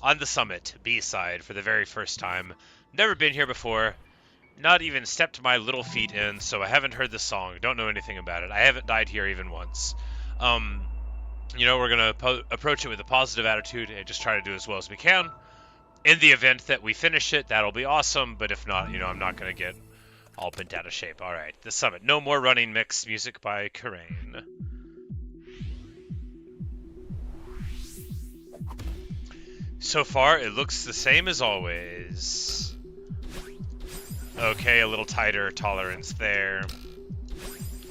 On the summit, B-side, for the very first time. Never been here before. Not even stepped my little feet in, so I haven't heard the song. Don't know anything about it. I haven't died here even once. Um, we're gonna approach it with a positive attitude and just try to do as well as we can. In the event that we finish it, that'll be awesome. But if not, I'm not gonna get all bent out of shape. All right, the summit. No more running mix music by Karain. So far, it looks the same as always. Okay, a little tighter tolerance there.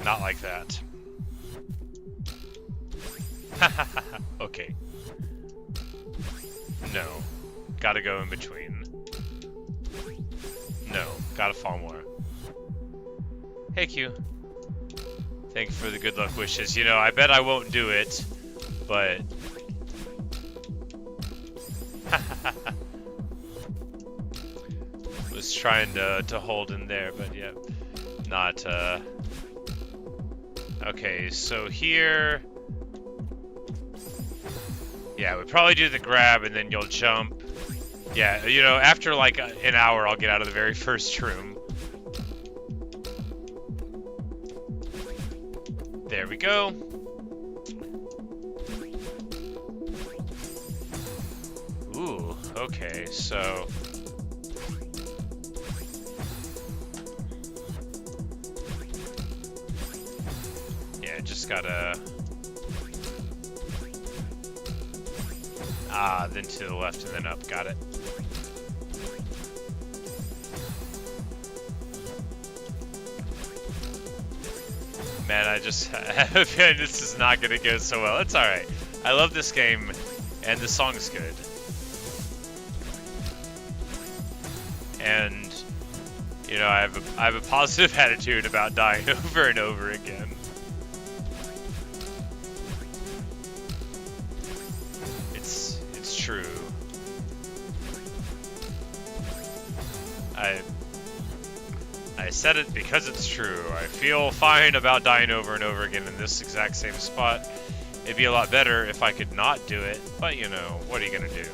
Not like that. Okay. No. Gotta go in between. No. Gotta fall more. Hey, Q. Thank you for the good luck wishes. I bet I won't do it, but... was trying to hold in there, but yeah, not okay, so here, yeah, we probably do the grab and then you'll jump. Yeah, after like an hour I'll get out of the very first room. There we go. Ooh, okay, so yeah, just gotta then to the left and then up, got it. Man, I just have a feeling this is not gonna go so well. It's alright. I love this game and the song's good. And I have a positive attitude about dying over and over again. It's true. I said it because it's true. I feel fine about dying over and over again in this exact same spot. It'd be a lot better if I could not do it, but what are you gonna do?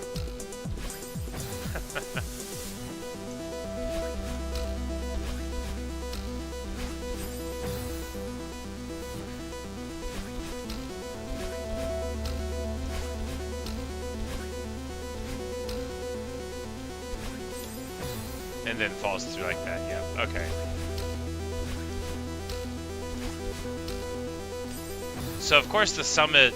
And then falls through like that, yeah, okay. So of course the summit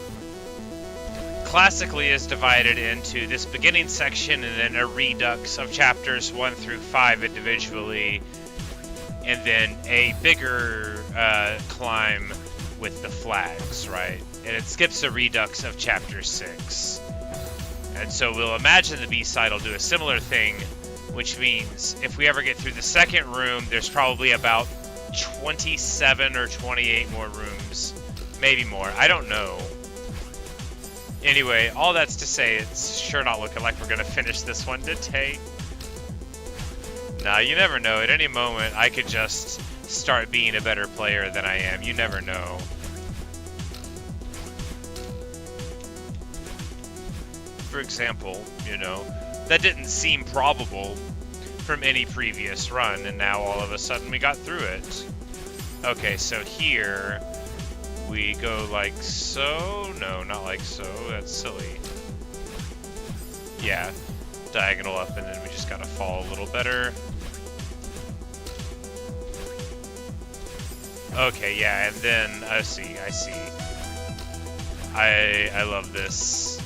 classically is divided into this beginning section and then a redux of chapters 1 through 5 individually, and then a bigger climb with the flags, right? And it skips a redux of chapter 6. And so we'll imagine the B-side will do a similar thing, which means if we ever get through the second room, there's probably about 27 or 28 more rooms. Maybe more. I don't know. Anyway, all that's to say, it's sure not looking like we're going to finish this one today. Nah, you never know. At any moment, I could just start being a better player than I am. You never know. For example, that didn't seem probable from any previous run, and now all of a sudden we got through it. Okay, so here we go like so. No, not like so. That's silly. Yeah, diagonal up, and then we just gotta fall a little better. Okay, yeah, and then I see. I love this.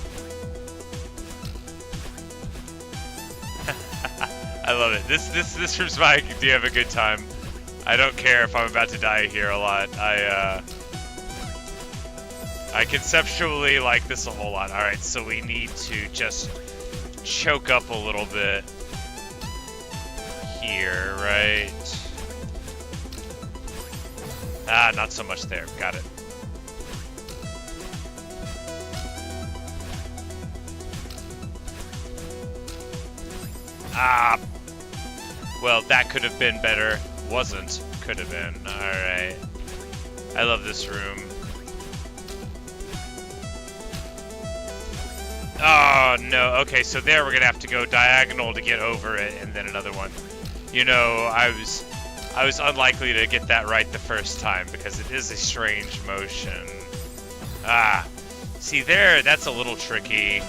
I love it. This room's my do you have a good time. I don't care if I'm about to die here a lot. I conceptually like this a whole lot. Alright, so we need to just choke up a little bit here, right? Ah, not so much there. Got it. Ah! Well, that could have been better. Wasn't. Could have been. Alright. I love this room. Oh, no. Okay, so there we're going to have to go diagonal to get over it, and then another one. You know, I was unlikely to get that right the first time, because it is a strange motion. Ah. See, there, that's a little tricky.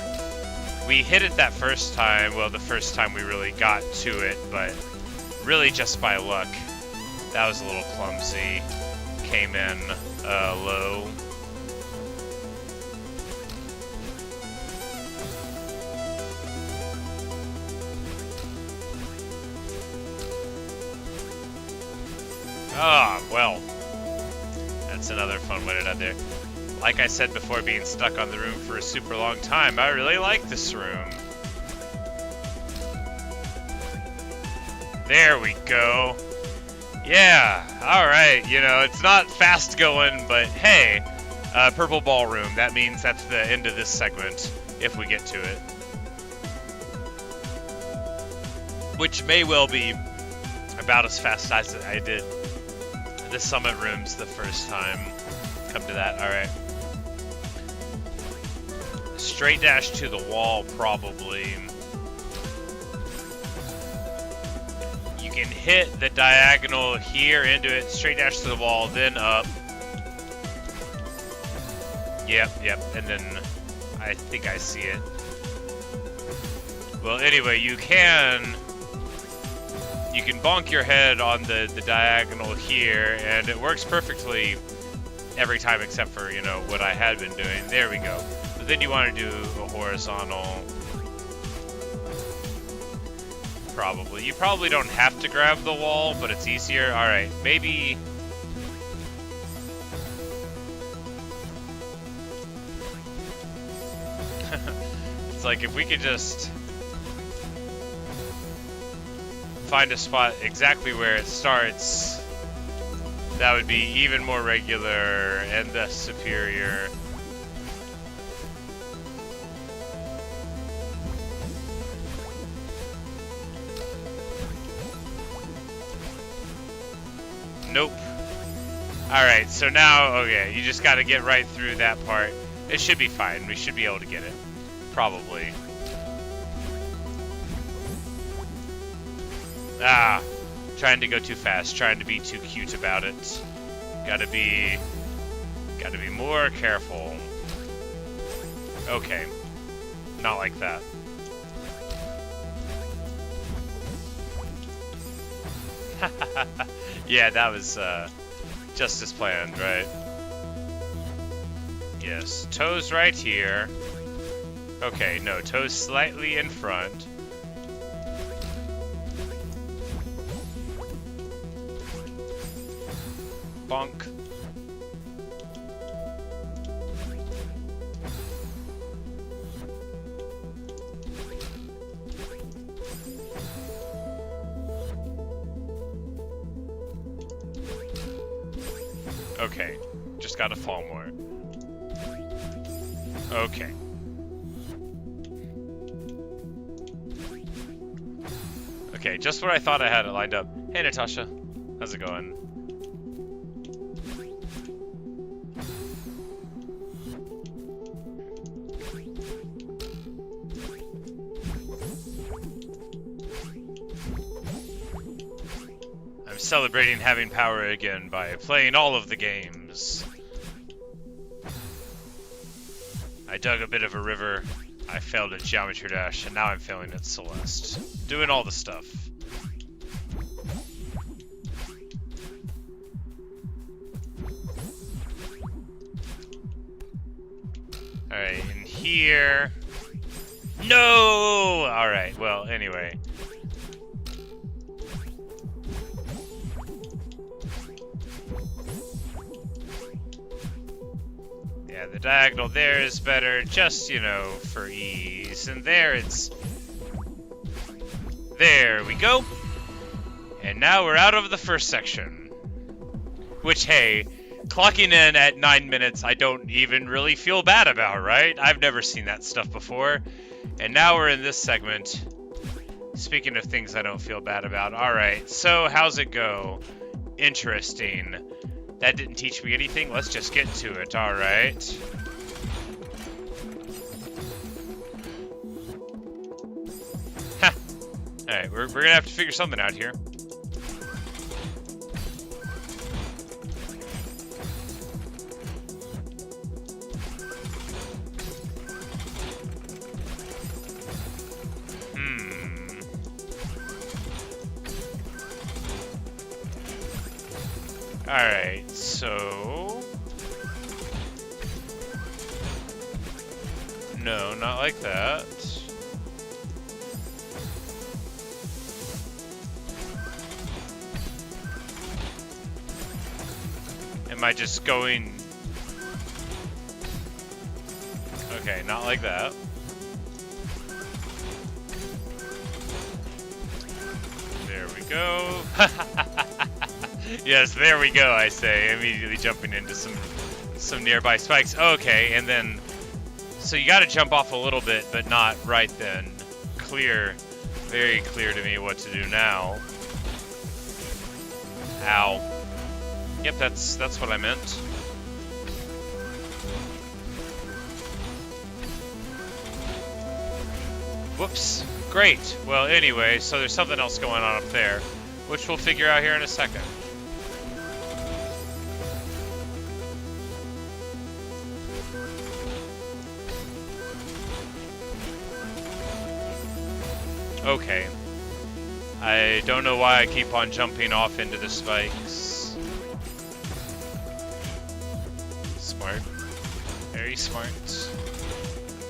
We hit it that first time, well, the first time we really got to it, but really just by luck. That was a little clumsy. Came in low. Ah, well. That's another fun way to end there. Like I said before, being stuck on the room for a super long time, I really like this room. There we go. Yeah, alright, you know, it's not fast going, but hey, purple ballroom, that means that's the end of this segment, if we get to it. Which may well be about as fast as I did the summit rooms the first time. Come to that, alright. Straight dash to the wall, probably. You can hit the diagonal here into it, straight dash to the wall, then up. Yep, and then I think I see it. Well, anyway, you can bonk your head on the diagonal here, and it works perfectly every time except for, you know, what I had been doing. There we go. But then you want to do a horizontal. Probably. You probably don't have to grab the wall, but it's easier. Alright, maybe... It's like if we could just find a spot exactly where it starts, that would be even more regular and thus superior. Nope. Alright, so now, okay, you just gotta get right through that part. It should be fine. We should be able to get it. Probably. Ah, trying to go too fast, trying to be too cute about it. Gotta be more careful. Okay, not like that. Yeah, that was just as planned, right? Yes, toes right here. Okay, no, toes slightly in front. Bonk. Okay, just gotta fall more. Okay. Okay, just where I thought I had it lined up. Hey, Natasha. How's it going? I'm celebrating having power again by playing all of the games. I dug a bit of a river, I failed at Geometry Dash, and now I'm failing at Celeste. Doing all the stuff. Alright, in here... No! Alright, well, anyway. Yeah, the diagonal there is better, just, you know, for ease. And there it's... There we go! And now we're out of the first section. Which, hey, clocking in at 9 minutes I don't even really feel bad about, right? I've never seen that stuff before. And now we're in this segment. Speaking of things I don't feel bad about. Alright, so how's it go? Interesting. That didn't teach me anything. Let's just get to it. Alright. Alright, we're gonna have to figure something out here. Alright, so... No, not like that. Am I just going... Okay, not like that. There we go. Yes, there we go, I say, immediately jumping into some nearby spikes. Okay, and then... So you gotta jump off a little bit, but not right then. Clear. Very clear to me what to do now. Ow. Yep, that's what I meant. Whoops. Great. Well, anyway, so there's something else going on up there, which we'll figure out here in a second. Okay. I don't know why I keep on jumping off into the spikes. Smart. Very smart.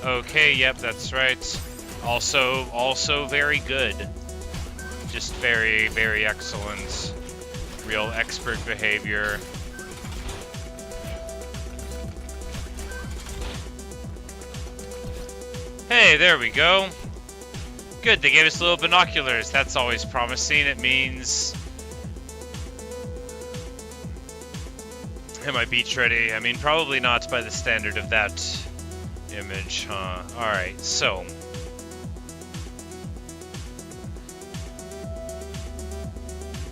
Okay, yep, that's right. Also very good. Just very, very excellent. Real expert behavior. Hey, there we go. Good, they gave us little binoculars. That's always promising. It means... Am I beach ready? I mean, probably not by the standard of that image, huh? Alright, so...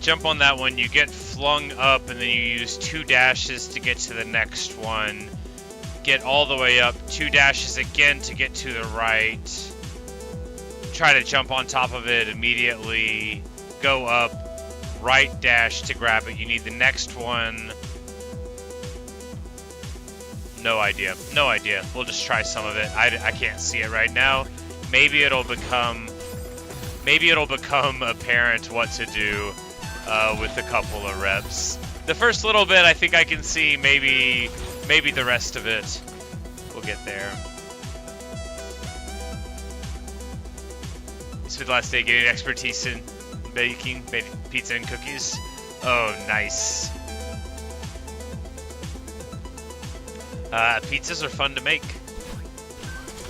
Jump on that one, you get flung up, and then you use 2 dashes to get to the next one. Get all the way up, 2 dashes again to get to the right. Try to jump on top of it immediately, go up, right dash to grab it. You need the next one. No idea. No idea. We'll just try some of it. I can't see it right now. Maybe it'll become apparent what to do with a couple of reps. The first little bit, I think I can see. Maybe the rest of it. We'll get there. Spent the last day getting expertise in baking pizza and cookies. Oh, nice. Pizzas are fun to make.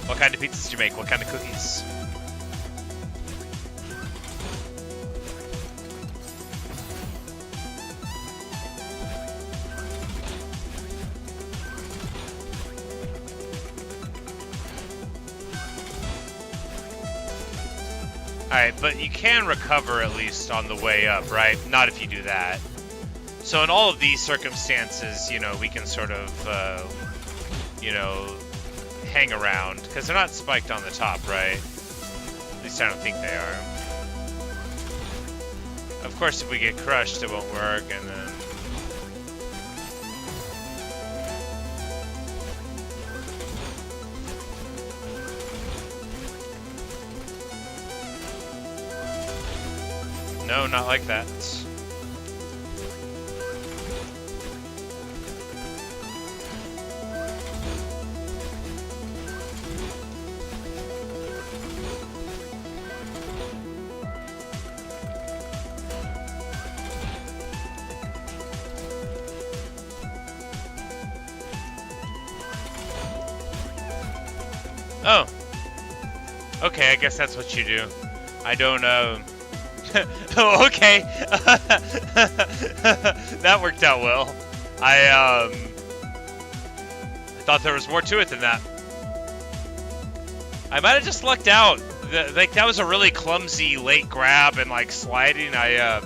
What kind of pizzas do you make? What kind of cookies? Alright, but you can recover at least on the way up, right? Not if you do that. So in all of these circumstances, you know, we can sort of, you know, hang around. Because they're not spiked on the top, right? At least I don't think they are. Of course, if we get crushed, it won't work, and then... No, not like that. Oh. Okay, I guess that's what you do. I don't, Oh, okay. That worked out well. I thought there was more to it than that. I might have just lucked out. Like, that was a really clumsy late grab and, like, sliding. Oh,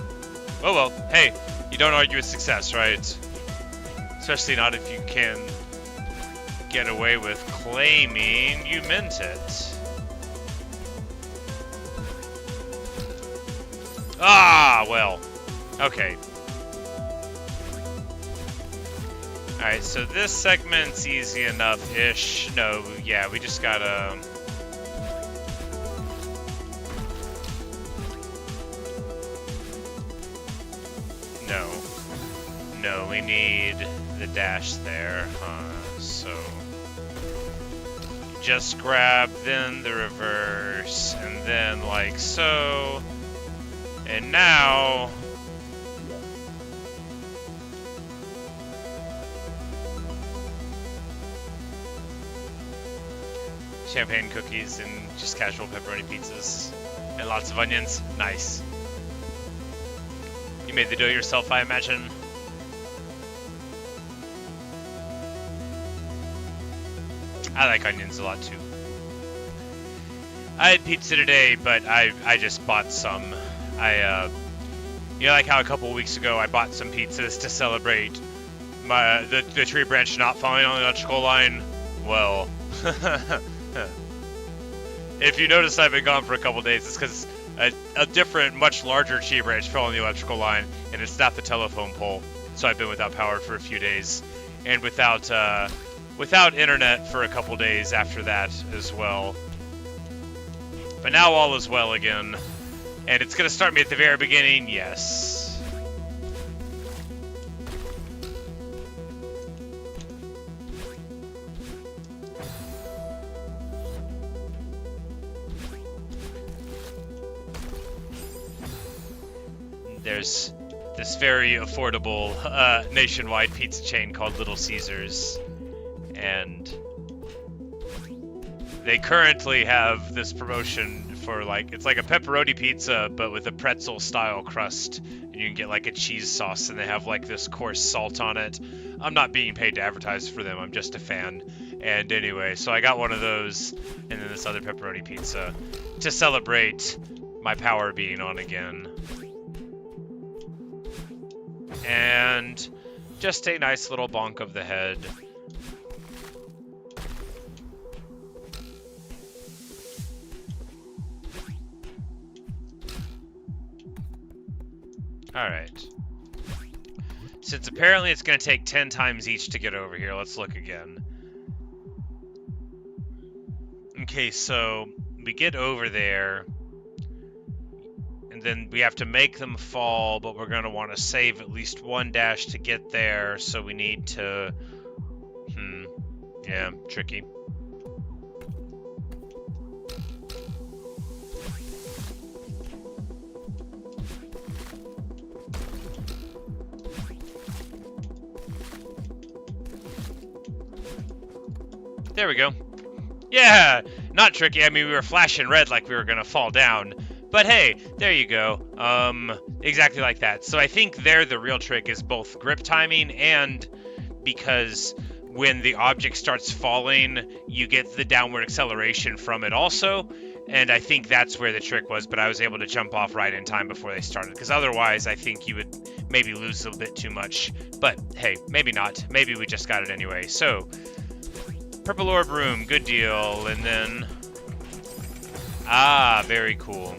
well. Hey, you don't argue with success, right? Especially not if you can get away with claiming you meant it. Ah, well. Okay. Alright, so this segment's easy enough-ish. No, yeah, we just gotta... No. No, we need the dash there, huh? So... just grab, then the reverse, and then like so. And now... champagne cookies and just casual pepperoni pizzas. And lots of onions. Nice. You made the dough yourself, I imagine? I like onions a lot too. I had pizza today, but I just bought some. You know, like how a couple weeks ago I bought some pizzas to celebrate the tree branch not falling on the electrical line? Well, if you notice I've been gone for a couple days, it's because a different, much larger tree branch fell on the electrical line, and it's not the telephone pole. So I've been without power for a few days, and without internet for a couple days after that as well. But now all is well again. And it's going to start me at the very beginning, yes. There's this very affordable nationwide pizza chain called Little Caesars. And they currently have this promotion for like, it's like a pepperoni pizza, but with a pretzel style crust. And you can get like a cheese sauce, and they have like this coarse salt on it. I'm not being paid to advertise for them, I'm just a fan. And anyway, so I got one of those, and then this other pepperoni pizza to celebrate my power being on again. And just a nice little bonk of the head. Alright. Since apparently it's going to take 10 times each to get over here, let's look again. Okay, so we get over there, and then we have to make them fall, but we're going to want to save at least one dash to get there, so we need to... yeah, tricky. There we go. Yeah, not tricky. I mean, we were flashing red like we were going to fall down. But hey, there you go. Exactly like that. So I think there the real trick is both grip timing, and because when the object starts falling, you get the downward acceleration from it also. And I think that's where the trick was, but I was able to jump off right in time before they started. Because otherwise, I think you would maybe lose a bit too much. But hey, maybe not. Maybe we just got it anyway. So... purple orb room, good deal, and then... ah, very cool.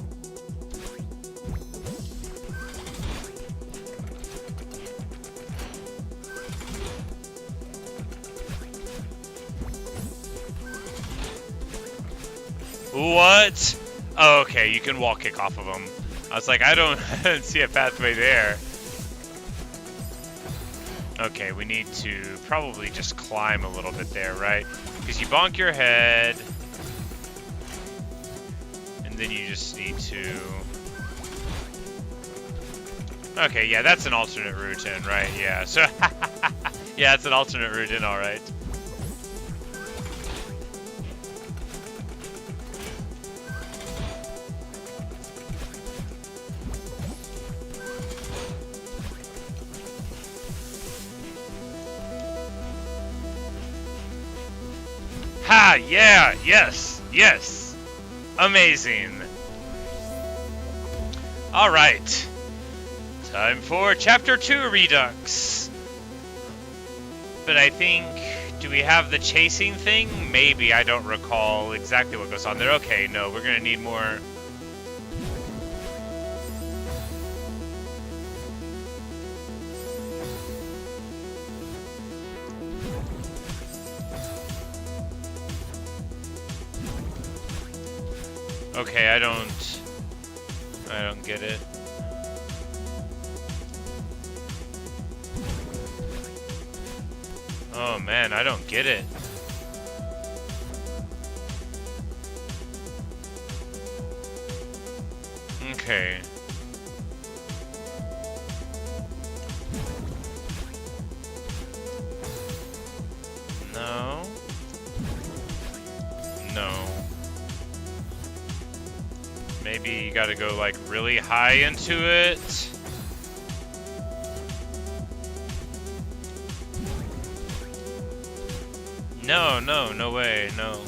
What? Oh, okay, you can wall kick off of them. I was like, I don't see a pathway there. Okay, we need to probably just climb a little bit there, right? Because you bonk your head, and then you just need to... okay, yeah, that's an alternate route in, right? Yeah, so... yeah, it's an alternate route in, alright. Ha! Yeah! Yes! Yes! Amazing! Alright. Time for Chapter 2 Redux. But I think... do we have the chasing thing? Maybe. I don't recall exactly what goes on there. Okay, no, we're gonna need more... Okay, I don't get it. Oh man, I don't get it. Okay. No. No. Maybe you gotta go like really high into it. No, no, no way, no.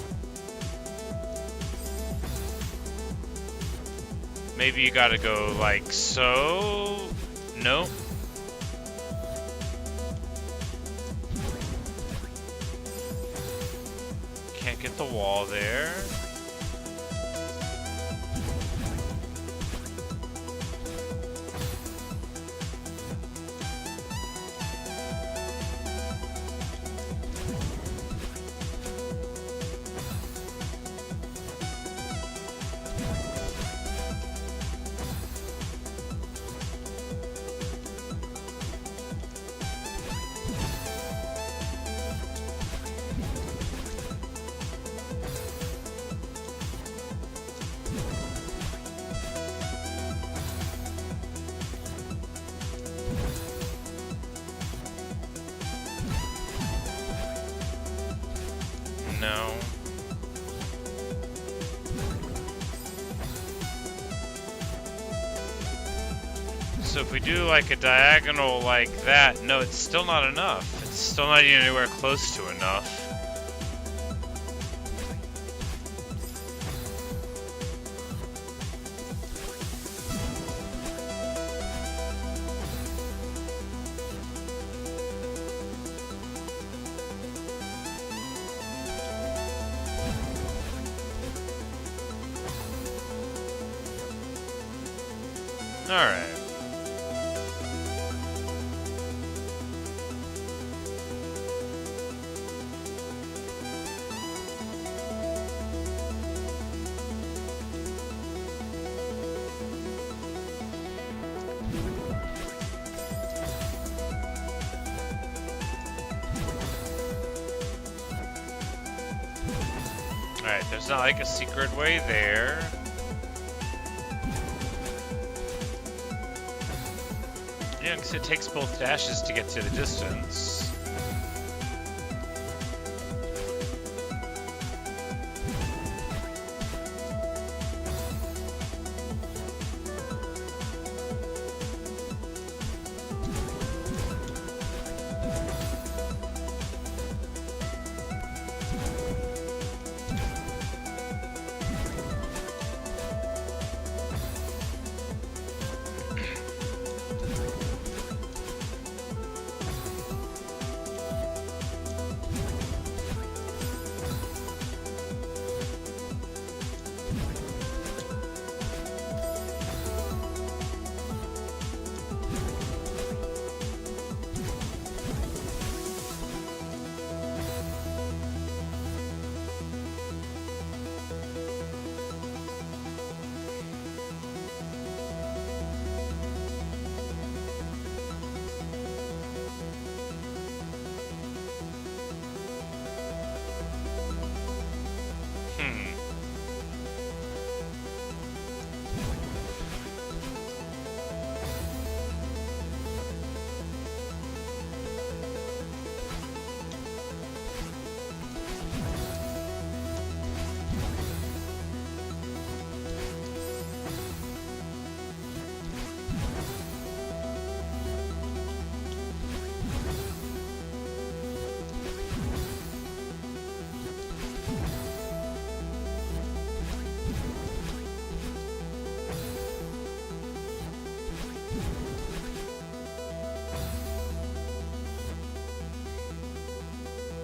Maybe you gotta go like so. Nope. Can't get the wall there. No. So if we do like a diagonal like that, no, it's still not enough. It's still not even anywhere close to enough. Alright. Alright, there's not like a secret way there. Yeah, because it takes both dashes to get to the distance.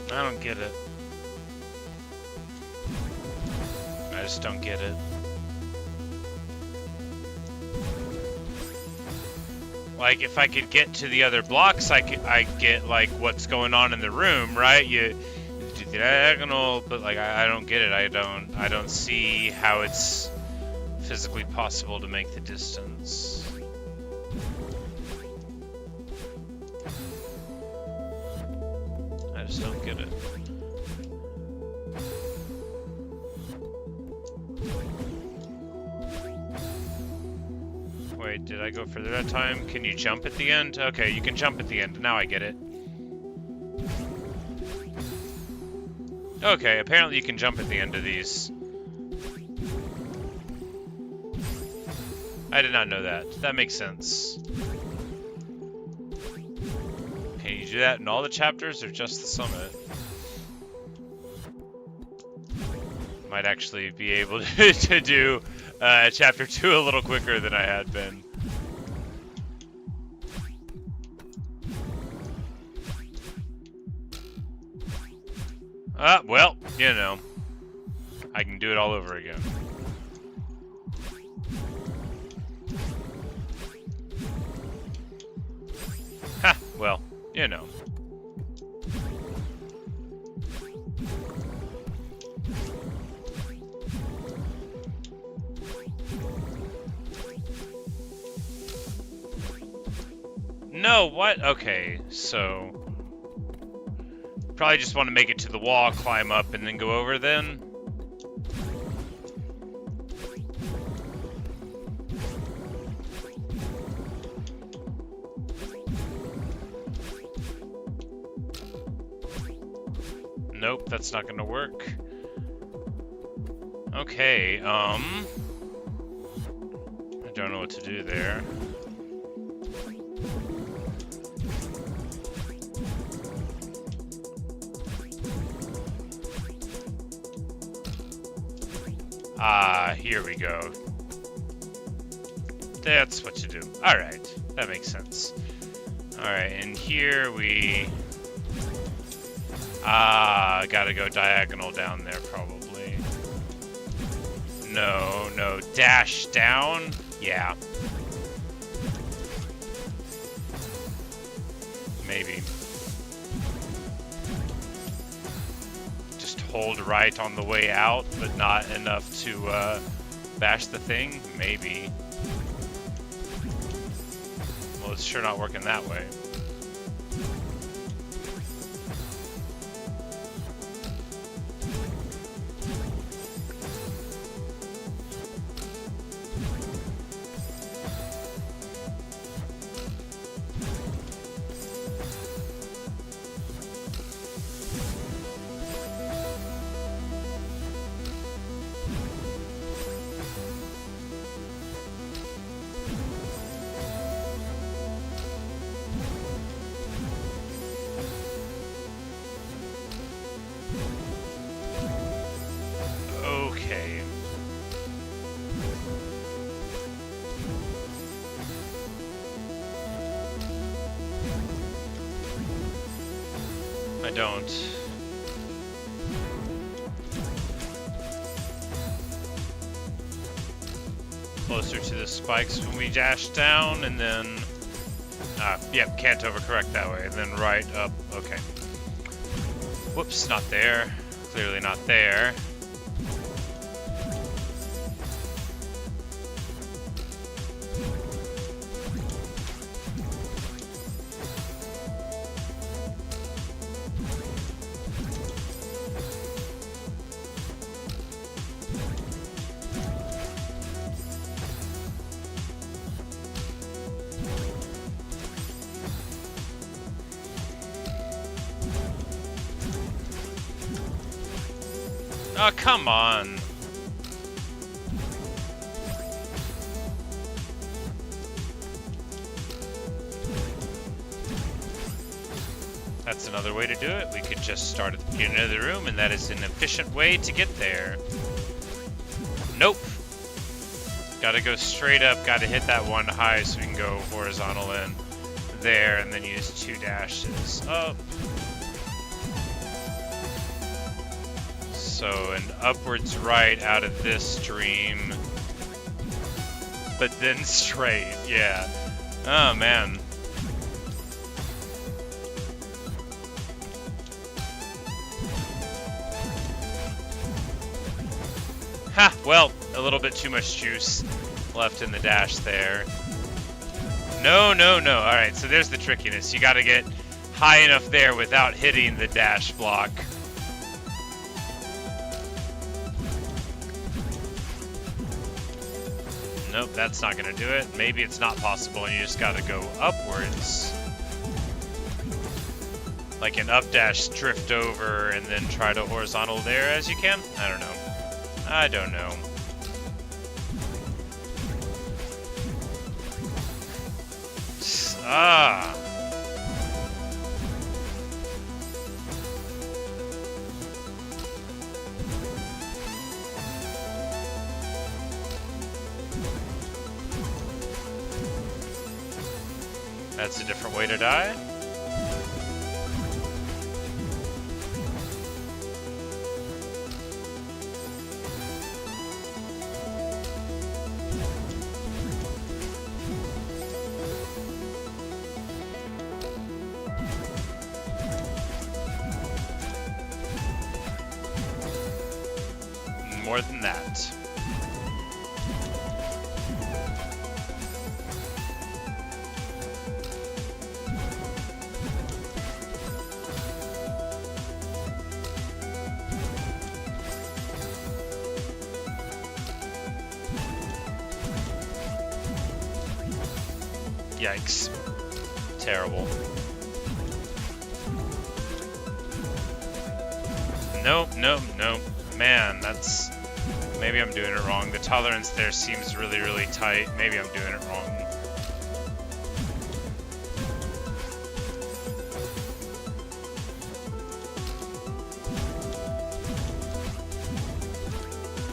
I don't get it. I just don't get it. Like, if I could get to the other blocks, I get, like, what's going on in the room, right? You do the diagonal, but, like, I don't get it. I don't see how it's physically possible to make the distance. I just don't get it. Wait, did I go further that time? Can you jump at the end? Okay, you can jump at the end. Now I get it. Okay, apparently you can jump at the end of these. I did not know that. That makes sense. Can you do that in all the chapters or just the summit? Might actually be able to do chapter 2 a little quicker than I had been. Well, you know, I can do it all over again. Ha, well, you know. No, what? Okay, so... Probably just want to make it to the wall, climb up, and then go over then. Nope, that's not gonna work. Okay, I don't know what to do there. Here we go. That's what you do. Alright, that makes sense. Alright, and here we... gotta go diagonal down there, probably. No, dash down? Yeah. Maybe. Just hold right on the way out, but not enough to, bash the thing? Maybe. Well, it's sure not working that way. Okay. I don't. Closer to the spikes when we dash down, and then... yep, can't overcorrect that way. And then right up. Okay. Whoops, not there. Clearly not there. Oh, come on. That's another way to do it. We could just start at the beginning of the room, and that is an efficient way to get there. Nope. Gotta go straight up, gotta hit that one high so we can go horizontal in there, and then use 2 dashes up. So an upwards right out of this stream, but then straight, yeah. Oh man. Ha, well, a little bit too much juice left in the dash there. No, no, no. All right, so there's the trickiness. You got to get high enough there without hitting the dash block. Nope, that's not going to do it. Maybe it's not possible and you just got to go upwards. Like an up dash, drift over, and then try to horizontal there as you can? I don't know. I don't know. Ah. That's a different way to die. More than that. Yikes. Terrible. Nope, nope, nope. Man, that's... Maybe I'm doing it wrong. The tolerance there seems really, really tight. Maybe I'm doing it wrong.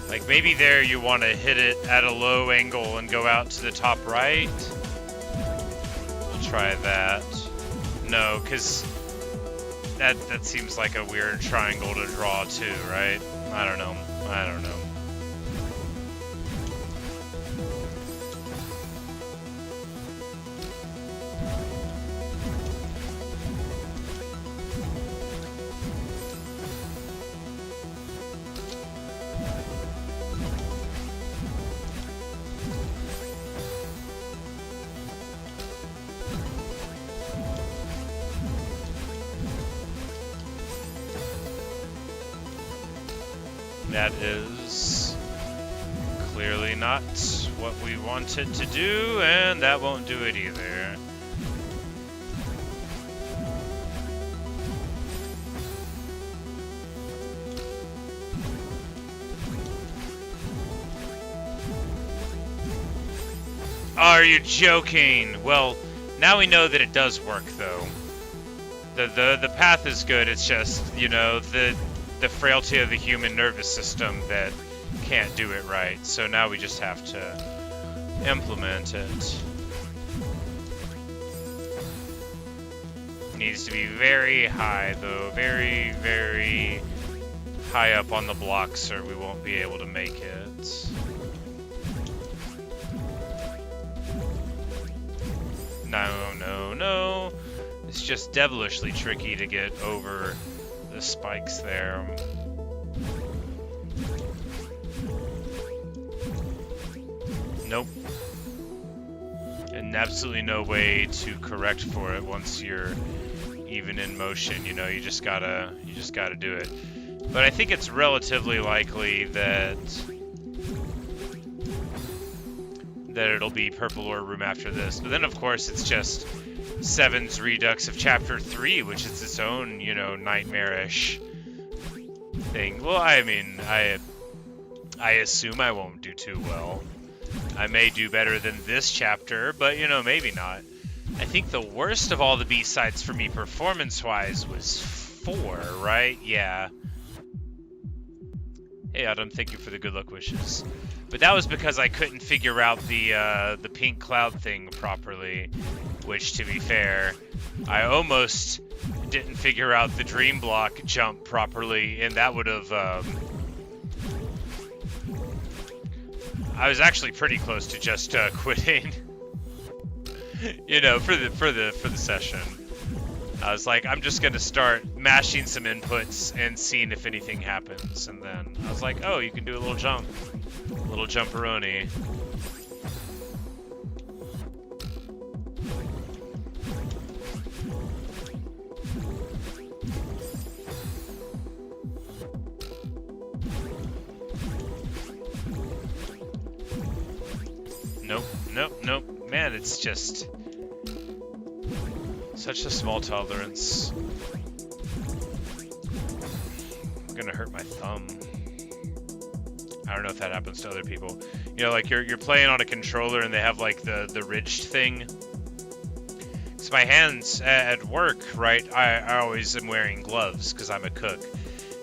Like, maybe there you want to hit it at a low angle and go out to the top right. We'll try that. No, because that seems like a weird triangle to draw too, right? I don't know. I don't know. That is clearly not what we wanted to do, and that won't do it either. Are you joking? Well, now we know that it does work, though. The path is good, it's just, you know, the frailty of the human nervous system that can't do it right. So now we just have to implement it. Needs to be very high, though. Very, very high up on the blocks, or we won't be able to make it. No, no, no. It's just devilishly tricky to get over the spikes there. Nope. And absolutely no way to correct for it once you're even in motion. You know, you just gotta do it. But I think it's relatively likely that it'll be purple or room after this. But then of course it's just 7's redux of chapter 3, which is its own, you know, nightmarish thing. Well, I mean, I assume I won't do too well. I may do better than this chapter, but, you know, maybe not. I think the worst of all the B-sides for me performance-wise was 4, right? Yeah. Hey, Adam, thank you for the good luck wishes. But that was because I couldn't figure out the pink cloud thing properly. Which, to be fair, I almost didn't figure out the dream block jump properly, and that would have, I was actually pretty close to just quitting, you know, for the session. I was like, I'm just gonna start mashing some inputs and seeing if anything happens. And then I was like, oh, you can do a little jump. A little jumperoni. Nope, nope, nope. Man, it's just such a small tolerance. I'm gonna hurt my thumb. I don't know if that happens to other people. You know, like you're playing on a controller and they have like the ridged thing. So my hands at work, right? I always am wearing gloves because I'm a cook.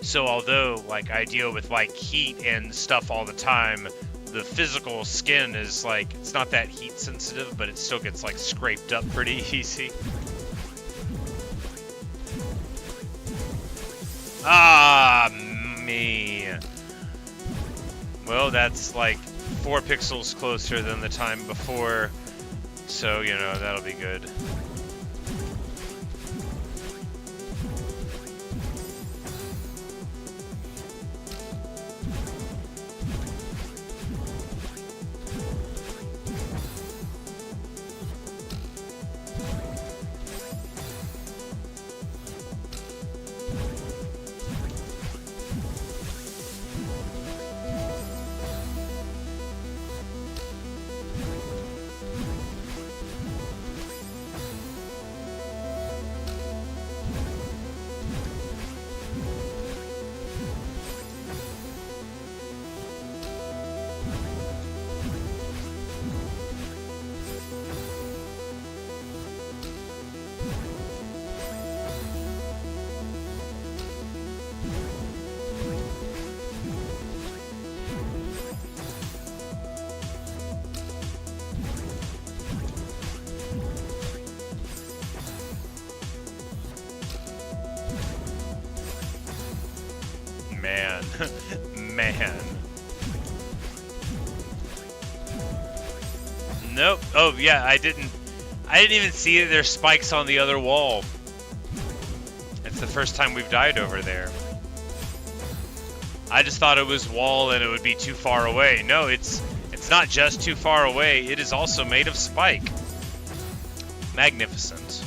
So although like I deal with like heat and stuff all the time, the physical skin is like, it's not that heat sensitive, but it still gets like scraped up pretty easy. Ah, me. Well, that's like 4 pixels closer than the time before, so, you know, that'll be good. Man. Man. Nope. Oh, yeah, I didn't even see that there's spikes on the other wall. It's the first time we've died over there. I just thought it was wall and it would be too far away. No, it's not just too far away. It is also made of spike. Magnificent.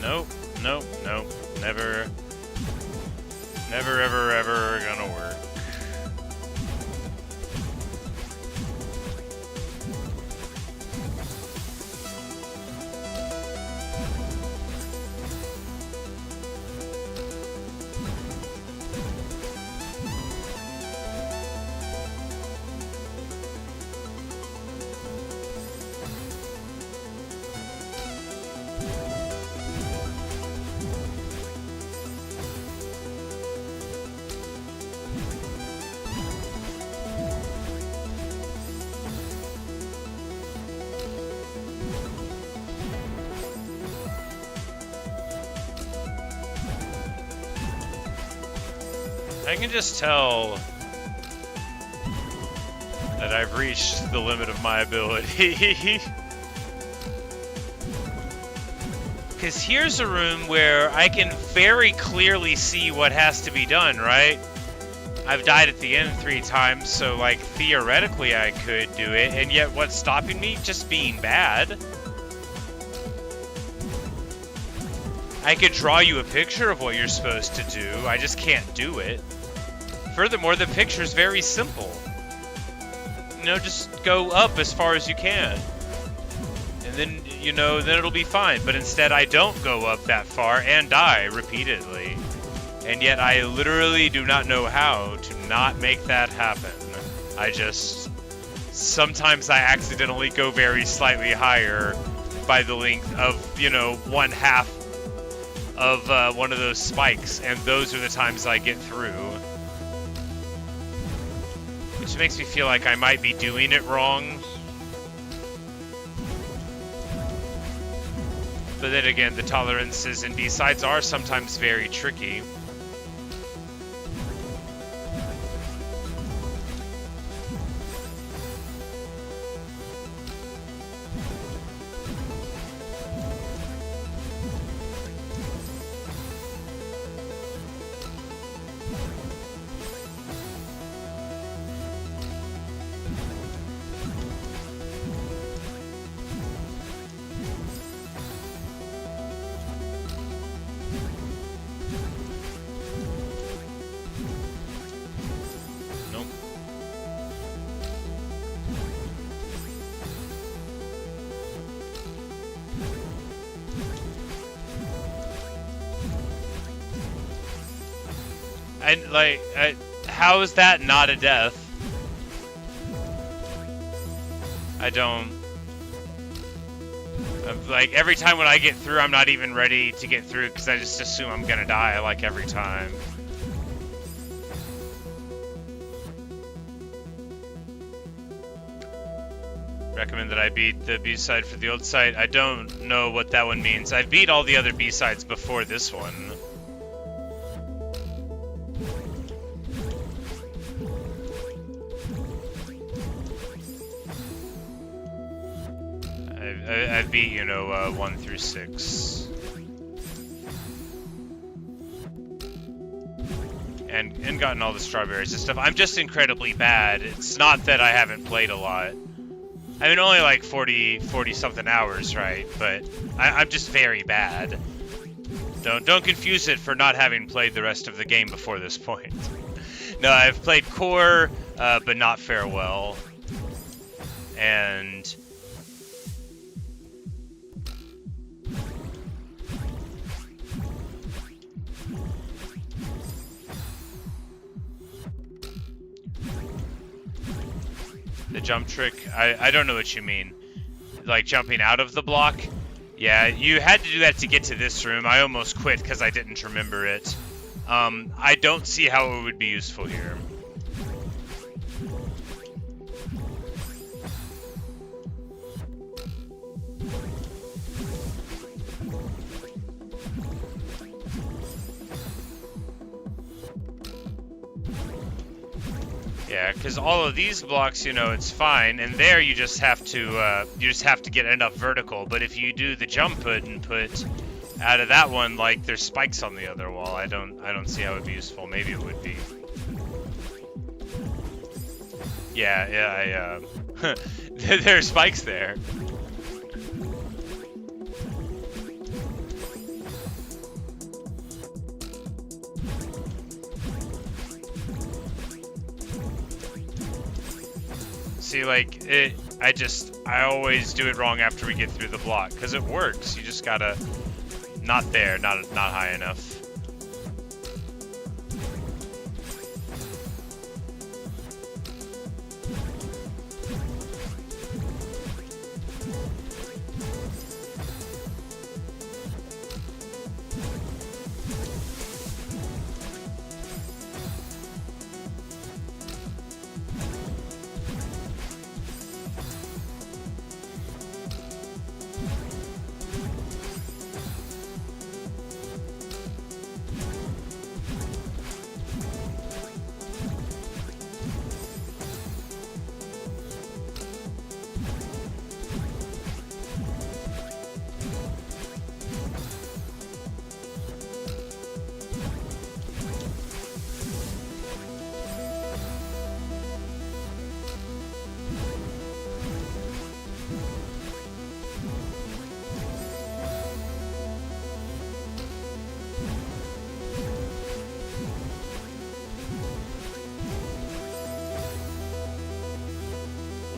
Nope, nope, nope. Never, ever gonna work. I can just tell that I've reached the limit of my ability. Because here's a room where I can very clearly see what has to be done, right? I've died at the end 3 times, so, like, theoretically I could do it, and yet what's stopping me? Just being bad. I could draw you a picture of what you're supposed to do, I just can't do it. Furthermore, the picture's very simple. You know, just go up as far as you can. And then, you know, then it'll be fine. But instead, I don't go up that far and die repeatedly. And yet, I literally do not know how to not make that happen. I just... Sometimes I accidentally go very slightly higher by the length of, you know, 1/2 of one of those spikes. And those are the times I get through. Which makes me feel like I might be doing it wrong. But then again, the tolerances in B-sides are sometimes very tricky. And, like, how is that not a death? I don't... like, every time when I get through, I'm not even ready to get through, because I just assume I'm gonna die, like, every time. Recommend that I beat the B-side for the old site. I don't know what that one means. I've beat all the other B-sides before this one. I've beat, you know, 1 through 6. And gotten all the strawberries and stuff. I'm just incredibly bad. It's not that I haven't played a lot. I mean, only like 40 something hours, right? But I'm just very bad. Don't confuse it for not having played the rest of the game before this point. No, I've played Core, but not Farewell. And... the jump trick, I don't know what you mean. Like jumping out of the block? Yeah, you had to do that to get to this room. I almost quit because I didn't remember it. I don't see how it would be useful here. Yeah, because all of these blocks, you know, it's fine, and there you just have to get enough vertical. But if you do the jump put and put out of that one, like there's spikes on the other wall. I don't see how it would be useful. Maybe it would be. Yeah, there are spikes there. See, like, I always do it wrong after we get through the block, because it works. You just gotta, not high enough.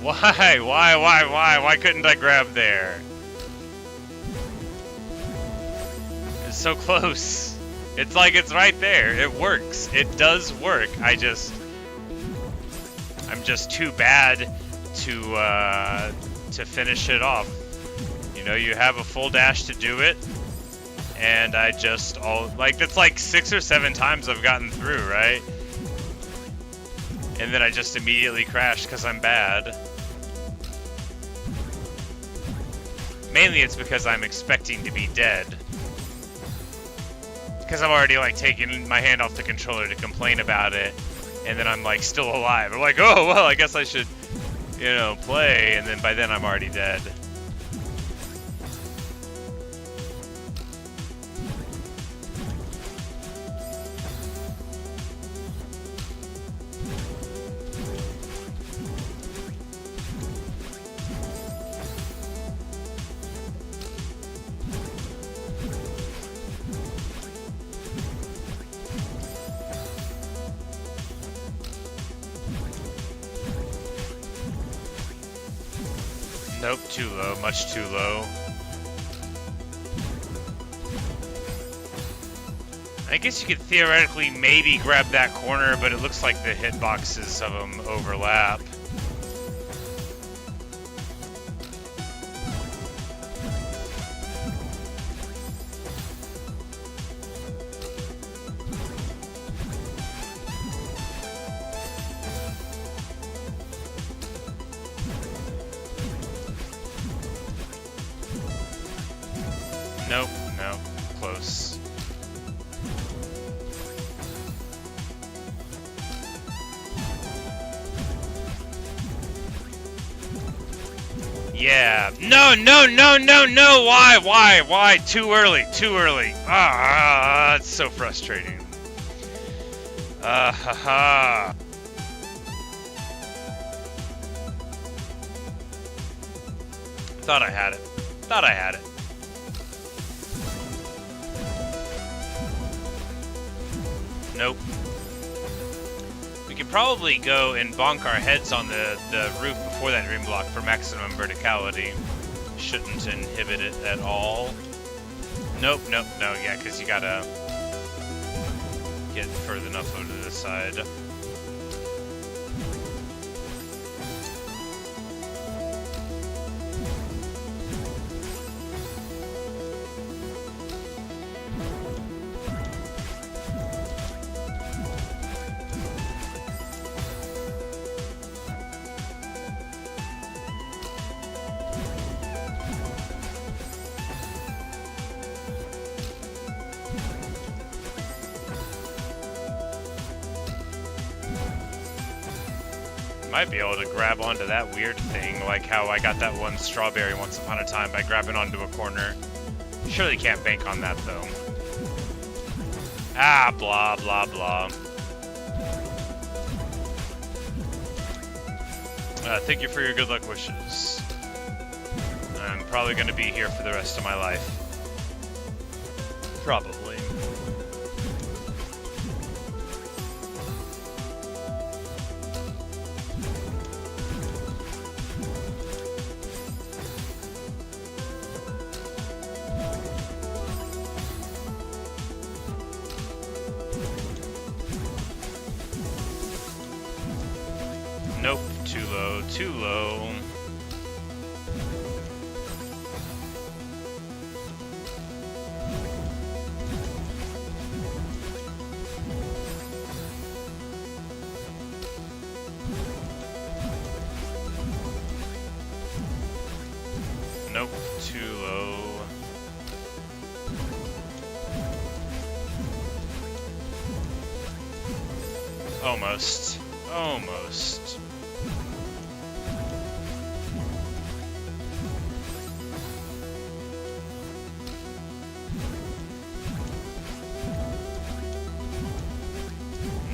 Why? Why couldn't I grab there? It's so close. It's like it's right there. It works. It does work. I'm just too bad to finish it off. You know, you have a full dash to do it, and I just that's like 6 or 7 times I've gotten through, right? And then I just immediately crash because I'm bad. Mainly it's because I'm expecting to be dead. Because I'm already like taking my hand off the controller to complain about it, and then I'm like still alive. I'm like, oh well, I guess I should, you know, play, and then by then I'm already dead. Nope, too low, much too low. I guess you could theoretically maybe grab that corner, but it looks like the hitboxes of them overlap. Nope, nope, close. Yeah. No, why? Too early. Ah, it's so frustrating. Haha. Thought I had it. Nope. We could probably go and bonk our heads on the roof before that dream block for maximum verticality. Shouldn't inhibit it at all. Nope, no, yeah, because you gotta get further enough over to this side. Might be able to grab onto that weird thing, like how I got that one strawberry once upon a time by grabbing onto a corner. Surely can't bank on that though. Ah, blah, blah, blah. Thank you for your good luck wishes. I'm probably going to be here for the rest of my life. Probably. Nope, too low, too low. Nope, too low. Almost. Almost.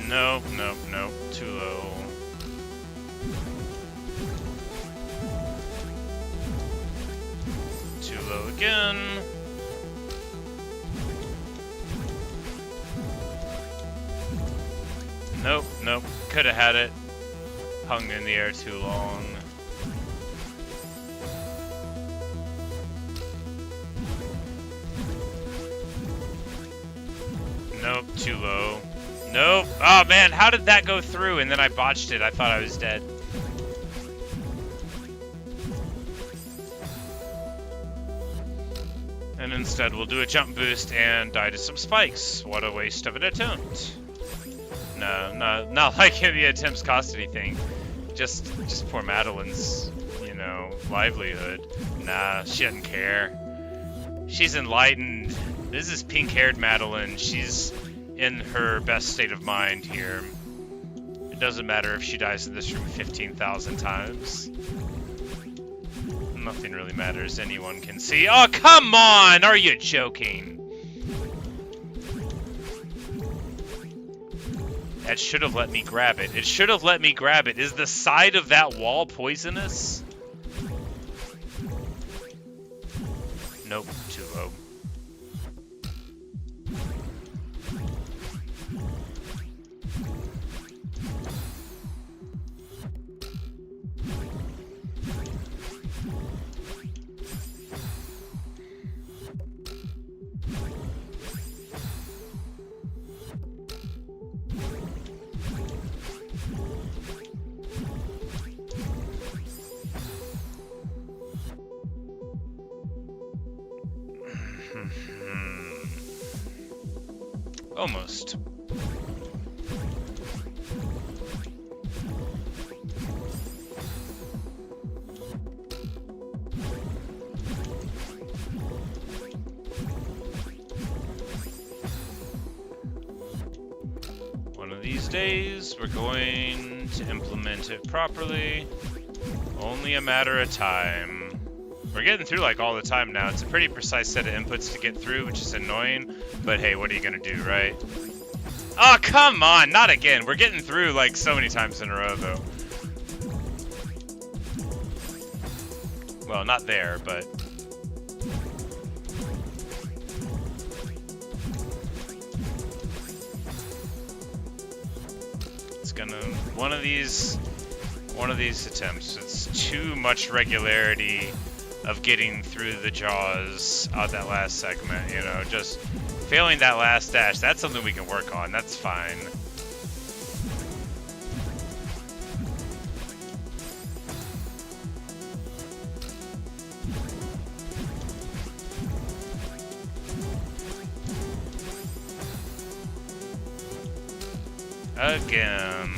Nope, nope, nope, too low. Too low again. Nope, nope, could have had it. Hung in the air too long. Nope, too low. Nope. Oh man, how did that go through? And then I botched it. I thought I was dead. And instead we'll do a jump boost and die to some spikes. What a waste of an attempt. No, not like any attempts cost anything. Just poor Madeline's, you know, livelihood. Nah, she doesn't care. She's enlightened. This is pink-haired Madeline. She's in her best state of mind here. It doesn't matter if she dies in this room 15,000 times. Nothing really matters. Anyone can see. Oh, come on! Are you joking? That should have let me grab it. It should have let me grab it. Is the side of that wall poisonous? Nope, too low. Almost. One of these days, we're going to implement it properly. Only a matter of time. We're getting through like all the time now. It's a pretty precise set of inputs to get through, which is annoying. But hey, what are you gonna do, right? Oh, come on! Not again! We're getting through like so many times in a row, though. Well, not there, but... It's gonna... One of these attempts. It's too much regularity of getting through the jaws of that last segment, you know, just failing that last dash. That's something we can work on. That's fine. Again.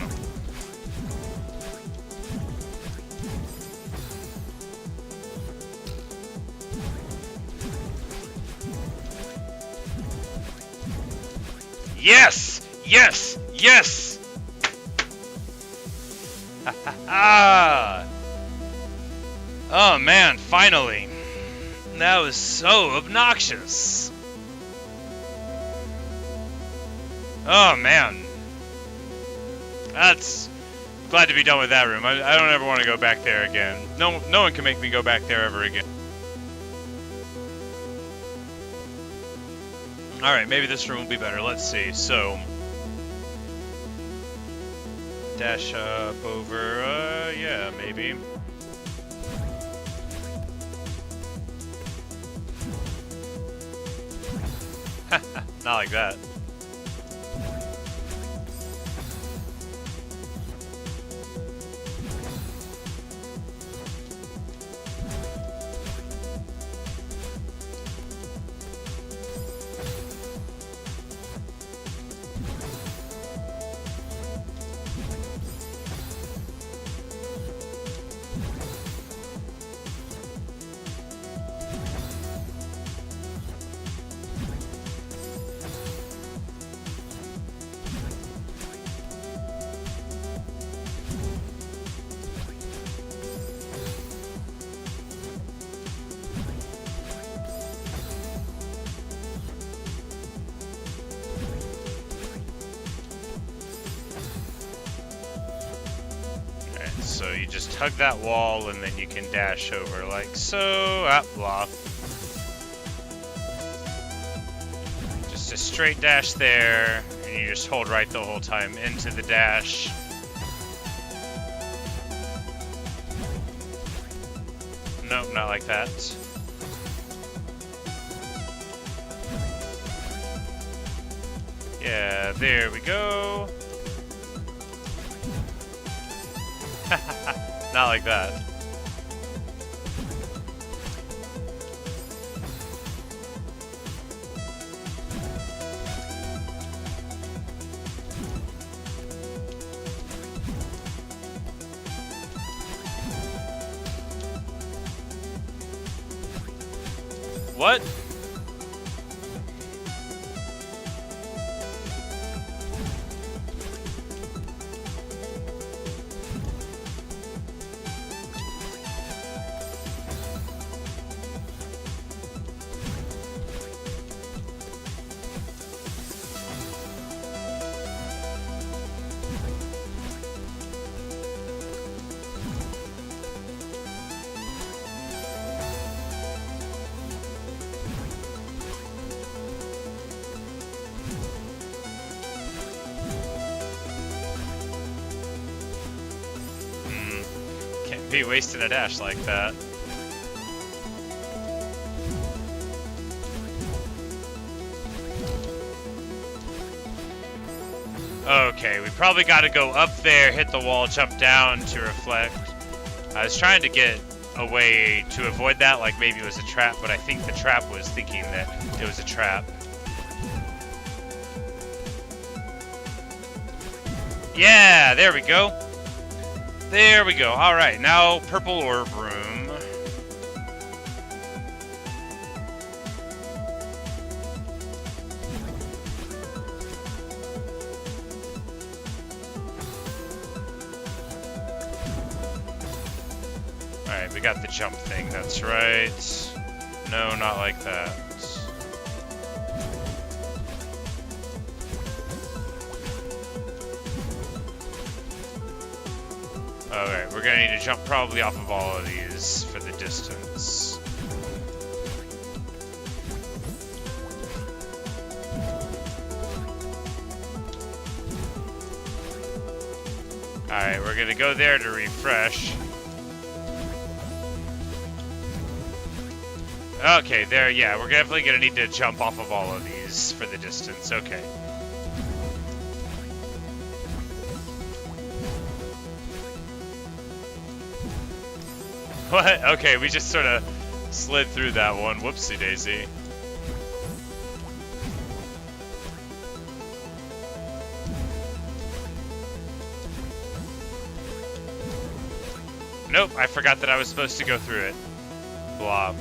Yes! Yes! Yes! Ha ha ha! Oh man, finally. That was so obnoxious. Oh man. That's... Glad to be done with that room. I don't ever want to go back there again. No one can make me go back there ever again. Alright, maybe this room will be better. Let's see. So... Dash up over... yeah, maybe. Not like that. So you just hug that wall and then you can dash over like so. Ah, blah. Just a straight dash there, and you just hold right the whole time into the dash. Nope, not like that. Yeah, there we go. Not like that. What? Can't be wasting a dash like that. Okay, we probably got to go up there, hit the wall, jump down to reflect. I was trying to get a way to avoid that, like maybe it was a trap, but I think the trap was thinking that it was a trap. Yeah, there we go. There we go. Alright, now purple orb room. Alright, we got the jump thing, that's right. No, not like that. Alright, we're gonna need to jump probably off of all of these for the distance. Alright, we're gonna go there to refresh. Okay, there, yeah, we're definitely gonna need to jump off of all of these for the distance, okay. What? Okay, we just sort of slid through that one. Whoopsie daisy. Nope, I forgot that I was supposed to go through it. Blob.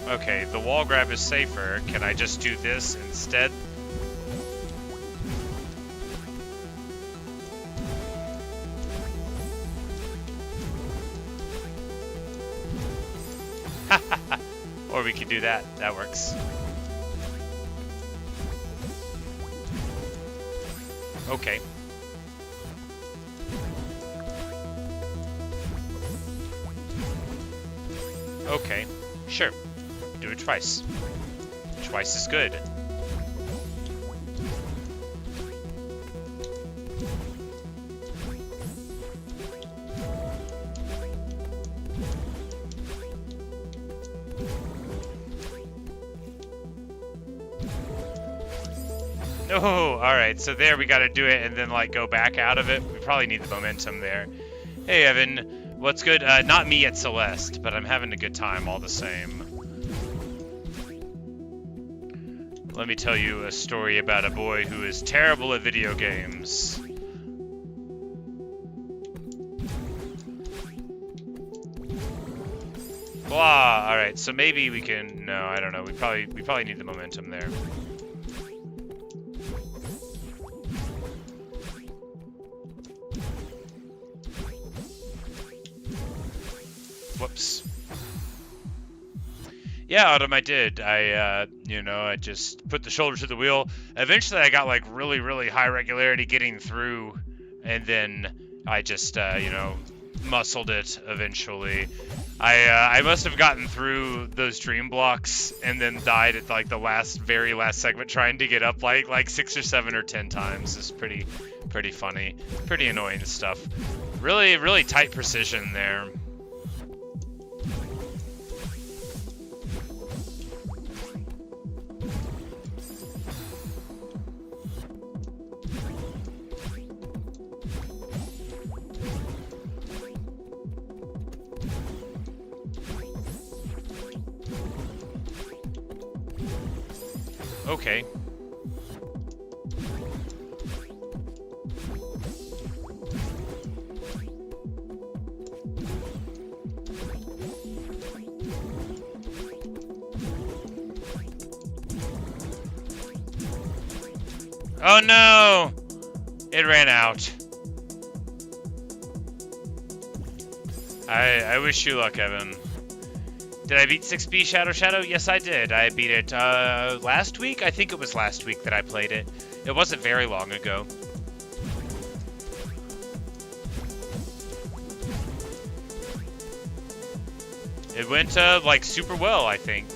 Okay, the wall grab is safer. Can I just do this instead? Or we could do that. That works. Okay. Okay. Sure. Do it twice. Twice is good. Oh, alright, so there we gotta do it and then, like, go back out of it. We probably need the momentum there. Hey, Evan. What's good? Not me at Celeste, but I'm having a good time all the same. Let me tell you a story about a boy who is terrible at video games. Blah. Alright, so maybe we can... No, I don't know. We probably need the momentum there. Whoops. Yeah, Autumn, I did. I just put the shoulder to the wheel. Eventually, I got, like, really, really high regularity getting through, and then I just, muscled it eventually. I must have gotten through those dream blocks and then died at, like, the very last segment trying to get up, like 6 or 7 or 10 times. It's pretty funny. Pretty annoying stuff. Really, really tight precision there. Okay. Oh no! It ran out. I wish you luck, Evan. Did I beat 6B Shadow? Yes, I did. I beat it last week? I think it was last week that I played it. It wasn't very long ago. It went, like, super well, I think.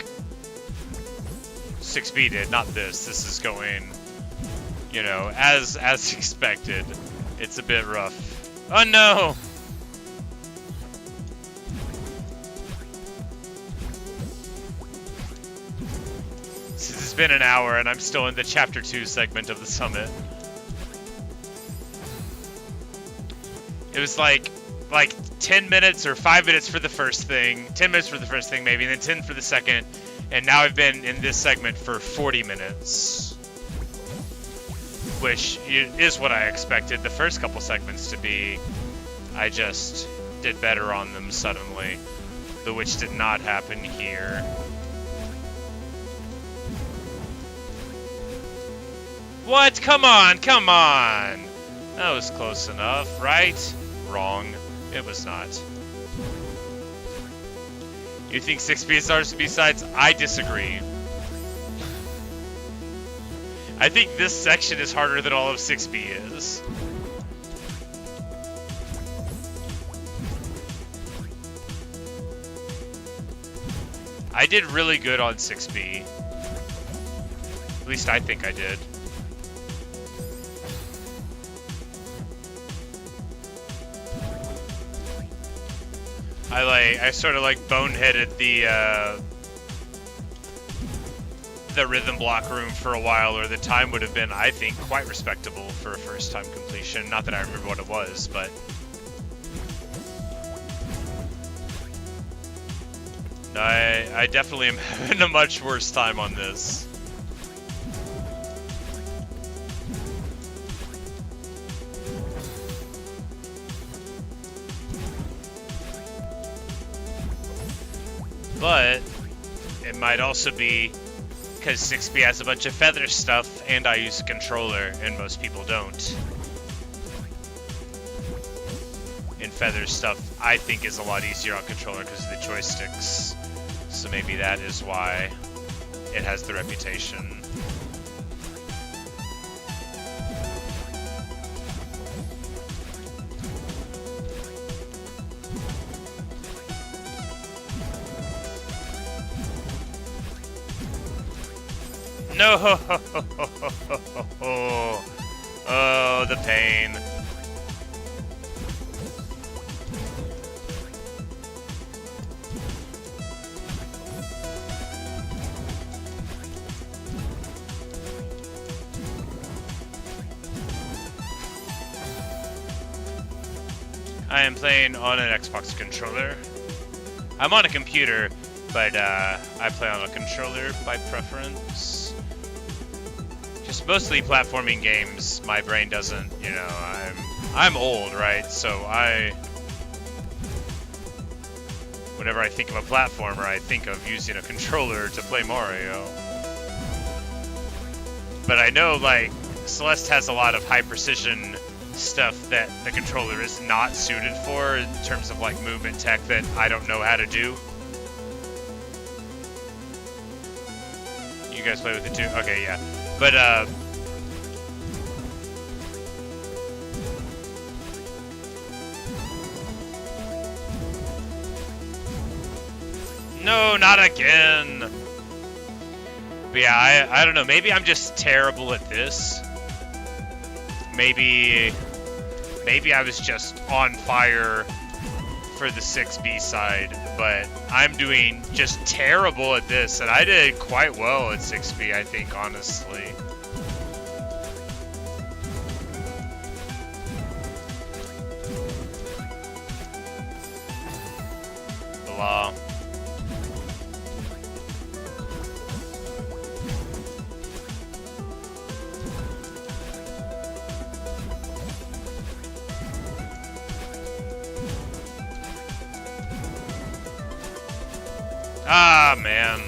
6B did, not this. This is going, you know, as expected. It's a bit rough. Oh, no! It's been an hour, and I'm still in the Chapter 2 segment of the summit. It was like 10 minutes or 5 minutes for the first thing, 10 minutes for the first thing maybe, and then 10 for the second, and now I've been in this segment for 40 minutes. Which is what I expected the first couple segments to be. I just did better on them suddenly, which did not happen here. What? Come on, come on! That was close enough, right? Wrong. It was not. You think 6B is harder than B-sides? I disagree. I think this section is harder than all of 6B is. I did really good on 6B. At least I think I did. I sort of like boneheaded the rhythm block room for a while, or the time would have been, I think, quite respectable for a first time completion. Not that I remember what it was, but I definitely am having a much worse time on this. But it might also be because 6B has a bunch of feather stuff and I use a controller and most people don't. And feather stuff I think is a lot easier on controller because of the joysticks. So maybe that is why it has the reputation. No! Oh, the pain. I am playing on an Xbox controller. I'm on a computer, but I play on a controller by preference. Just mostly platforming games, my brain doesn't, you know, I'm old, right? So whenever I think of a platformer, I think of using a controller to play Mario. But I know, like, Celeste has a lot of high precision stuff that the controller is not suited for in terms of, like, movement tech that I don't know how to do. You guys play with it too? Okay, yeah. But, no, not again! But yeah, I don't know, maybe I'm just terrible at this. Maybe I was just on fire for the 6B side, but I'm doing just terrible at this, and I did quite well at 6B, I think, honestly. Blah. Ah, man.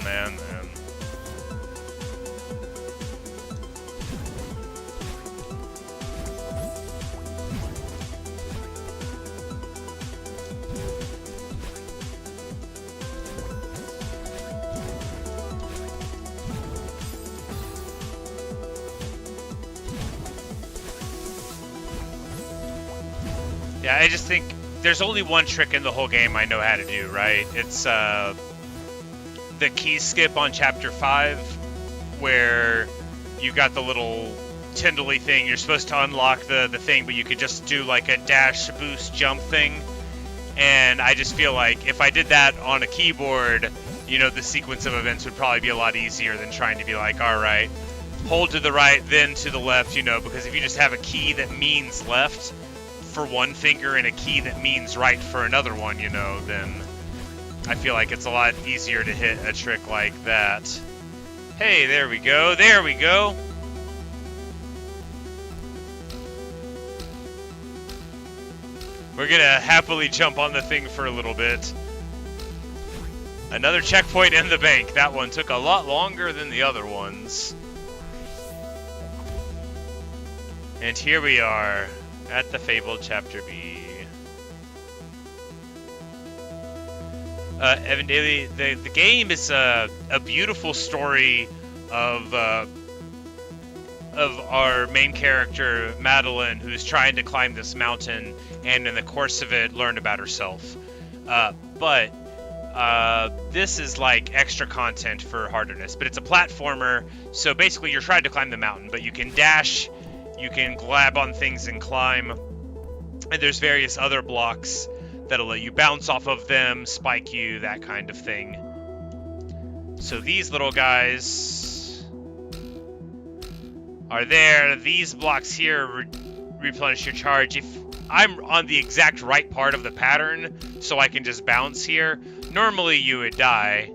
Yeah, I just think there's only one trick in the whole game I know how to do, right? It's the key skip on Chapter 5, where you got the little tindly thing. You're supposed to unlock the thing, but you could just do like a dash, boost, jump thing. And I just feel like if I did that on a keyboard, you know, the sequence of events would probably be a lot easier than trying to be like, all right, hold to the right, then to the left, you know, because if you just have a key that means left for one finger and a key that means right for another one, you know, then I feel like it's a lot easier to hit a trick like that. Hey, there we go. There we go. We're gonna happily jump on the thing for a little bit. Another checkpoint in the bank. That one took a lot longer than the other ones. And here we are at the fabled Chapter B. Evan Daly, the game is a beautiful story of our main character, Madeline, who's trying to climb this mountain, and in the course of it, learn about herself. But this is like extra content for hardness, but it's a platformer, so basically you're trying to climb the mountain, but you can dash, you can grab on things and climb, and there's various other blocks that'll let you bounce off of them, spike you, that kind of thing. So these little guys are there. These blocks here replenish your charge. If I'm on the exact right part of the pattern, so I can just bounce here, normally you would die.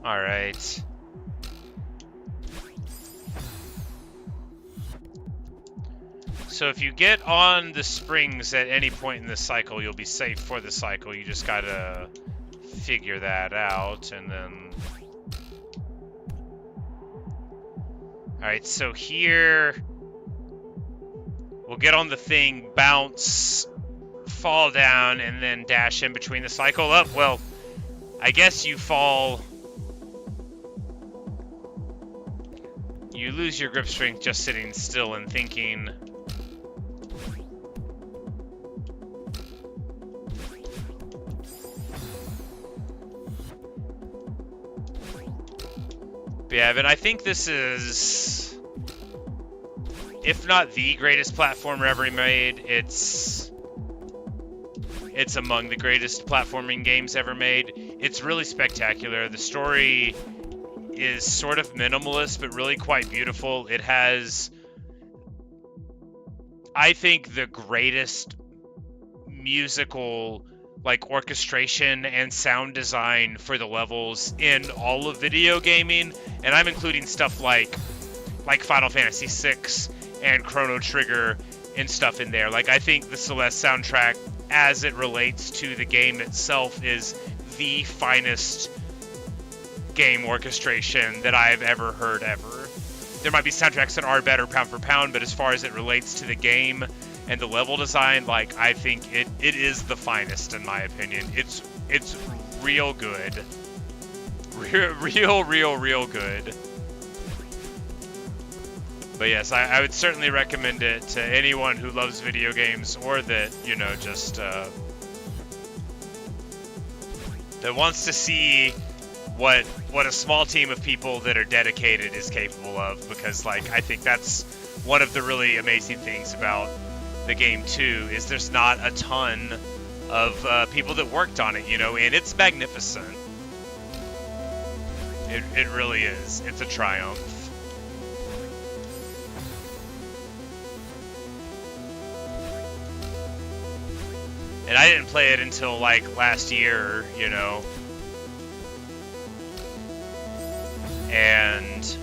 All right. So if you get on the springs at any point in the cycle, you'll be safe for the cycle. You just gotta figure that out, and then... Alright, so here... We'll get on the thing, bounce, fall down, and then dash in between the cycle. Oh, well, I guess you fall... You lose your grip strength just sitting still and thinking. But yeah, but I think this is, if not the greatest platformer ever made, it's among the greatest platforming games ever made. It's really spectacular. The story is sort of minimalist, but really quite beautiful. It has, I think, the greatest musical, like, orchestration and sound design for the levels in all of video gaming, and I'm including stuff like Final Fantasy VI and Chrono Trigger and stuff in there. Like, I think the Celeste soundtrack, as it relates to the game itself, is the finest game orchestration that I've ever heard ever. There might be soundtracks that are better pound for pound, but as far as it relates to the game and the level design, like, I think it is the finest in my opinion. It's real good. Real good. But yes, I would certainly recommend it to anyone who loves video games, or that, you know, just that wants to see what a small team of people that are dedicated is capable of, because, like, I think that's one of the really amazing things about the game too, is there's not a ton of people that worked on it, you know, and it's magnificent. It really is. It's a triumph. And I didn't play it until, like, last year, you know. And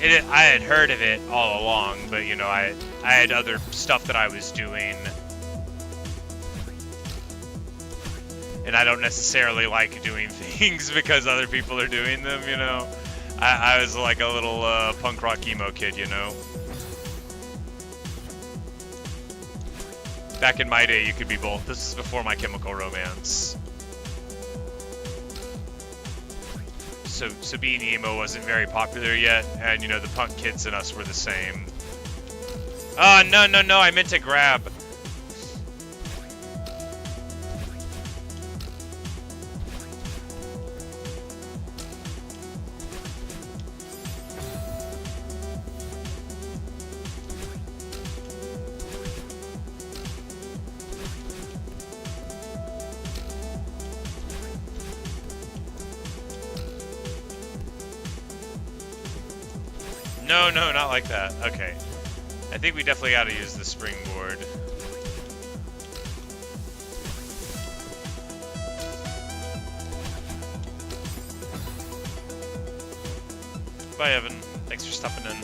I had heard of it all along, but, you know, I had other stuff that I was doing. And I don't necessarily like doing things because other people are doing them, you know. I was like a little punk rock emo kid, you know. Back in my day, you could be both. This is before My Chemical Romance. So being emo wasn't very popular yet, and you know, the punk kids and us were the same. Oh, no, I meant to grab. No, not like that. Okay. I think we definitely got to use the springboard. Bye, Evan. Thanks for stopping in.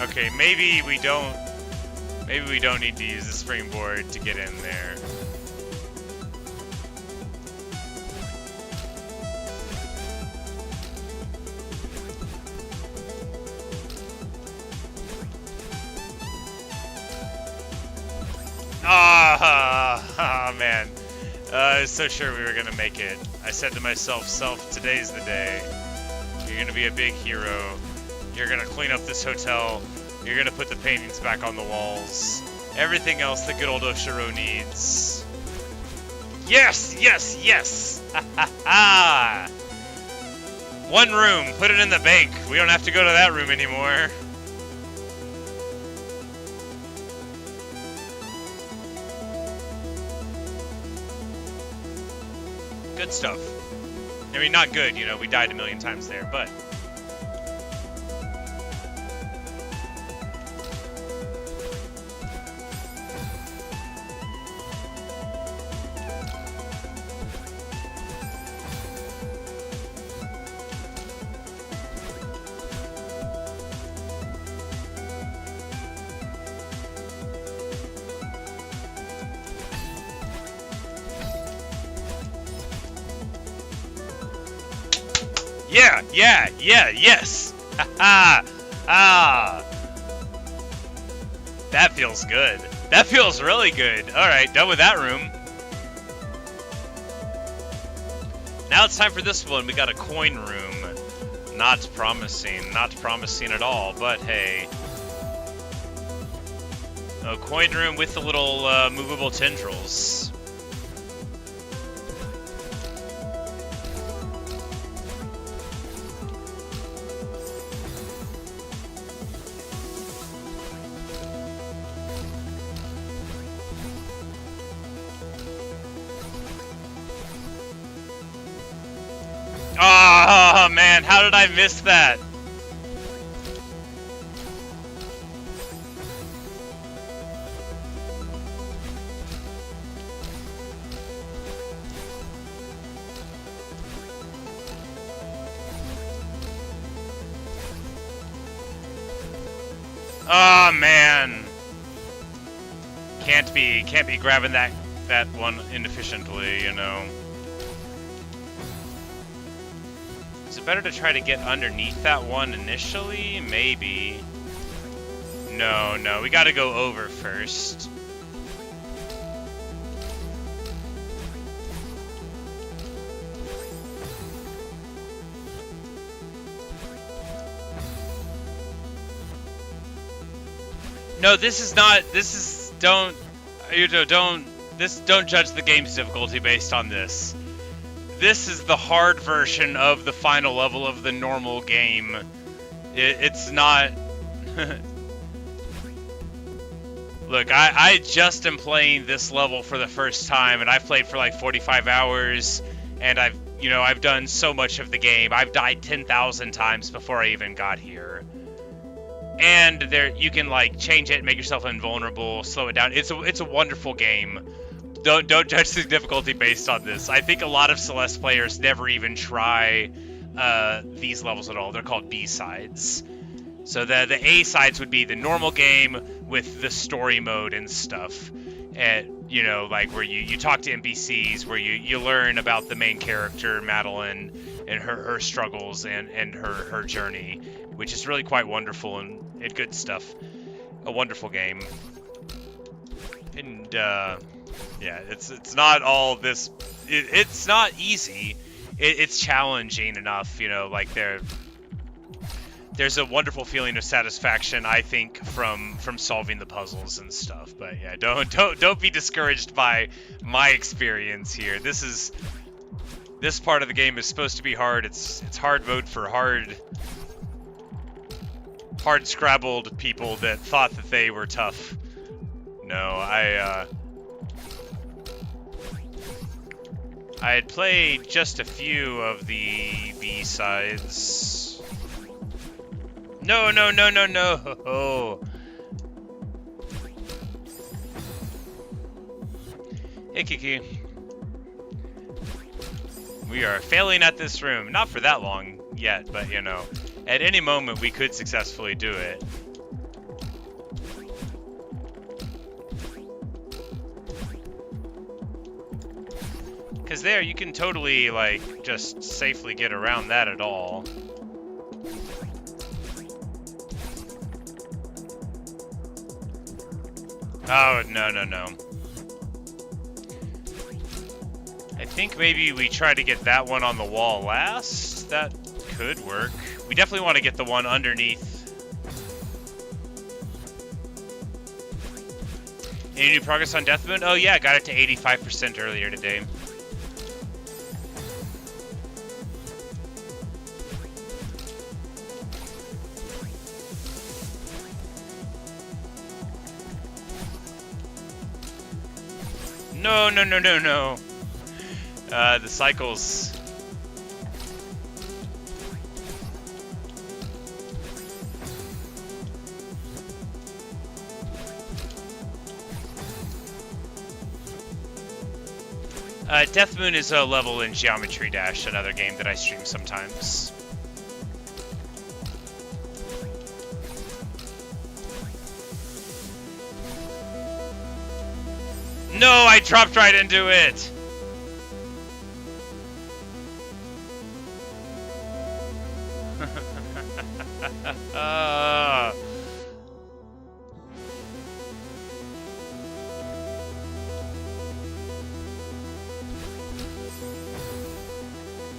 Okay, maybe we don't need to use the springboard to get in there. Ah, man. I was so sure we were gonna make it. I said to myself, Self, today's the day. You're gonna be a big hero. You're gonna clean up this hotel. You're gonna put the paintings back on the walls. Everything else that good old Oshiro needs. Yes, yes, yes! Ha ha ha! One room, put it in the bank. We don't have to go to that room anymore. Good stuff. I mean, not good, you know, we died a million times there, but... Yeah, yes! Ha ha! That feels good. That feels really good. Alright, done with that room. Now it's time for this one. We got a coin room. Not promising at all, but hey. A coin room with the little movable tendrils. Oh man, how did I miss that? Oh man. Can't be grabbing that one inefficiently, you know. Is it better to try to get underneath that one initially? Maybe. No, we gotta go over first. No, don't You know, don't judge the game's difficulty based on this. This is the hard version of the final level of the normal game. It's not... Look, I just am playing this level for the first time, and I've played for like 45 hours, and I've done so much of the game. I've died 10,000 times before I even got here. And you can like change it, make yourself invulnerable, slow it down. It's a wonderful game. Don't judge the difficulty based on this. I think a lot of Celeste players never even try these levels at all. They're called B-sides. So the A-sides would be the normal game with the story mode and stuff. And, like where you talk to NPCs, where you learn about the main character, Madeline, and her struggles and her journey, which is really quite wonderful and good stuff. A wonderful game. And, yeah, it's not all this... It's not easy. It's challenging enough, like there's a wonderful feeling of satisfaction, I think, from solving the puzzles and stuff. But yeah, don't be discouraged by my experience here. This part of the game is supposed to be hard. It's hard mode for hard scrabbled people that thought that they were tough. No, I had played just a few of the B-sides. No. Hey, Kiki. We are failing at this room. Not for that long yet, but, at any moment we could successfully do it. Because there, you can totally, like, just safely get around that at all. Oh, no. I think maybe we try to get that one on the wall last. That could work. We definitely want to get the one underneath. Any new progress on Death Moon? Oh yeah, got it to 85% earlier today. No. The cycles. Death Moon is a level in Geometry Dash, another game that I stream sometimes. No, I dropped right into it!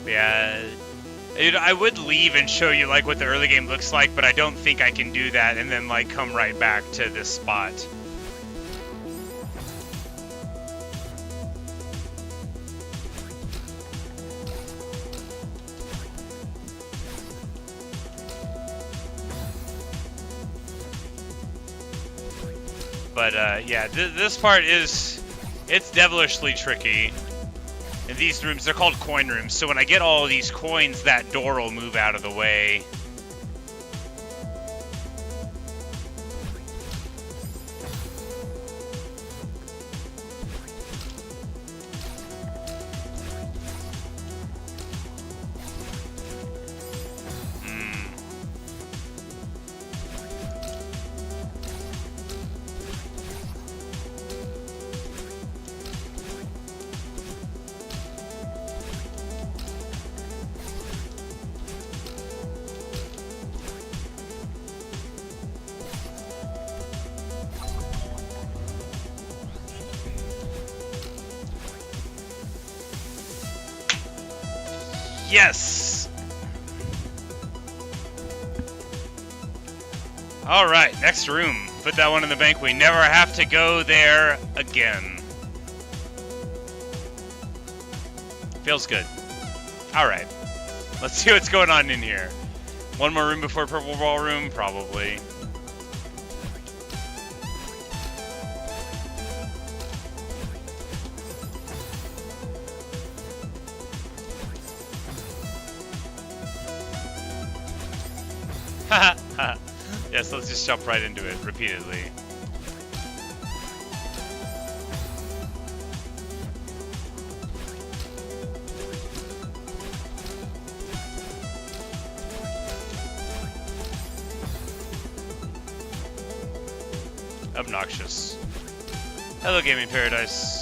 Yeah, I would leave and show you like what the early game looks like, but I don't think I can do that and then like come right back to this spot. But yeah, this part it's devilishly tricky. In these rooms, they're called coin rooms, so when I get all of these coins, that door will move out of the way. Yes! Alright, next room. Put that one in the bank. We never have to go there again. Feels good. Alright. Let's see what's going on in here. One more room before Purple Ballroom? Probably. Haha. Yes, let's just jump right into it repeatedly. Obnoxious. Hello, Gaming Paradise.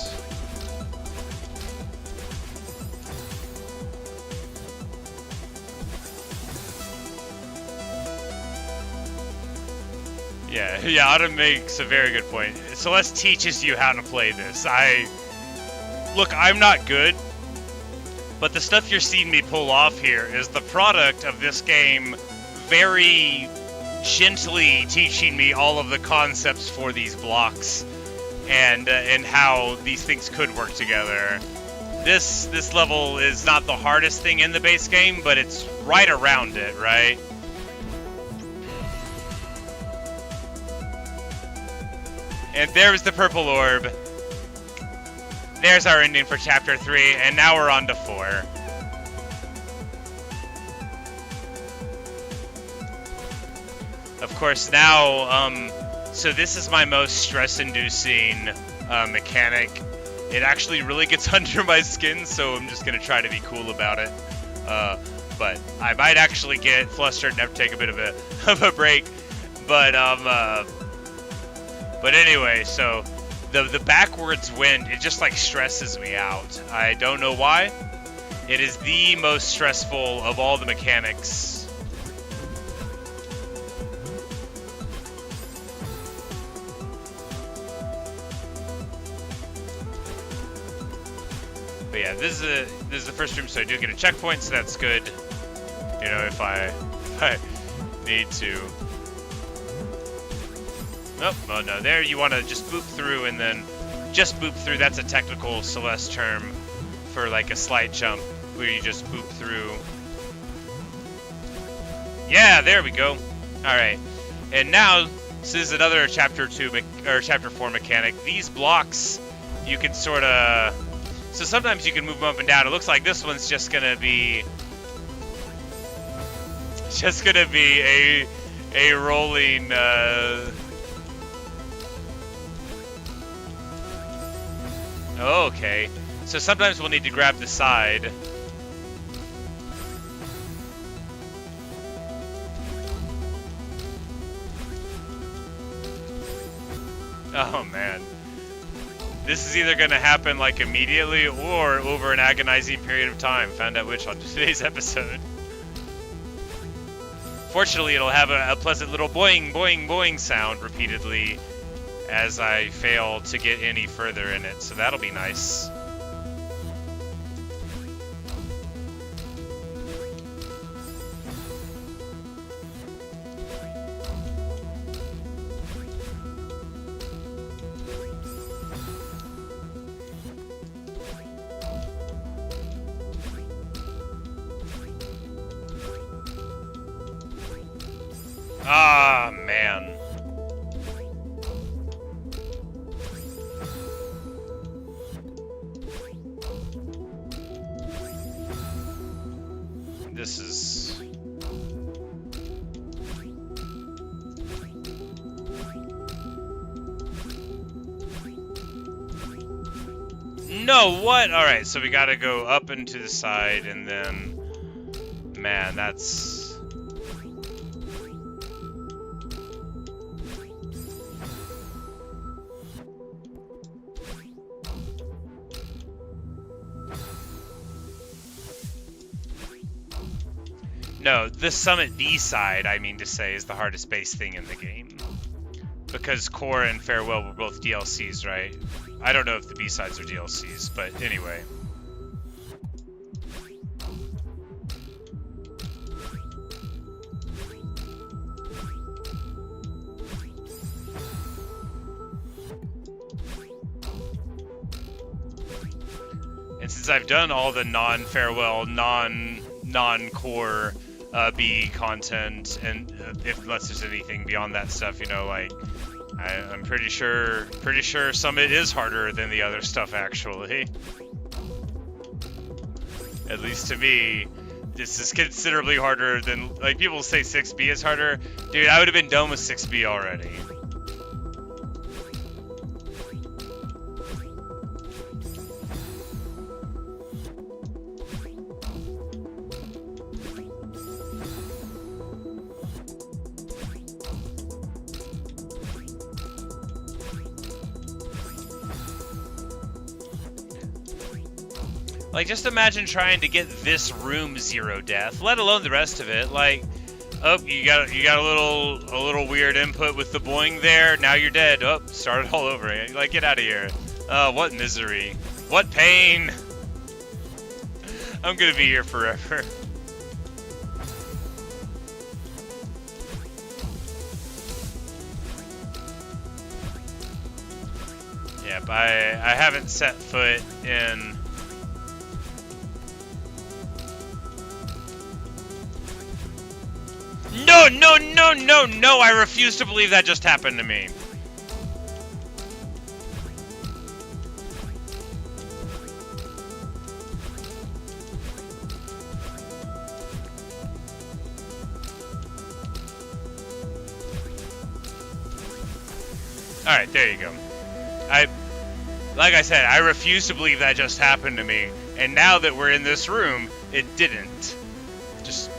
Yeah, Autumn makes a very good point. Celeste teaches you how to play this. Look, I'm not good, but the stuff you're seeing me pull off here is the product of this game very gently teaching me all of the concepts for these blocks and how these things could work together. This level is not the hardest thing in the base game, but it's right around it, right? And there's the purple orb. There's our ending for Chapter 3, and now we're on to 4. Of course, now, so this is my most stress-inducing mechanic. It actually really gets under my skin, so I'm just going to try to be cool about it. But I might actually get flustered and have to take a bit of a break. But anyway, so the backwards wind, it just like stresses me out. I don't know why. It is the most stressful of all the mechanics. But yeah, this is the first room, so I do get a checkpoint, so that's good. You know, if I need to. Oh no, there you want to just boop through and then just boop through. That's a technical Celeste term for like a slight jump where you just boop through. Yeah, there we go. All right, and now this is another Chapter 2 or Chapter 4 mechanic. These blocks you can sort of. So sometimes you can move them up and down. It looks like this one's just gonna be a rolling. Okay, so sometimes we'll need to grab the side. Oh man. This is either going to happen like immediately or over an agonizing period of time. Found out which on today's episode. Fortunately, it'll have a pleasant little boing, boing, boing sound repeatedly as I fail to get any further in it, so that'll be nice. Ah, man. This is... No, what? Alright, so we gotta go up and to the side, and then... Man, that's... No, the Summit B side, I mean to say, is the hardest base thing in the game. Because Core and Farewell were both DLCs, right? I don't know if the B sides are DLCs, but anyway. And since I've done all the non-farewell, non-core B content, and unless there's anything beyond that stuff, you know, like I'm pretty sure Summit is harder than the other stuff actually. At least to me, this is considerably harder than, like, people say 6B is harder. Dude, I would have been done with 6B already. Like, just imagine trying to get this room 0 death, let alone the rest of it. Like, oh, you got a little weird input with the boing there. Now you're dead. Oh, start it all over. Like, get out of here. What misery. What pain. I'm gonna be here forever. Yep, I haven't set foot in. No, no, no, no, no! I refuse to believe that just happened to me. Alright, there you go. Like I said, I refuse to believe that just happened to me. And now that we're in this room, it didn't. Just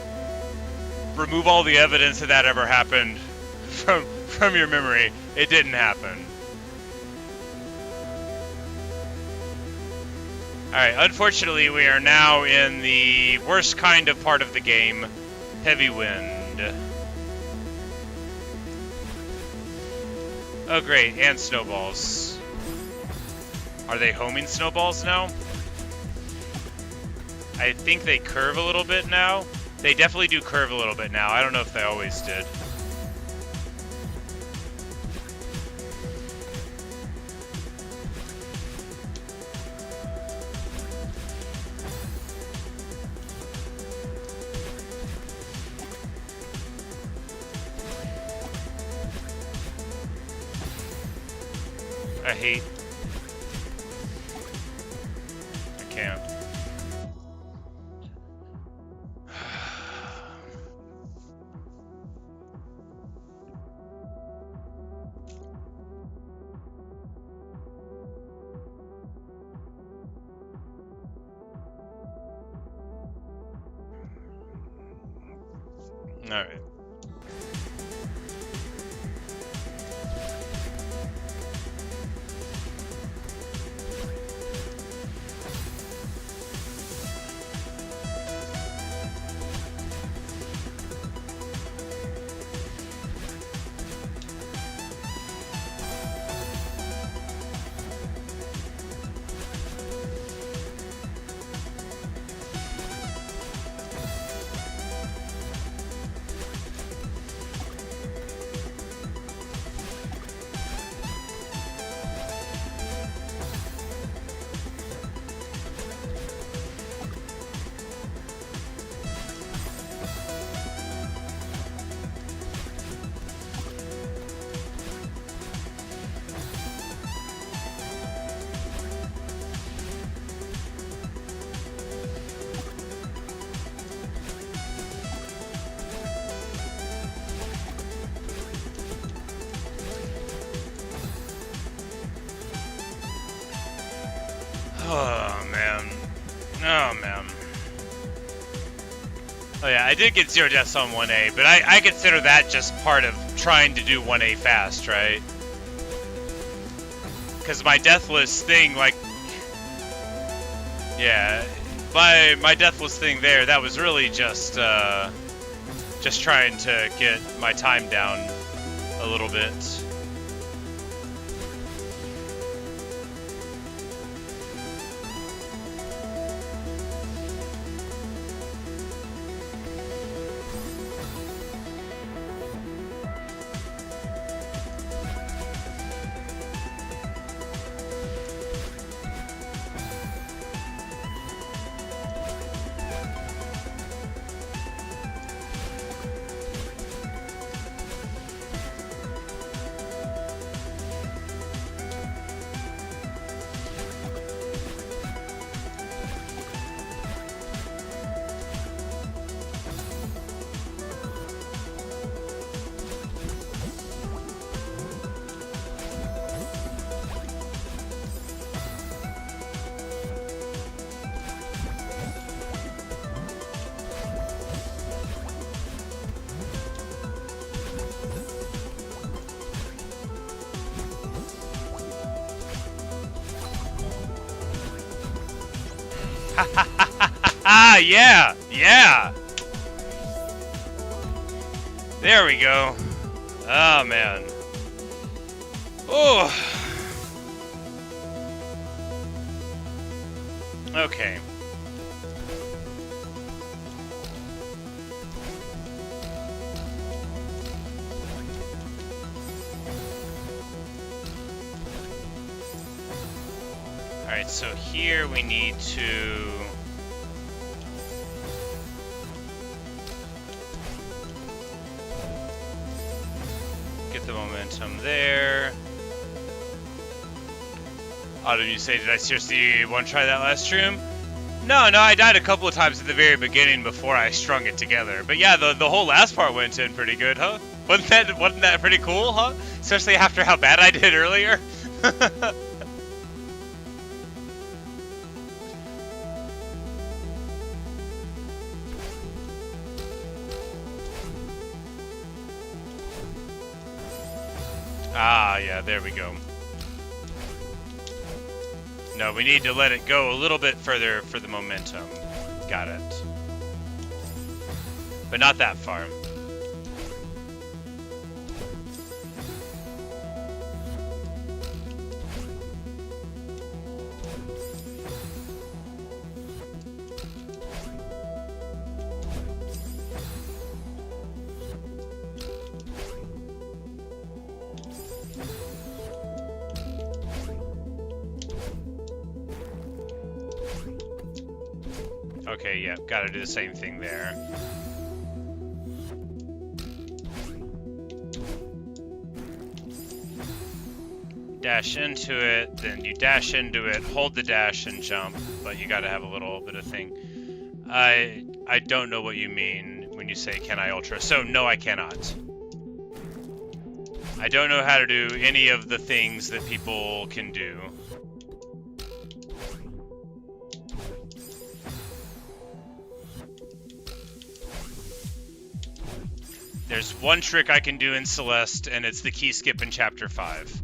remove all the evidence that ever happened from your memory. It didn't happen. Alright, unfortunately we are now in the worst kind of part of the game, heavy wind. Oh great, and snowballs. Are they homing snowballs now? I think they curve a little bit now. They definitely do curve a little bit now. I don't know if they always did. I hate. I can't. All right. Oh, man. Oh, man. Oh, yeah, I did get 0 deaths on 1A, but I consider that just part of trying to do 1A fast, right? Because my deathless thing, like... Yeah, my deathless thing there, that was really just trying to get my time down a little bit. Ah, yeah, yeah. There we go. Oh, man. Oh. Okay. Alright, so here we need to... get the momentum there. Autumn, you say, did I seriously want to try that last room? No, I died a couple of times at the very beginning before I strung it together. But yeah, the whole last part went in pretty good, huh? Wasn't that pretty cool, huh? Especially after how bad I did earlier. Ah, yeah, there we go. No, we need to let it go a little bit further for the momentum. Got it. But not that far. Okay, yeah, gotta do the same thing there. Dash into it, then you dash into it, hold the dash and jump, but you gotta have a little bit of thing. I don't know what you mean when you say, can I ultra? So, no, I cannot. I don't know how to do any of the things that people can do. There's one trick I can do in Celeste, and it's the key skip in Chapter 5.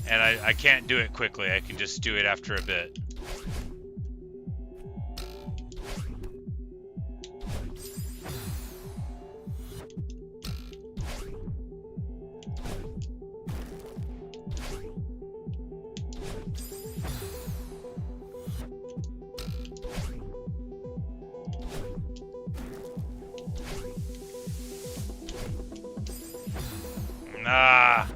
And I can't do it quickly, I can just do it after a bit. Ah.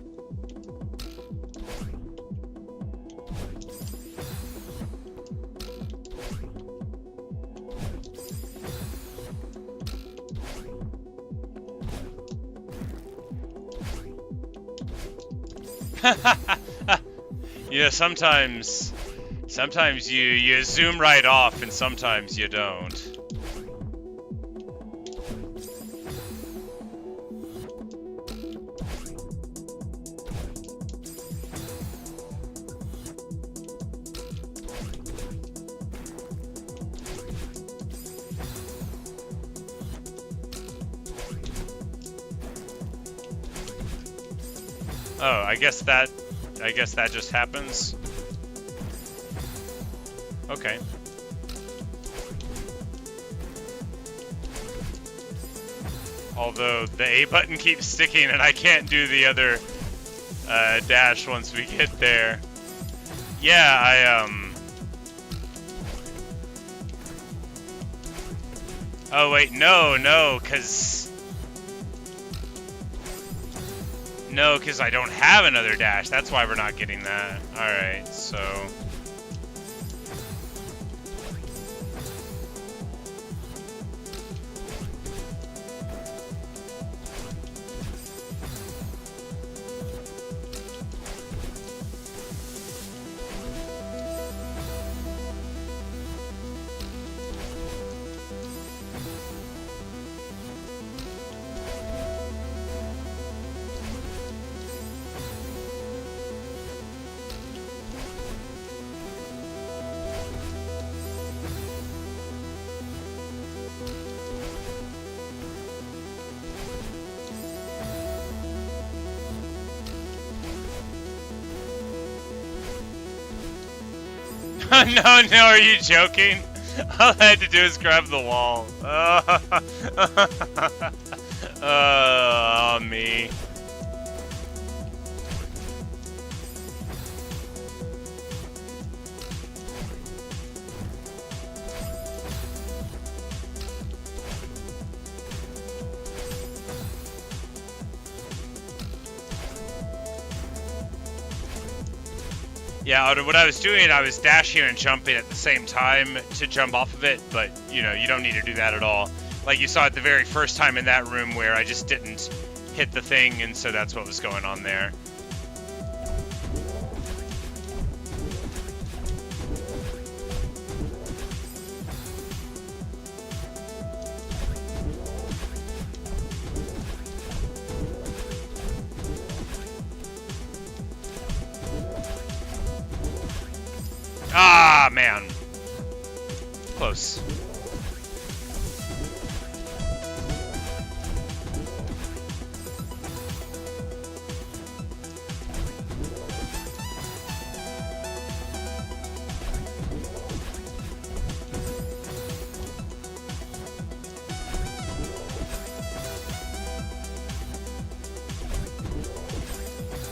Yeah, sometimes you zoom right off and sometimes you don't. Oh, I guess that just happens. Okay. Although the A button keeps sticking and I can't do the other dash once we get there. Yeah, oh wait, no, cause I don't have another dash. That's why we're not getting that. Alright, so... No, no, are you joking? All I had to do is grab the wall. Oh, me. Yeah, what I was doing, I was dashing and jumping at the same time to jump off of it, but, you know, you don't need to do that at all. Like you saw it the very first time in that room where I just didn't hit the thing, and so that's what was going on there. Ah, man. Close.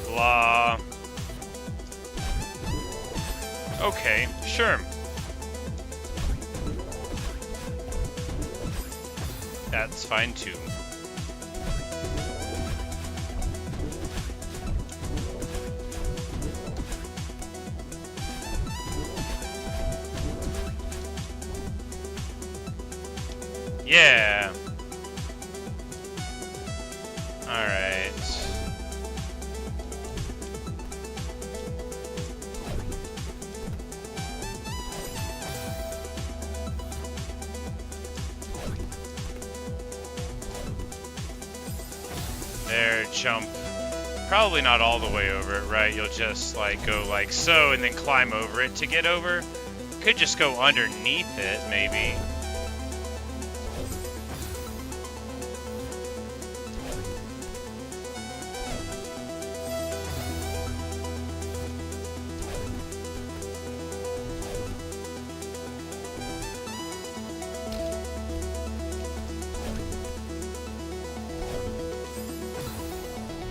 Blah. Okay, sure. That's fine too. Yeah. All right. There, jump. Probably not all the way over it, right? You'll just like go like so and then climb over it to get over. Could just go underneath it, maybe.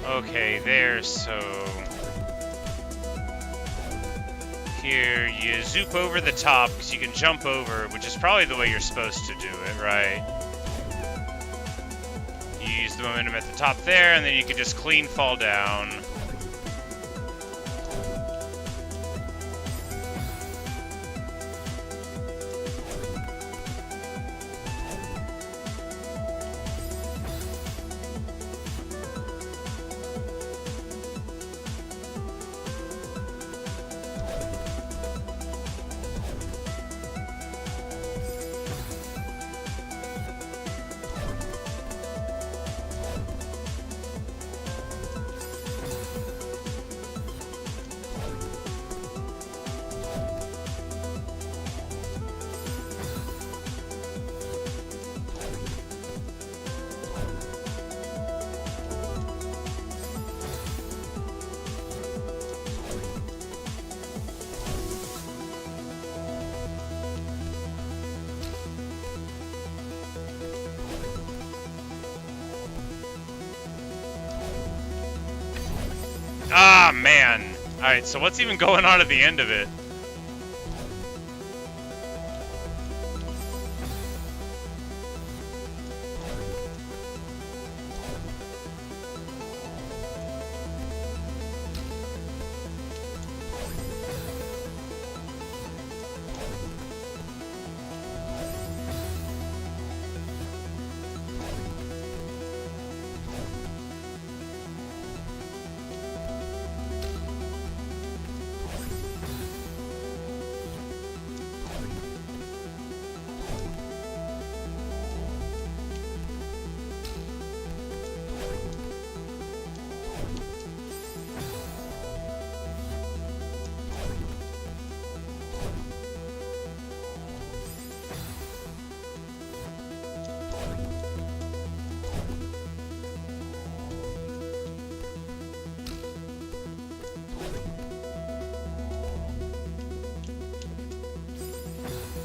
Okay, there, so... Here, you zoop over the top, because you can jump over, which is probably the way you're supposed to do it, right? You use the momentum at the top there, and then you can just clean fall down. Ah, man. Alright, so what's even going on at the end of it?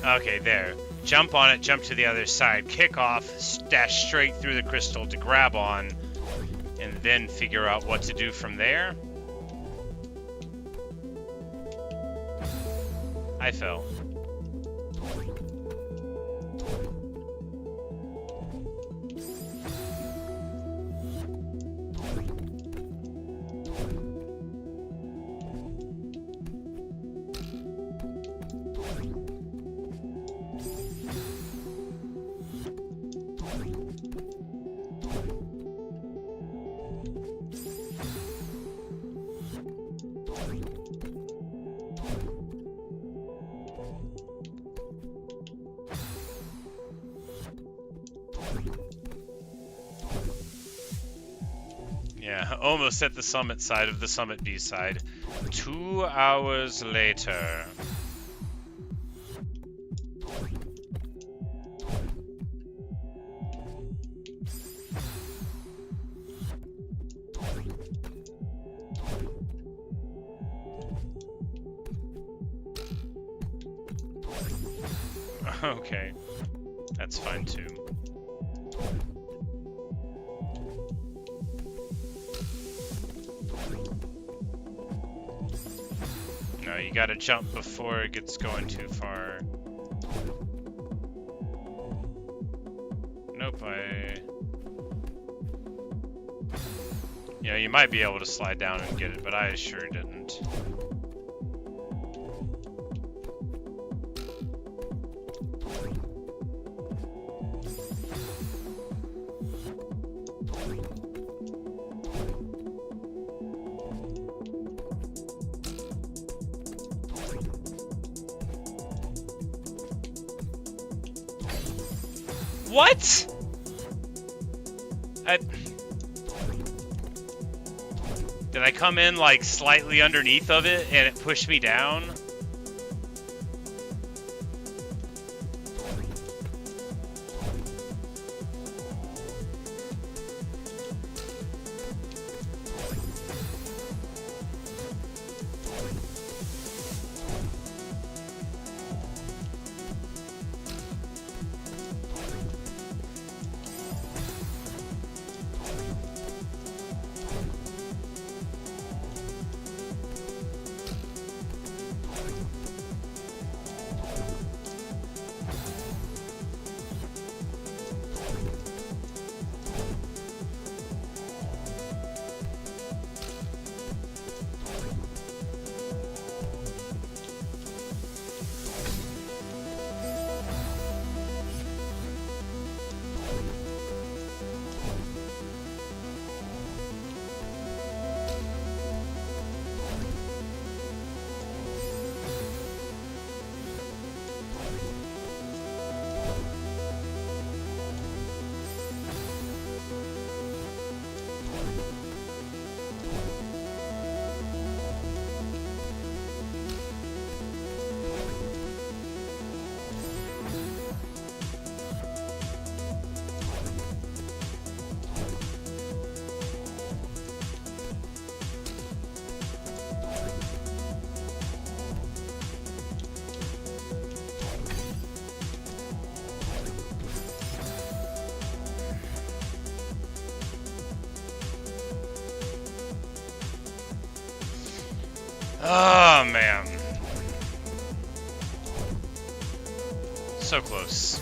Okay, there. Jump on it, jump to the other side, kick off, dash straight through the crystal to grab on, and then figure out what to do from there. I fell. Yeah, almost at the summit side of the summit B side. 2 hours later. Okay, that's fine too. No, you gotta jump before it gets going too far. Nope, Yeah, you might be able to slide down and get it, but I sure didn't. What? Did I come in like slightly underneath of it and it pushed me down? Oh, man. So close.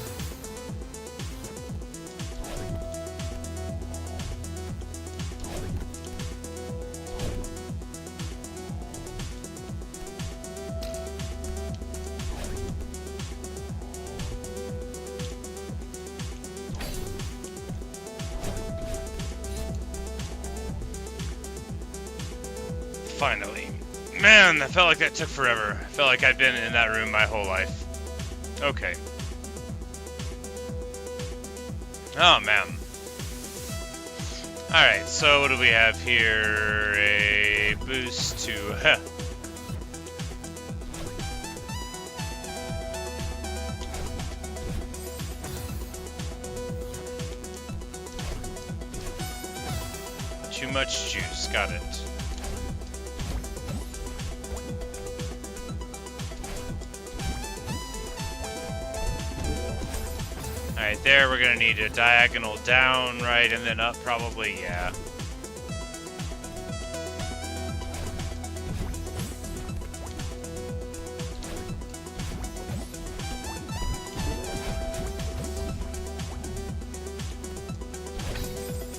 Finally. Man, that felt like that took forever. I felt like I'd been in that room my whole life. Okay. Oh, man. Alright, so what do we have here? A boost to... Too much juice. Got it. Alright, there we're gonna need a diagonal down, right, and then up probably, yeah.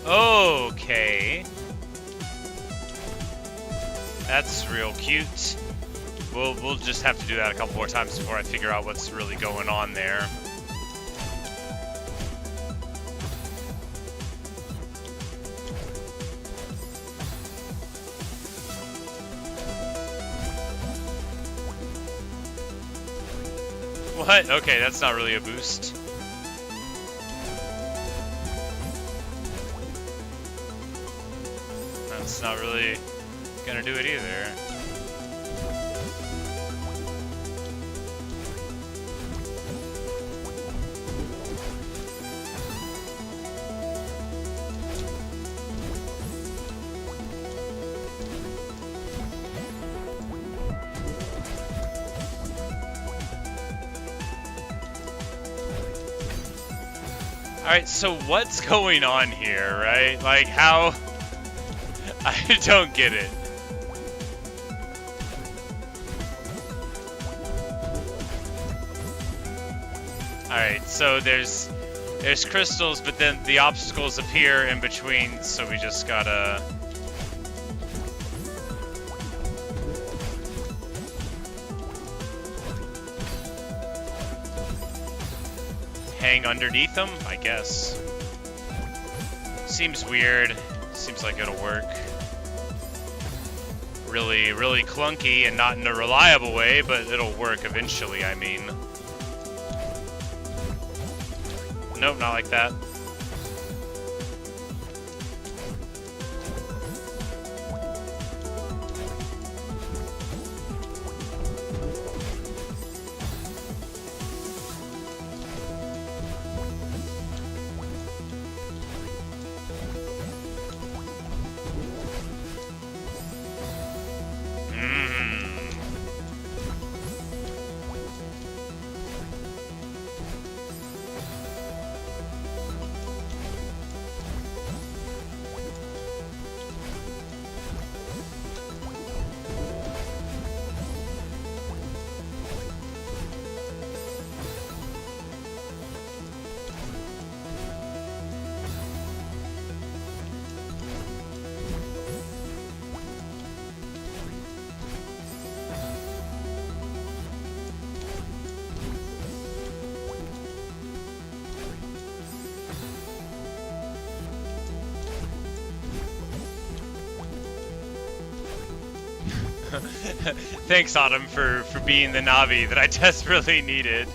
Okay. That's real cute. We'll just have to do that a couple more times before I figure out what's really going on there. What? Okay, that's not really a boost. That's not really gonna do it either. Alright, so what's going on here, right? Like, how... I don't get it. Alright, so there's crystals, but then the obstacles appear in between, so we just gotta... hang underneath them, I guess. Seems weird. Seems like it'll work. Really, really clunky and not in a reliable way, but it'll work eventually, I mean. Nope, not like that. Thanks, Autumn, for being the Navi that I desperately needed.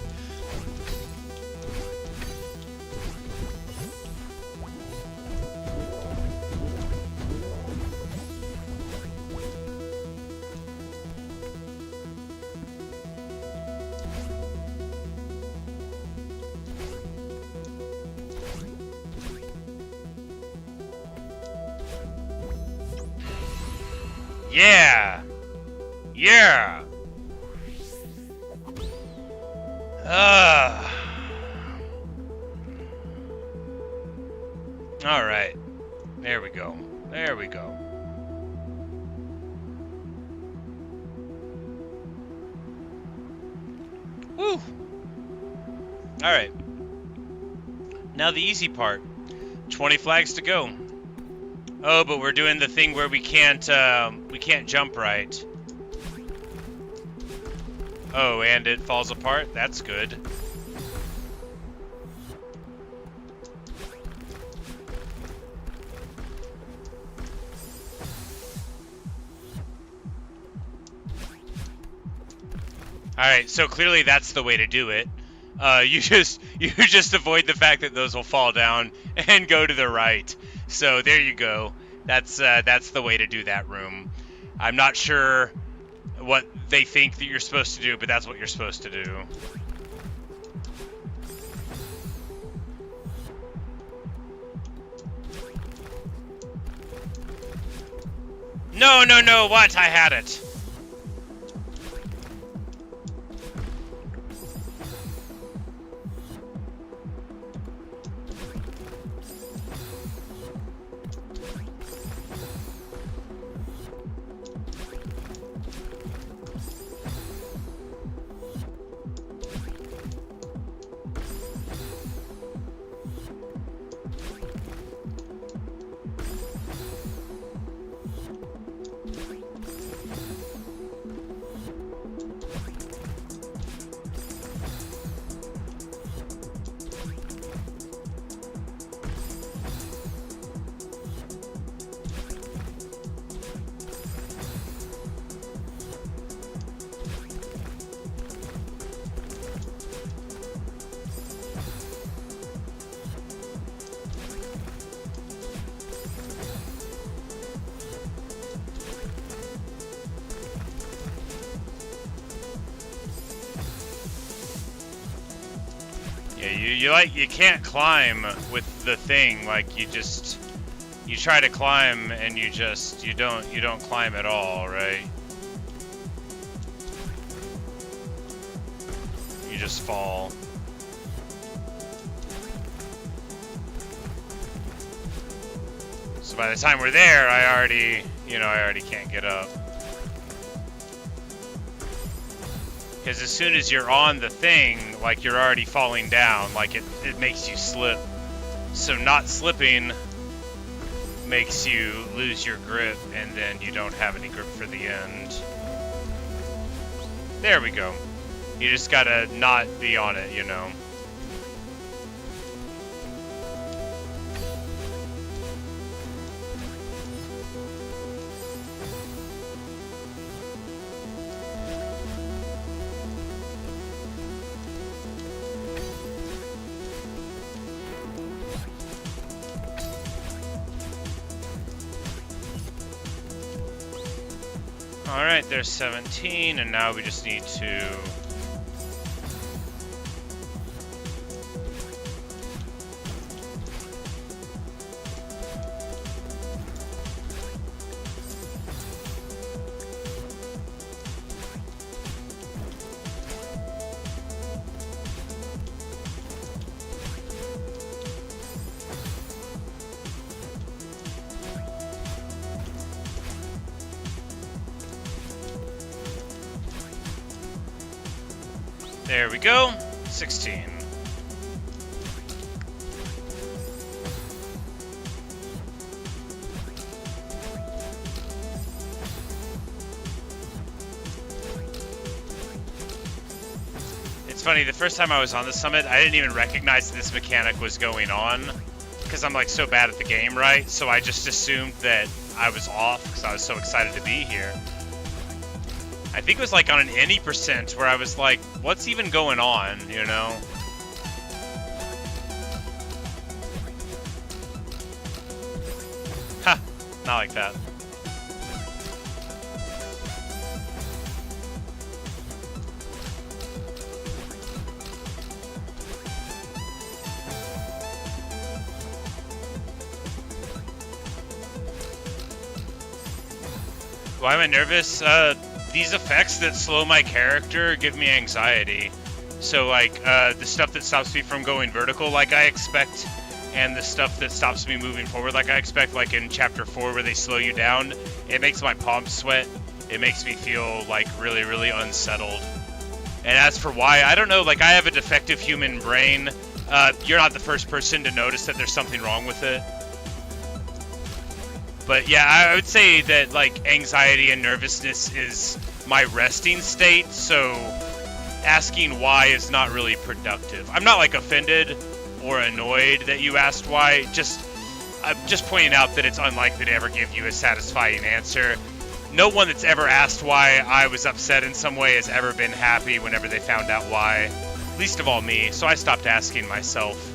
Yeah! Yeah! Alright. There we go. There we go. Woo! Alright. Now the easy part. 20 flags to go. Oh, but we're doing the thing where we can't jump right. Oh, and it falls apart? That's good. Alright, so clearly that's the way to do it. You just avoid the fact that those will fall down and go to the right. So there you go. That's the way to do that room. I'm not sure what they think that you're supposed to do, but that's what you're supposed to do. No, no, no, what? I had it. you can't climb with the thing. Like you try to climb and you don't climb at all, right? You just fall. So by the time we're there, I already can't get up. Because as soon as you're on the thing, like you're already falling down, like it makes you slip. So not slipping makes you lose your grip, and then you don't have any grip for the end. There we go. You just gotta not be on it, you know. Alright, there's 17, and now we just need to... There we go, 16. It's funny, the first time I was on the summit, I didn't even recognize this mechanic was going on, because I'm like so bad at the game, right? So I just assumed that I was off, because I was so excited to be here. I think it was like on an any percent where I was like, what's even going on, you know? Ha! Not like that. Why am I nervous? These effects that slow my character give me anxiety. So like the stuff that stops me from going vertical like I expect, and the stuff that stops me moving forward like I expect, like in chapter 4 where they slow you down, it makes my palms sweat. It makes me feel like really, really unsettled. And as for why, I don't know, like I have a defective human brain. You're not the first person to notice that there's something wrong with it. But yeah, I would say that like anxiety and nervousness is my resting state, so asking why is not really productive. I'm not like offended or annoyed that you asked why, I'm just pointing out that it's unlikely to ever give you a satisfying answer. No one that's ever asked why I was upset in some way has ever been happy whenever they found out why. Least of all me, so I stopped asking myself.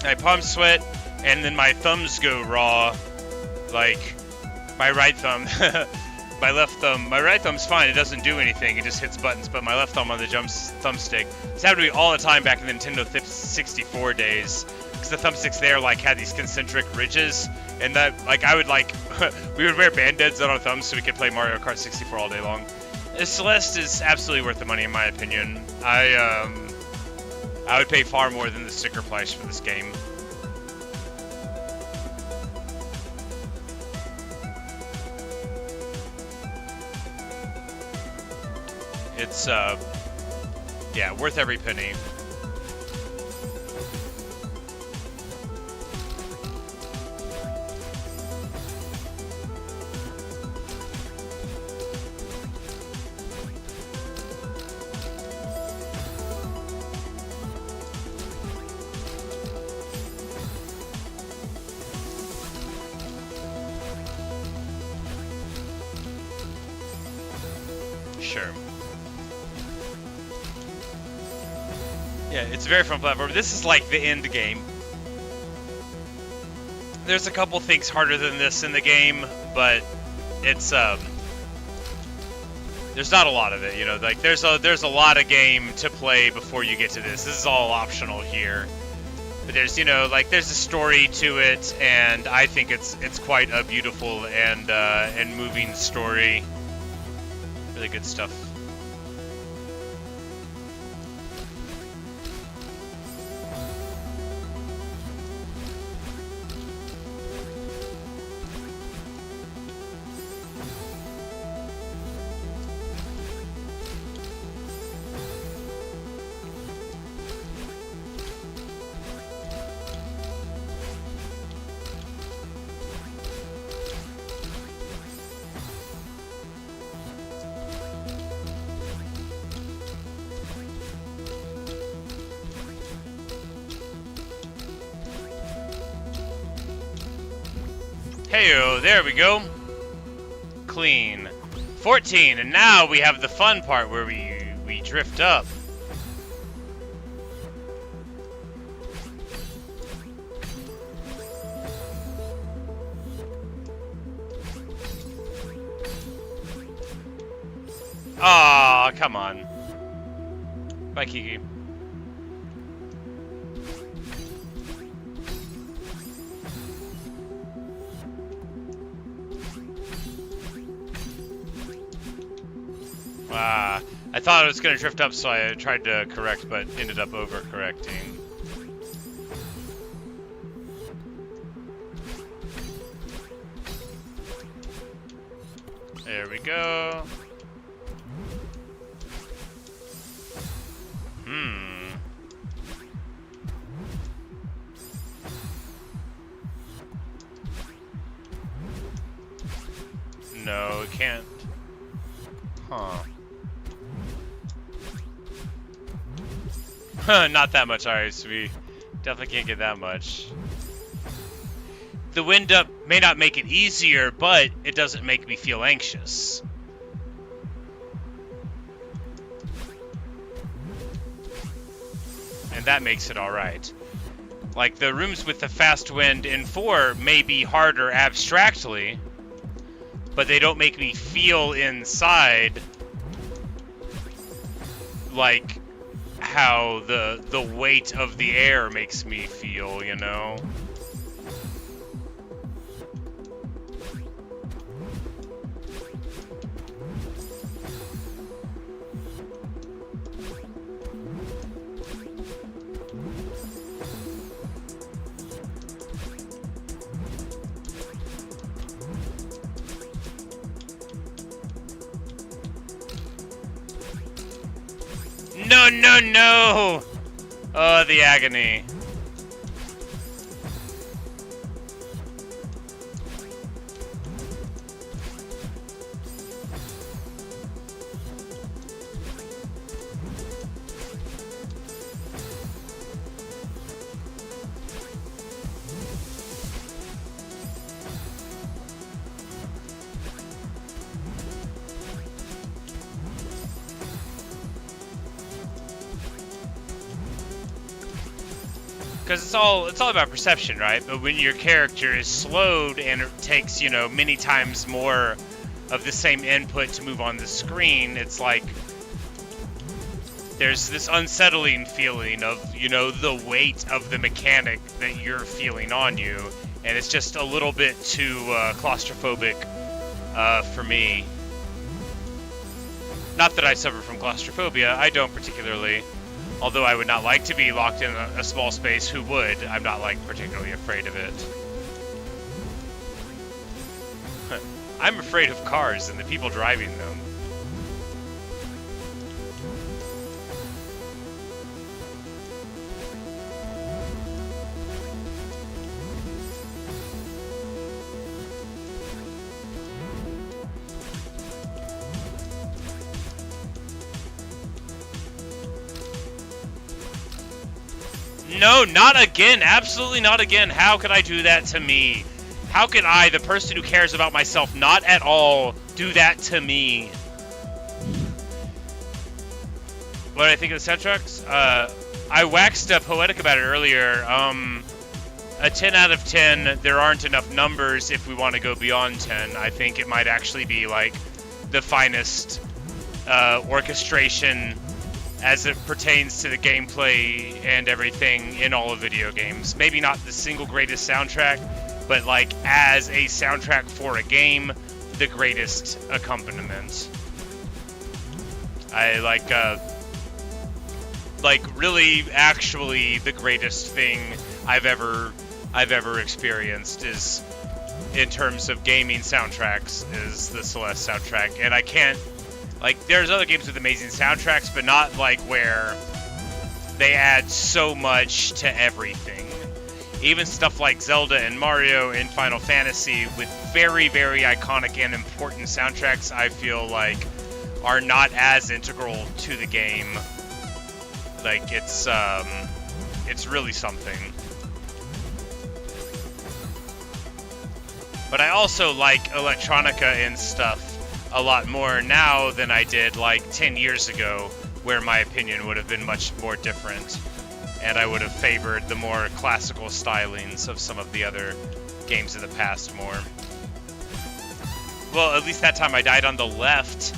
My palms sweat, and then my thumbs go raw. Like, my right thumb, my left thumb. My right thumb's fine, it doesn't do anything, it just hits buttons, but my left thumb on the thumbstick. This happened to me all the time back in the Nintendo 64 days. Because the thumbsticks there, like, had these concentric ridges, and that, like, I would, like, we would wear band-aids on our thumbs so we could play Mario Kart 64 all day long. Celeste is absolutely worth the money, in my opinion. I would pay far more than the sticker price for this game. It's, yeah, worth every penny. Sure. Yeah, it's a very fun platform. This is like the end game. There's a couple things harder than this in the game, but it's there's not a lot of it, you know. Like there's a lot of game to play before you get to this. This is all optional here. But there's, you know, like there's a story to it, and I think it's quite a beautiful and moving story. Really good stuff. Heyo, there we go. Clean. 14, and now we have the fun part where we drift up. Aw, come on. Bye, Kiki. I thought it was going to drift up, so I tried to correct, but ended up overcorrecting. There we go. No, it can't. Huh. Not that much ice. We definitely can't get that much. The wind up may not make it easier, but it doesn't make me feel anxious. And that makes it alright. Like, the rooms with the fast wind in 4 may be harder abstractly, but they don't make me feel inside like how the weight of the air makes me feel, you know? No, no, no! Oh, the agony. Because it's all about perception, right? But when your character is slowed and it takes, you know, many times more of the same input to move on the screen, it's like there's this unsettling feeling of, you know, the weight of the mechanic that you're feeling on you, and it's just a little bit too claustrophobic for me. Not that I suffer from claustrophobia, I don't particularly. Although I would not like to be locked in a small space, who would? I'm not, like, particularly afraid of it. I'm afraid of cars and the people driving them. No, not again. Absolutely not again. How could I do that to me? How can I, the person who cares about myself not at all, do that to me? What did I think of the soundtracks? I waxed poetic about it earlier. a 10 out of 10, there aren't enough numbers if we want to go beyond 10. I think it might actually be like the finest orchestration as it pertains to the gameplay and everything in all of video games. Maybe not the single greatest soundtrack, but like as a soundtrack for a game, the greatest accompaniment. I like really actually the greatest thing I've ever experienced is, in terms of gaming soundtracks, is the Celeste soundtrack. And I can't, like, there's other games with amazing soundtracks, but not like where they add so much to everything. Even stuff like Zelda and Mario and Final Fantasy with very, very iconic and important soundtracks, I feel like are not as integral to the game. Like, it's really something. But I also like electronica and stuff a lot more now than I did like 10 years ago, where my opinion would have been much more different, and I would have favored the more classical stylings of some of the other games of the past more. Well, at least that time I died on the left.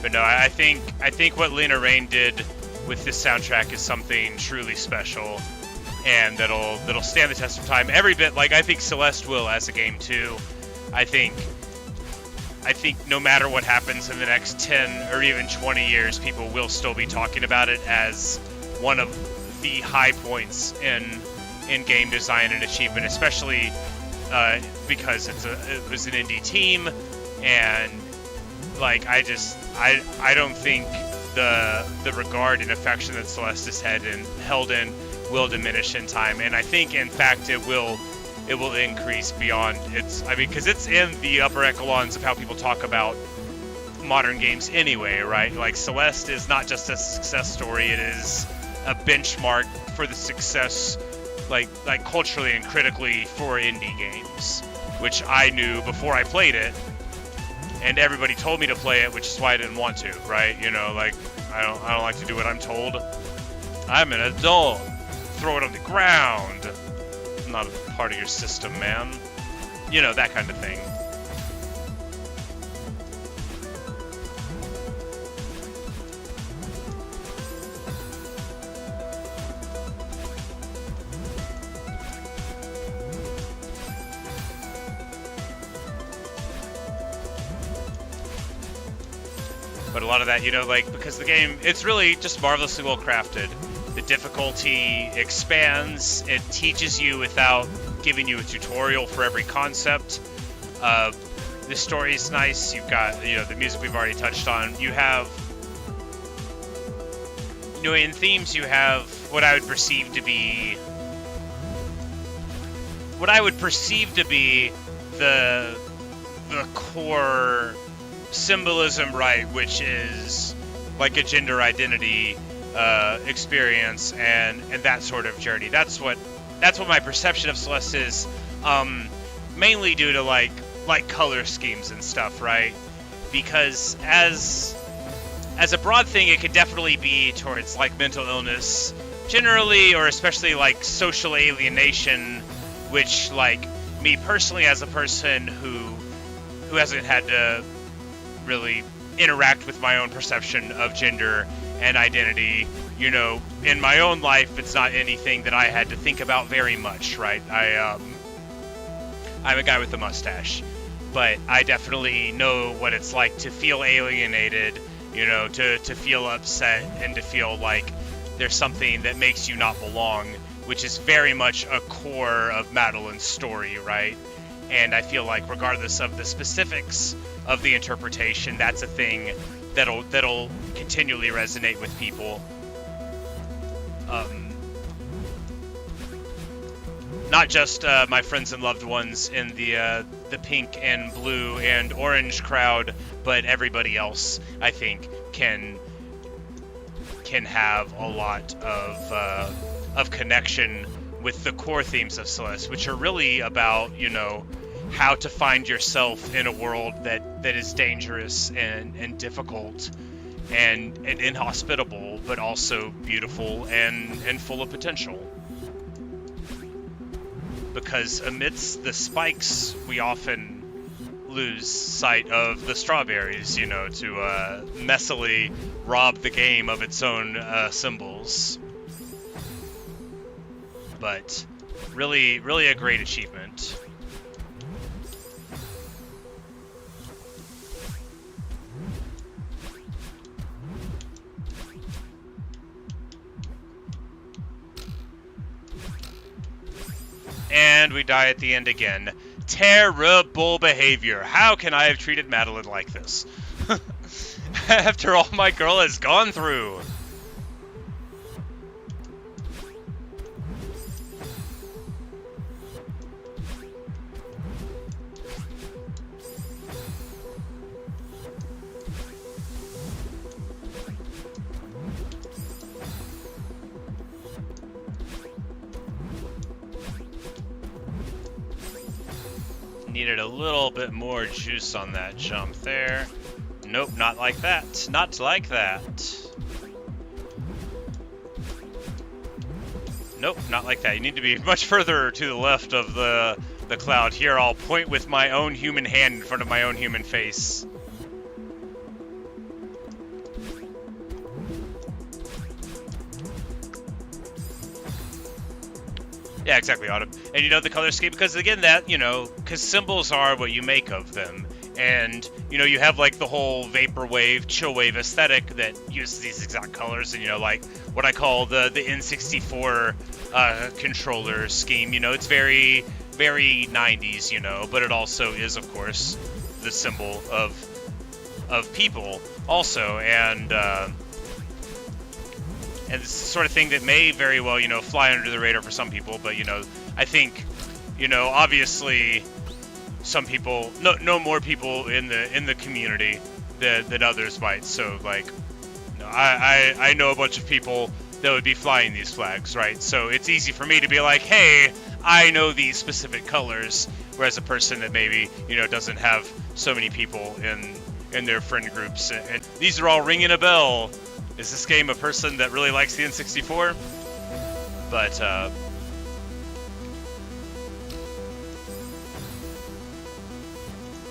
But no, I think what Lena Raine did with this soundtrack is something truly special, and that'll stand the test of time. Every bit, like I think Celeste will as a game too. I think no matter what happens in the next 10 or even 20 years, people will still be talking about it as one of the high points in game design and achievement, especially because it was an indie team, and like I don't think the regard and affection that Celeste has had and held in will diminish in time, and I think in fact it will increase beyond its, I mean, because it's in the upper echelons of how people talk about modern games anyway, right? Like Celeste is not just a success story, it is a benchmark for the success, like culturally and critically, for indie games, which I knew before I played it, and everybody told me to play it, which is why I didn't want to, right? You know, like I don't like to do what I'm told. I'm an adult. Throw it on the ground. I'm not a part of your system, man. You know, that kind of thing. But a lot of that, you know, like, because the game, it's really just marvelously well crafted. The difficulty expands, it teaches you without giving you a tutorial for every concept. The story's nice, you've got, you know, the music we've already touched on. You have, you know, in themes you have what I would perceive to be the core symbolism, right, which is like a gender identity experience and that sort of journey. That's what my perception of Celeste is, mainly due to like color schemes and stuff, right? Because as a broad thing, it could definitely be towards like mental illness generally, or especially like social alienation, which, like, me personally as a person who hasn't had to really interact with my own perception of gender and identity, you know, in my own life, it's not anything that I had to think about very much, right? I'm a guy with a mustache, but I definitely know what it's like to feel alienated, you know, to feel upset and to feel like there's something that makes you not belong, which is very much a core of Madeline's story, right? And I feel like regardless of the specifics of the interpretation, that's a thing that'll continually resonate with people. Not just my friends and loved ones in the pink and blue and orange crowd, but everybody else, I think, can have a lot of connection with the core themes of Celeste, which are really about, you know, how to find yourself in a world that is dangerous and difficult, and inhospitable, but also beautiful and full of potential. Because amidst the spikes, we often lose sight of the strawberries, you know, to messily rob the game of its own symbols. But really, really a great achievement. And we die at the end again. Terrible behavior. How can I have treated Madeline like this? After all my girl has gone through. Needed a little bit more juice on that jump there. Nope, not like that. Not like that. Nope, not like that. You need to be much further to the left of the cloud. Here, I'll point with my own human hand in front of my own human face. Yeah, exactly, Autumn. And you know the color scheme, because again, that, you know, because symbols are what you make of them. And, you know, you have like the whole vaporwave, chillwave aesthetic that uses these exact colors. And, you know, like what I call the N64 controller scheme, you know, it's very, very 90s, you know, but it also is, of course, the symbol of people also. And it's the sort of thing that may very well, you know, fly under the radar for some people, but, you know, I think, you know, obviously some people, no more people in the community than others might. So, like, you know, I know a bunch of people that would be flying these flags, right? So it's easy for me to be like, hey, I know these specific colors, whereas a person that maybe, you know, doesn't have so many people in their friend groups, and these are all ringing a bell. Is this game a person that really likes the N64? But, of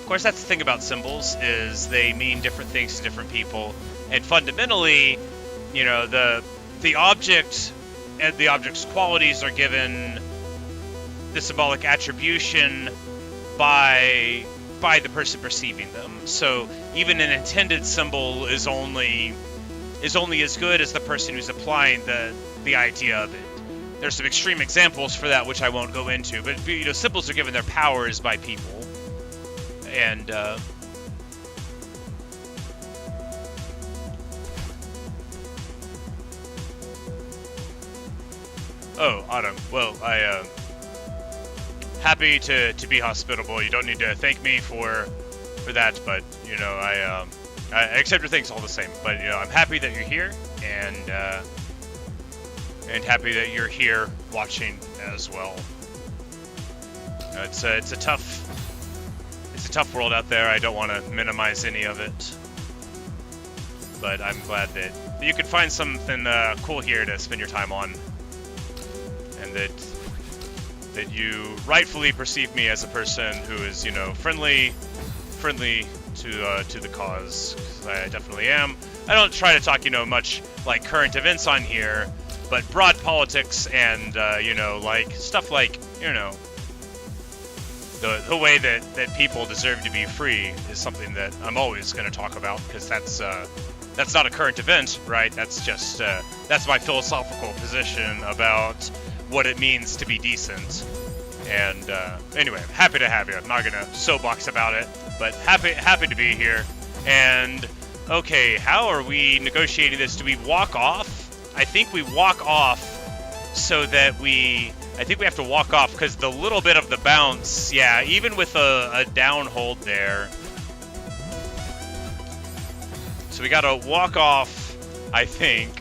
course, that's the thing about symbols, is they mean different things to different people. And fundamentally, you know, the object and the object's qualities are given the symbolic attribution by the person perceiving them. So even an intended symbol is only as good as the person who's applying the idea of it. There's some extreme examples for that, which I won't go into, but, you know, symbols are given their powers by people. And, oh, Autumn. Well, happy to be hospitable. You don't need to thank me for that, but, you know, I accept your thanks all the same. But, you know, I'm happy that you're here, and happy that you're here watching as well. It's a tough world out there. I don't want to minimize any of it, but I'm glad that you could find something cool here to spend your time on, and that you rightfully perceive me as a person who is, you know, friendly to the cause. 'Cause I definitely am. I don't try to talk, you know, much like current events on here, but broad politics and you know, like stuff like, you know, the way that people deserve to be free is something that I'm always going to talk about, because that's not a current event, right? That's just that's my philosophical position about what it means to be decent. And anyway, I'm happy to have you. I'm not gonna soapbox about it, but happy to be here. And okay, how are we negotiating this? Do we walk off? I think we walk off so that I think we have to walk off, because the little bit of the bounce, yeah, even with a down hold there. So we gotta walk off, I think.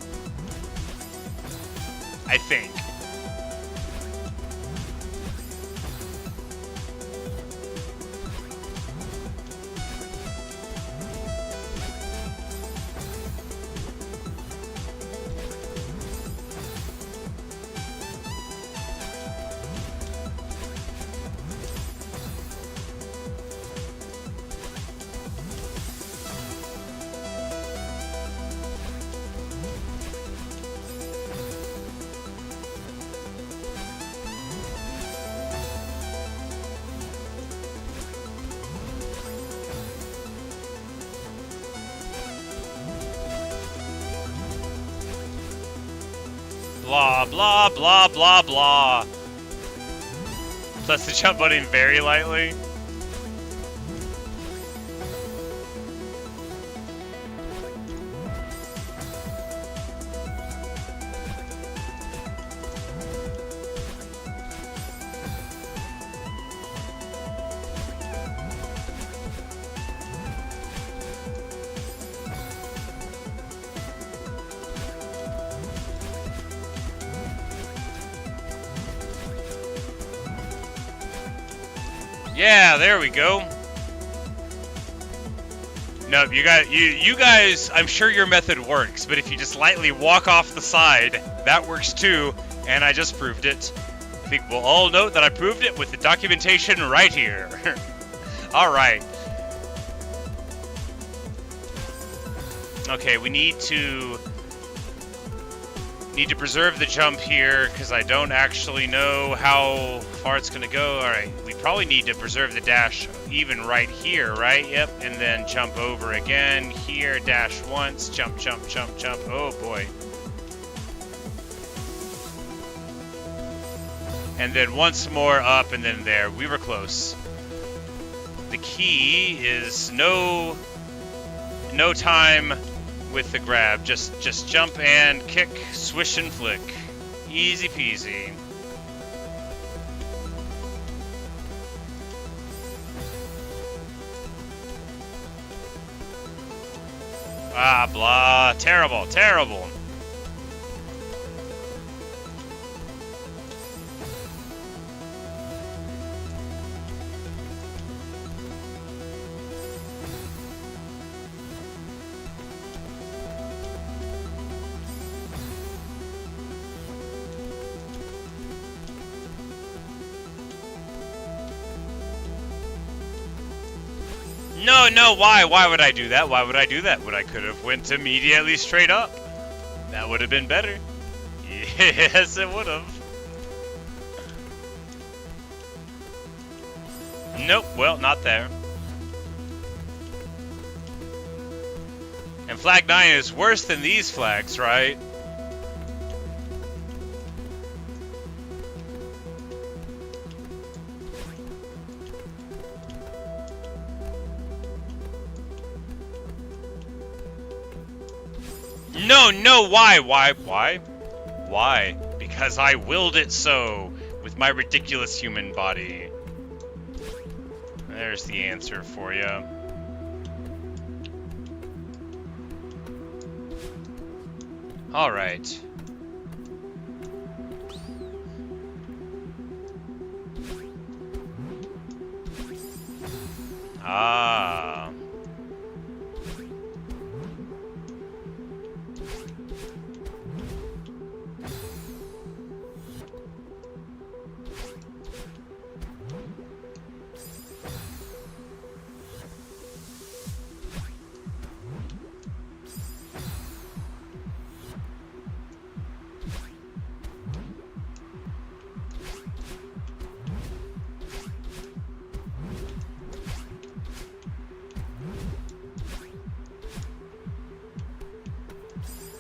blah, blah, blah, blah, blah. Press the jump button very lightly. Yeah, there we go. No, you guys, I'm sure your method works, but if you just lightly walk off the side, that works too, and I just proved it. I think we'll all note that I proved it with the documentation right here. Alright. Okay, we need to preserve the jump here, because I don't actually know how far it's going to go. Alright, we probably need to preserve the dash even right here, right? Yep, and then jump over again. Here, dash once, jump, jump, jump, jump. Oh boy. And then once more up, and then there. We were close. The key is no time with the grab. Just jump and kick, swish and flick. Easy peasy. Ah, blah. Terrible, terrible. No, why? Why would I do that? Why would I do that? When I could have went immediately straight up. That would have been better. Yes, it would have. Nope, well, not there. And flag 9 is worse than these flags, right? No, why? Why? Because I willed it so, with my ridiculous human body. There's the answer for you. Alright. Ah.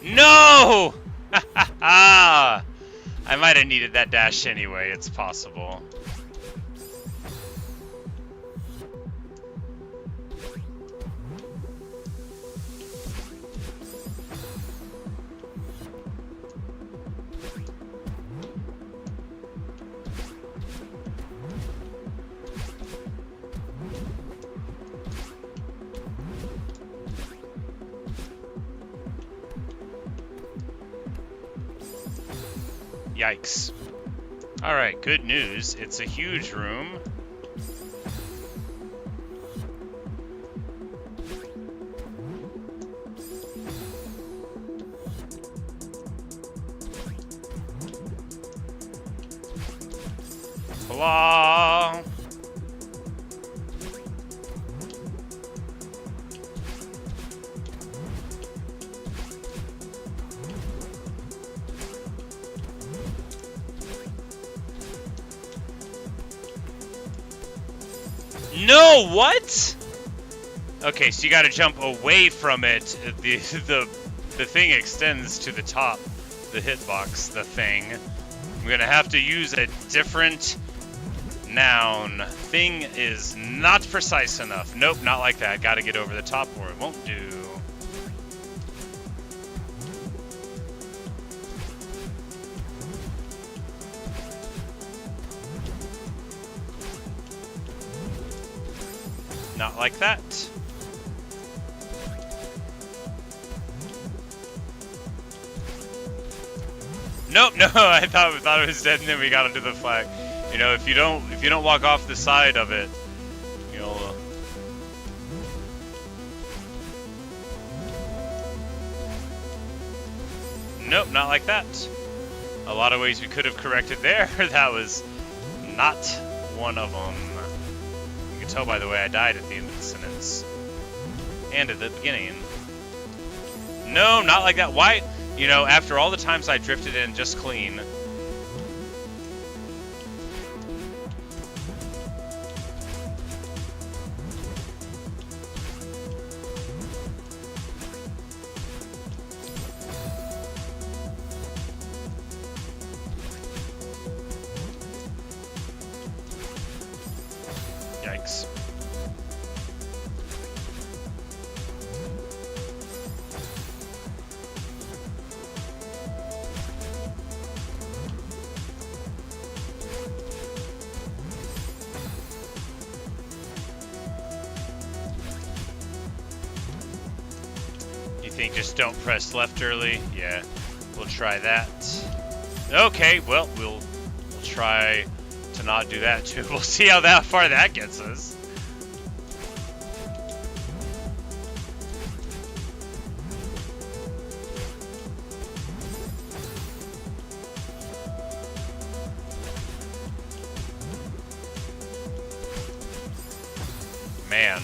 No! I might have needed that dash anyway, it's possible. Yikes. Alright, good news. It's a huge room. Blah. No, what? Okay, so you gotta jump away from it. The thing extends to the top. the hitbox, the thing. I'm gonna have to use a different noun. Thing is not precise enough. Nope, not like that. Gotta get over the top or it won't do. Not like that. Nope, no, I thought it was dead, and then we got onto the flag. You know, if you don't walk off the side of it, you'll. Nope, not like that. A lot of ways we could have corrected there. That was not one of them. You can tell by the way I died at the end of the sentence and at the beginning. No, not like that. Why? You know, after all the times I drifted in just clean. Yikes. Think just don't press left early. Yeah, we'll try that. Okay, well, we'll try to not do that too. We'll see how far that gets us. Man.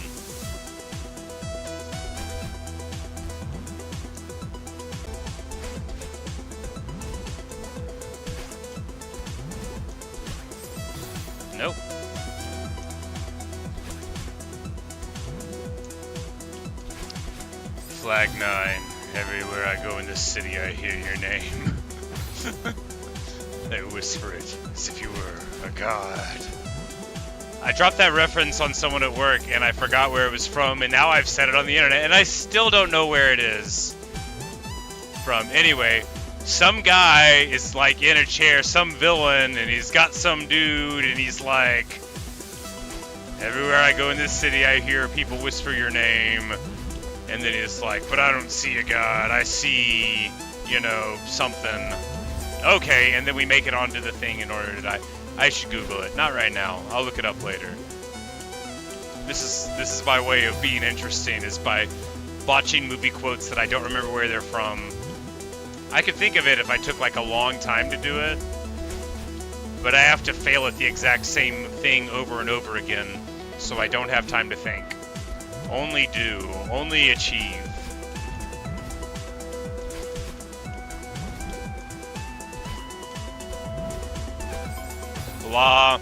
Nope. Flag 9. Everywhere I go in this city, I hear your name. They whisper it as if you were a god. I dropped that reference on someone at work, and I forgot where it was from, and now I've said it on the internet, and I still don't know where it is from. Anyway, some guy is like in a chair, some villain, and he's got some dude, and he's like, everywhere I go in this city, I hear people whisper your name. And then he's like, but I don't see a god, I see, you know, something. Okay, and then we make it onto the thing in order to die. I should Google it. Not right now. I'll look it up later. This is my way of being interesting, is by watching movie quotes that I don't remember where they're from. I could think of it if I took like a long time to do it, but I have to fail at the exact same thing over and over again, so I don't have time to think. Only do, only achieve. Blah.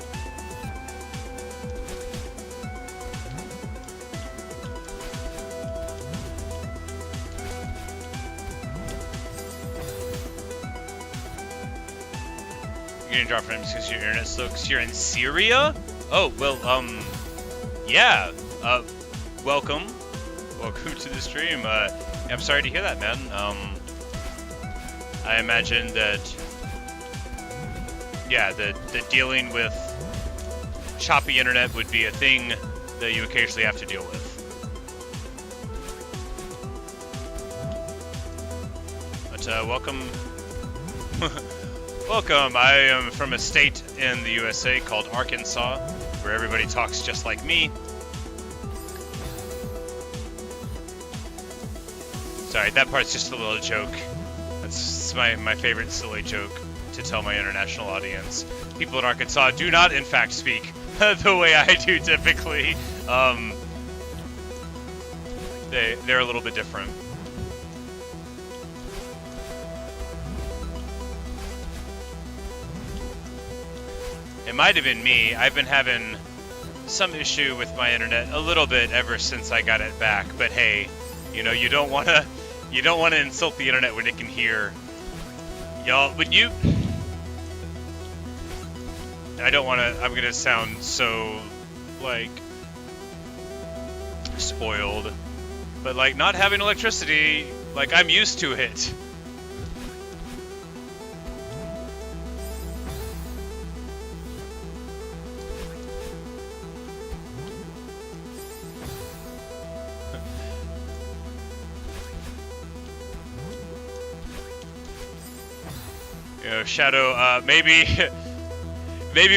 You're gonna drop frames because your internet's slow because you're in Syria? Oh, well, yeah. Welcome to the stream. I'm sorry to hear that, man. I imagine that, yeah, that dealing with choppy internet would be a thing that you occasionally have to deal with. But welcome. Welcome. I am from a state in the USA called Arkansas, where everybody talks just like me. Sorry, that part's just a little joke. That's my favorite silly joke to tell my international audience. People in Arkansas do not, in fact, speak the way I do typically. They're a little bit different. It might have been me. I've been having some issue with my internet a little bit ever since I got it back. But hey, you know, you don't want to insult the internet when it can hear Y'all, when you... I don't want to... I'm going to sound so, like, spoiled. But, like, not having electricity, like, I'm used to it. You know, Shadow, maybe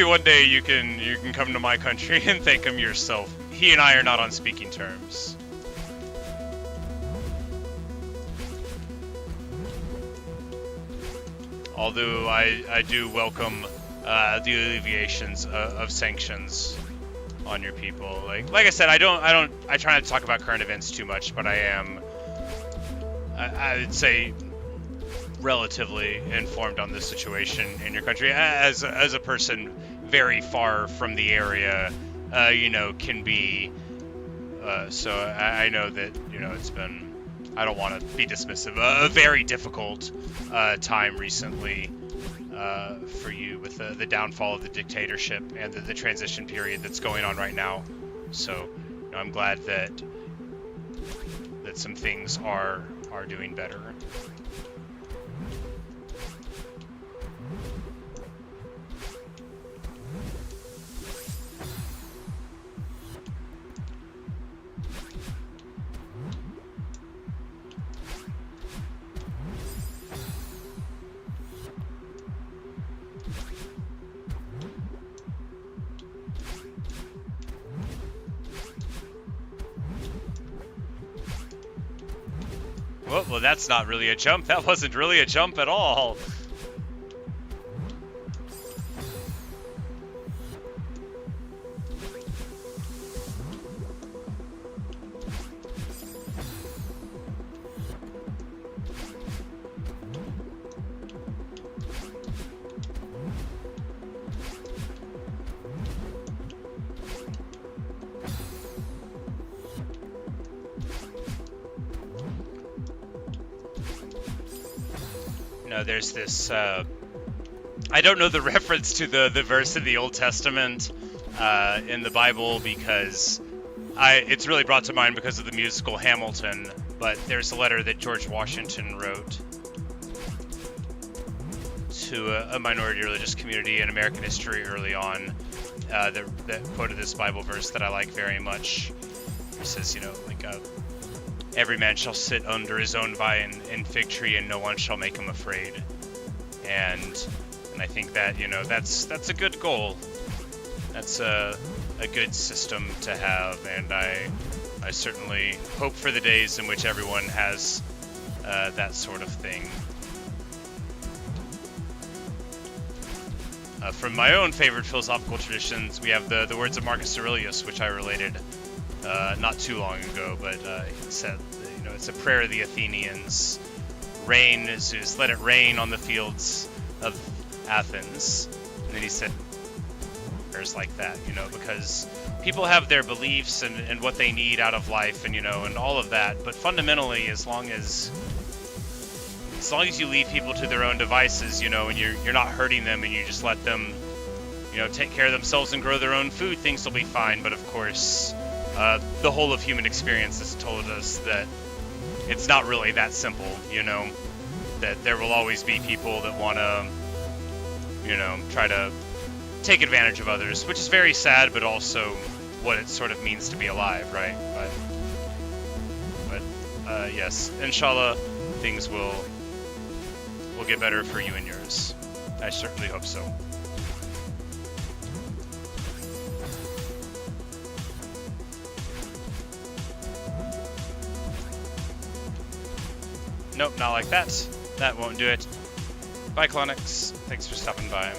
one day you can come to my country and thank him yourself. He and I are not on speaking terms. Although I do welcome the alleviations of sanctions on your people. Like I said, I try not to talk about current events too much, but I would say relatively informed on the situation in your country as a person very far from the area, you know, can be. So I know that, you know, it's been, I don't want to be dismissive, a very difficult time recently for you with the downfall of the dictatorship and the transition period that's going on right now. So, you know, I'm glad that some things are doing better. Well, that's not really a jump. That wasn't really a jump at all. There's this, I don't know the reference to the verse in the Old Testament in the Bible because it's really brought to mind because of the musical Hamilton, but there's a letter that George Washington wrote to a minority religious community in American history early on that quoted this Bible verse that I like very much. It says, you know, like, every man shall sit under his own vine and fig tree, and no one shall make him afraid. And I think that, you know, that's a good goal. That's a good system to have, and I certainly hope for the days in which everyone has that sort of thing. From my own favorite philosophical traditions, we have the words of Marcus Aurelius, which I related not too long ago, but he said, you know, it's a prayer of the Athenians. Rain, Zeus, let it rain on the fields of Athens. And then he said prayers like that, you know, because people have their beliefs and what they need out of life, and, you know, and all of that. But fundamentally, as long as you leave people to their own devices, you know, and you're not hurting them, and you just let them, you know, take care of themselves and grow their own food, things will be fine. But of course, the whole of human experience has told us that it's not really that simple, you know, that there will always be people that want to, you know, try to take advantage of others, which is very sad, but also what it sort of means to be alive, right? But yes, inshallah, things will get better for you and yours. I certainly hope so. Nope, not like that. That won't do it. Bye, Clonix. Thanks for stopping by.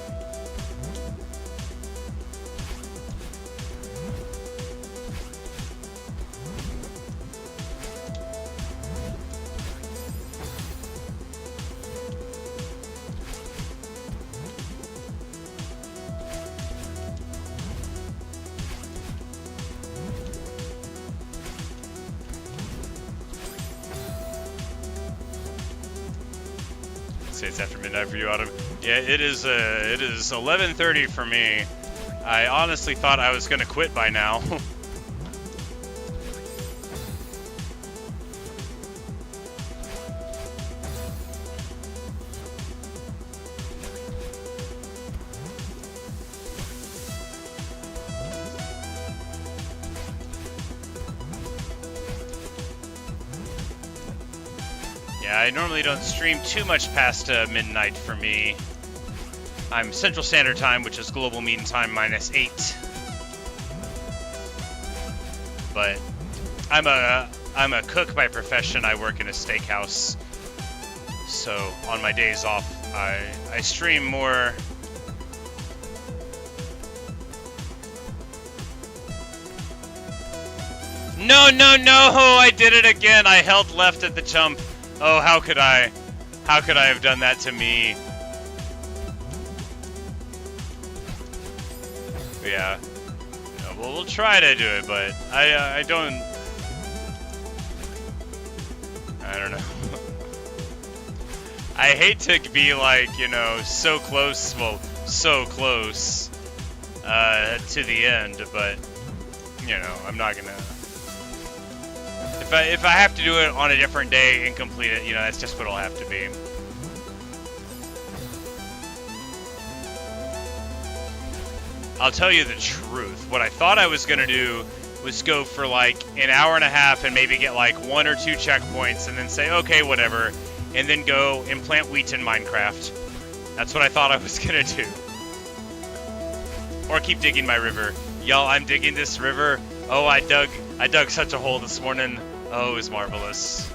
say it's after midnight for you, Autumn. Yeah, it is 11:30 for me. I honestly thought I was gonna quit by now. Yeah, I normally don't stream too much past midnight for me. I'm Central Standard Time, which is Global Mean Time -8. But I'm a cook by profession. I work in a steakhouse. So on my days off, I stream more. No, no, no! I did it again! I held left at the jump. Oh, how could I? How could I have done that to me? Yeah. Well, we'll try to do it, but I don't know. I hate to be like, you know, so close, well, so close to the end, but you know, I'm not gonna. If I have to do it on a different day and complete it, you know, that's just what it'll have to be. I'll tell you the truth. What I thought I was gonna do was go for like an hour and a half and maybe get like 1 or 2 checkpoints and then say, okay, whatever, and then go and plant wheat in Minecraft. That's what I thought I was gonna do. Or keep digging my river. Y'all, I'm digging this river. Oh, I dug such a hole this morning. Oh, it was marvelous.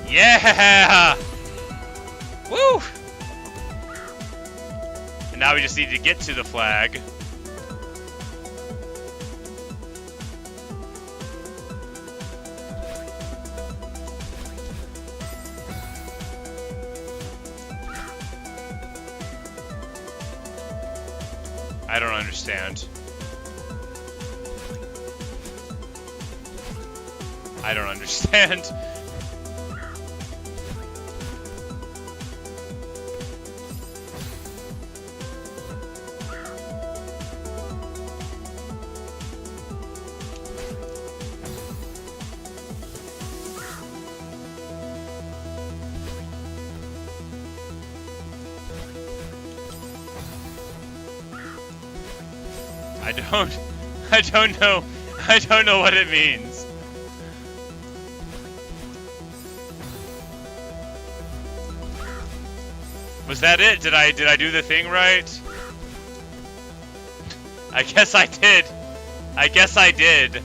Yeah! Woo! And now we just need to get to the flag. I don't understand. I don't understand. I don't know what it means. Was that it? Did I do the thing right? I guess I did. I guess I did.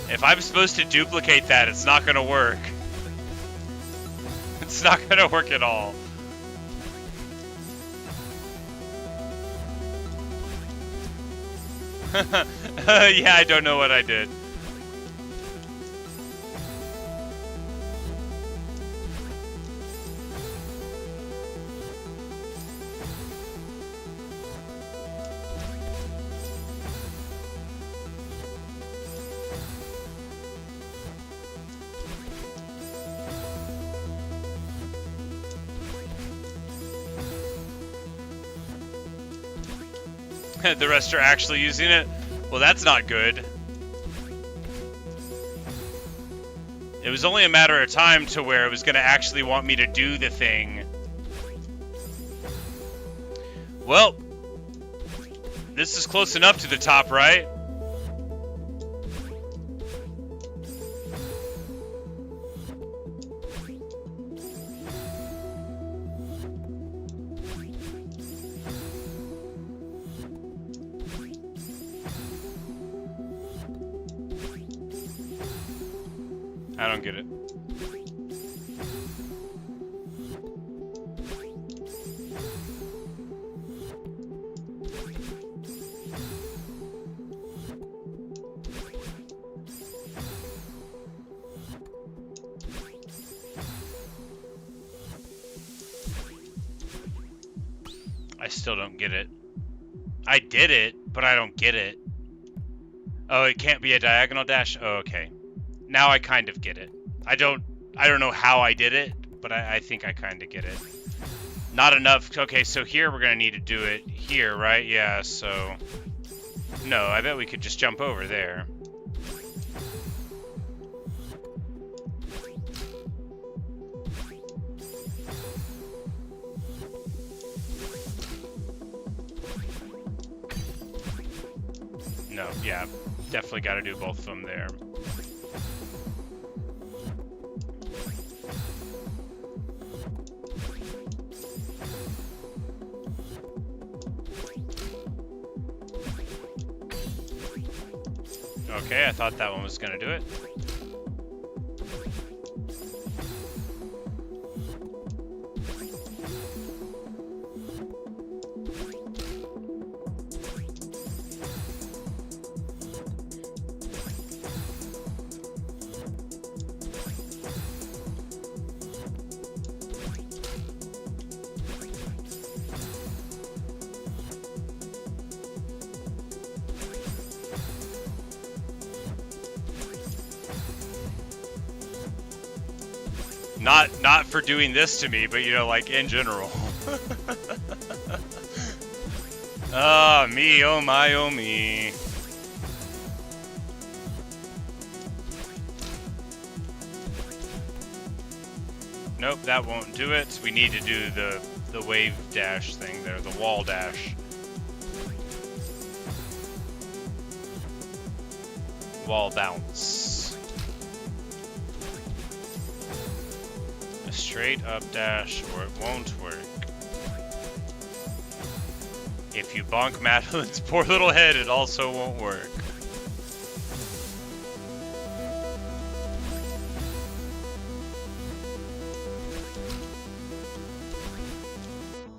If I'm supposed to duplicate that, it's not gonna work. It's not gonna work at all. Yeah, I don't know what I did. The rest are actually using it? Well, that's not good. It was only a matter of time to where it was going to actually want me to do the thing. Well, this is close enough to the top, right? I don't get it. still don't get it. I did it, but I don't get it. Oh, it can't be a diagonal dash? Oh, okay. Now I kind of get it. I don't know how I did it, but I think I kind of get it. Not enough. Okay, so here we're going to need to do it here, right? Yeah, so... No, I bet we could just jump over there. No, yeah, definitely got to do both of them there. Okay, I thought that one was going to do it. Not for doing this to me, but you know, like in general. Ah, me, oh my, oh me. Nope, that won't do it. We need to do the wave dash thing there, the wall dash. Wall bounce. A straight up dash or it won't work. If you bonk Madeline's poor little head, it also won't work.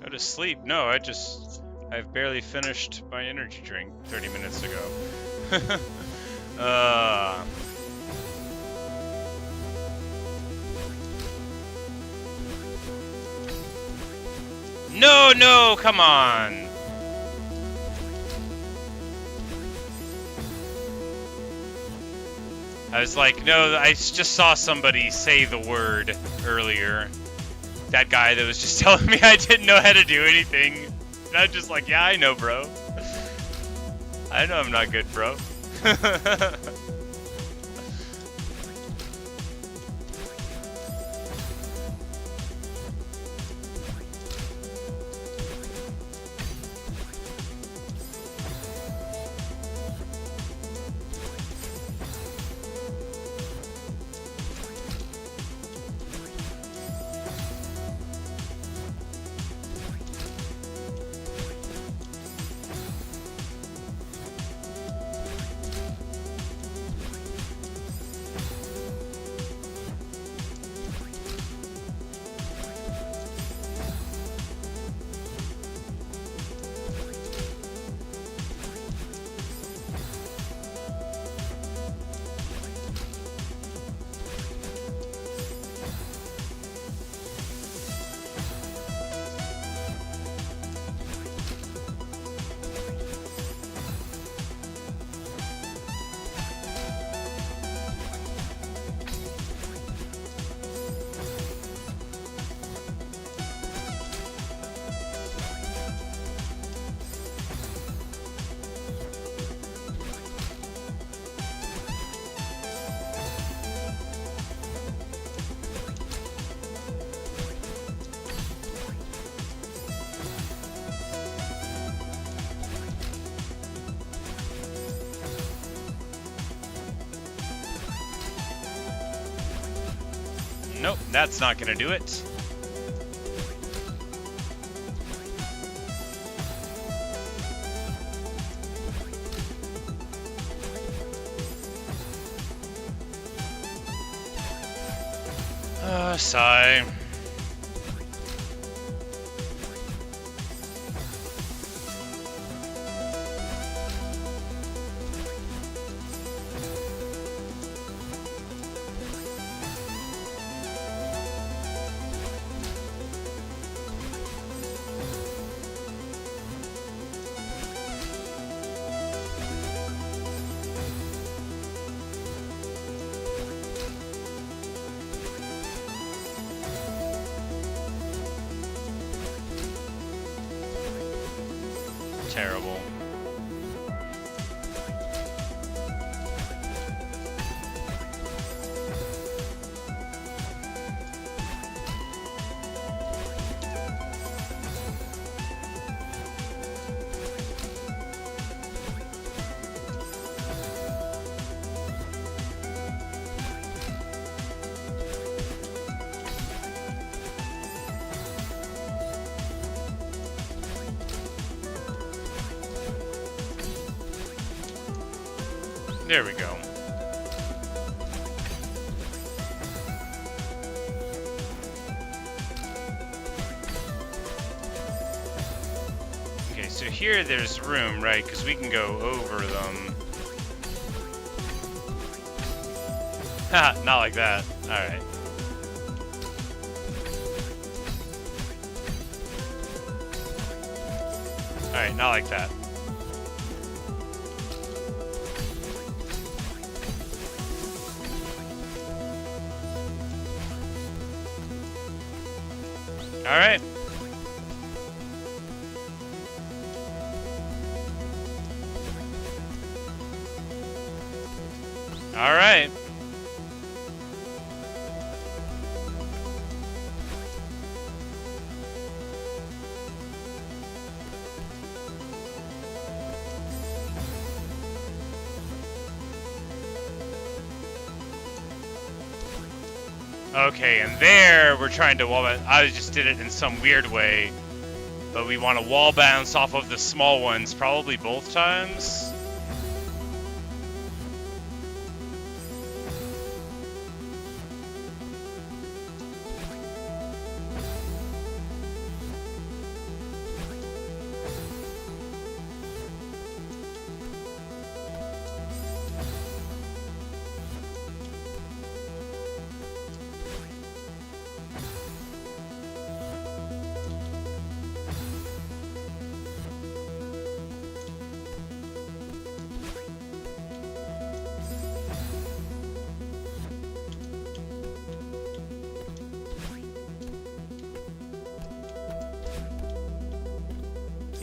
Go to sleep? No, I've barely finished my energy drink 30 minutes ago. No, come on. I was like, no, I just saw somebody say the word earlier. That guy that was just telling me I didn't know how to do anything. And I'm just like, yeah, I know, bro. I know I'm not good, bro. Nope, that's not gonna do it. Sigh. terrible. There we go. Okay, so here there's room, right? Because we can go over them. Ha, not like that. Alright. Alright, not like that. All right. All right. Okay, and there we're trying to wall bounce. I just did it in some weird way, but we want to wall bounce off of the small ones, probably both times.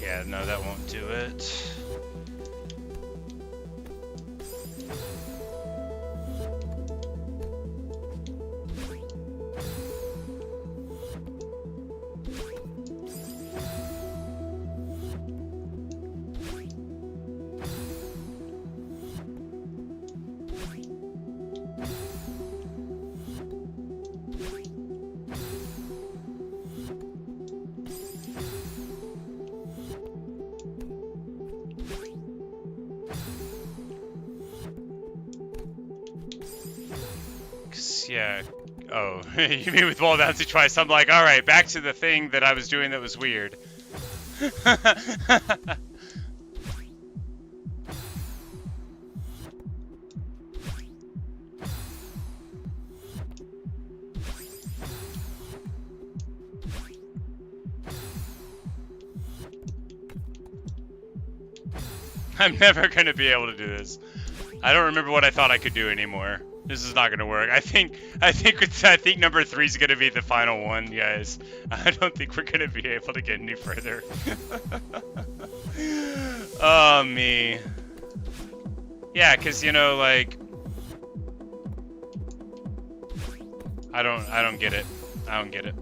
Yeah, no, that won't do it. Yeah. Oh, you mean with wall bouncing twice? I'm like, all right, back to the thing that I was doing that was weird. I'm never gonna be able to do this. I don't remember what I thought I could do anymore. This is not gonna work. I think number 3 is gonna be the final one, guys. I don't think we're gonna be able to get any further. Oh me. Yeah, cause you know, like, I don't get it. I don't get it.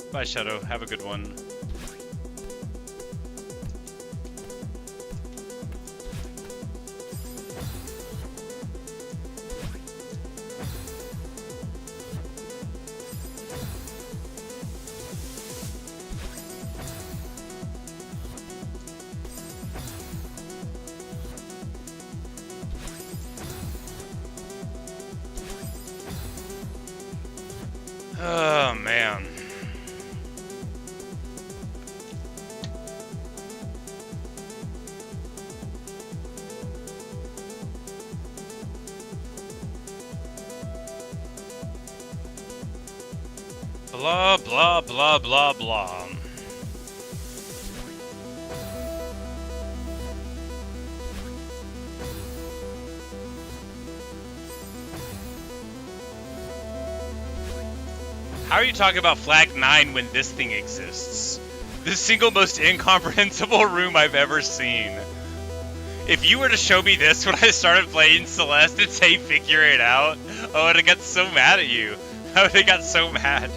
Bye, Shadow. Have a good one. Oh, man. Blah, blah, blah, blah, blah. How are you talking about Flag 9 when this thing exists? The single most incomprehensible room I've ever seen. If you were to show me this when I started playing Celeste and say figure it out, I would have got so mad at you. I would have got so mad.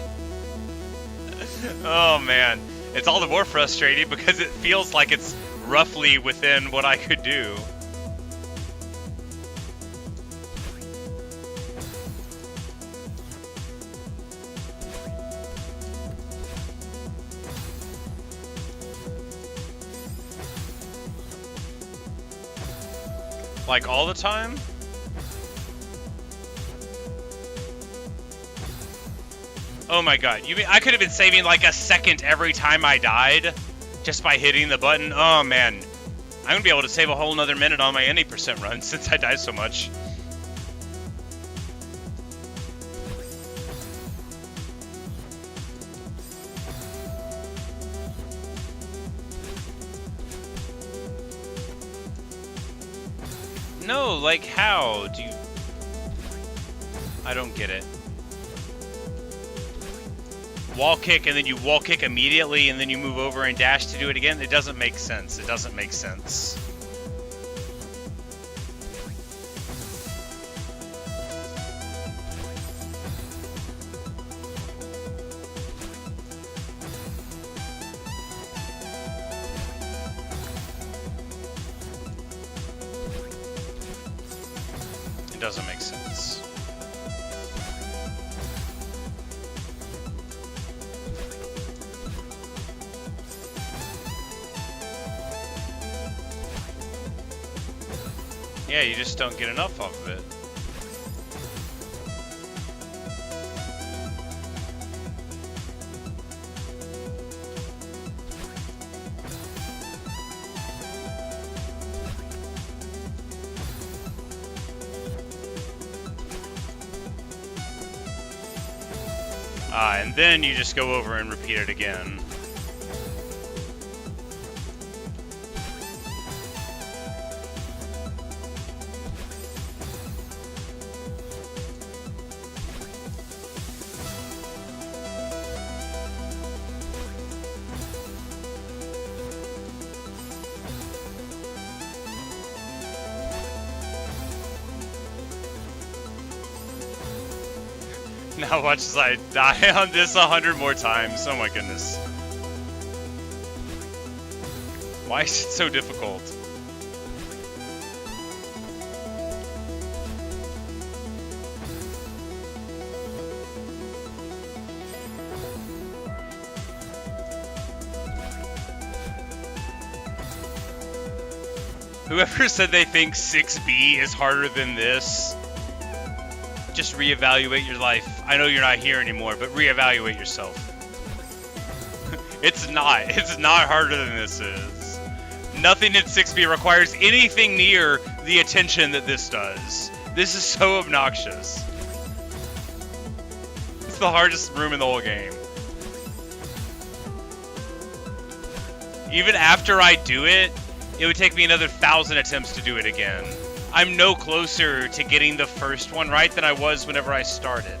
Oh man. It's all the more frustrating because it feels like it's roughly within what I could do. Like all the time? Oh my god, you mean I could have been saving like a second every time I died? Just by hitting the button? Oh man. I'm gonna be able to save a whole nother minute on my any percent run since I died so much. No, like how do you... I don't get it. Wall kick and then you wall kick immediately and then you move over and dash to do it again? It doesn't make sense. It doesn't make sense. It doesn't make sense. Yeah, you just don't get enough off of it. And then you just go over and repeat it again. Now watch as I die on this 100 more times. Oh my goodness. Why is it so difficult? Whoever said they think 6B is harder than this, just reevaluate your life. I know you're not here anymore, but reevaluate yourself. It's not harder than this is. Nothing in 6B requires anything near the attention that this does. This is so obnoxious. It's the hardest room in the whole game. Even after I do it, it would take me another 1,000 attempts to do it again. I'm no closer to getting the first one right than I was whenever I started.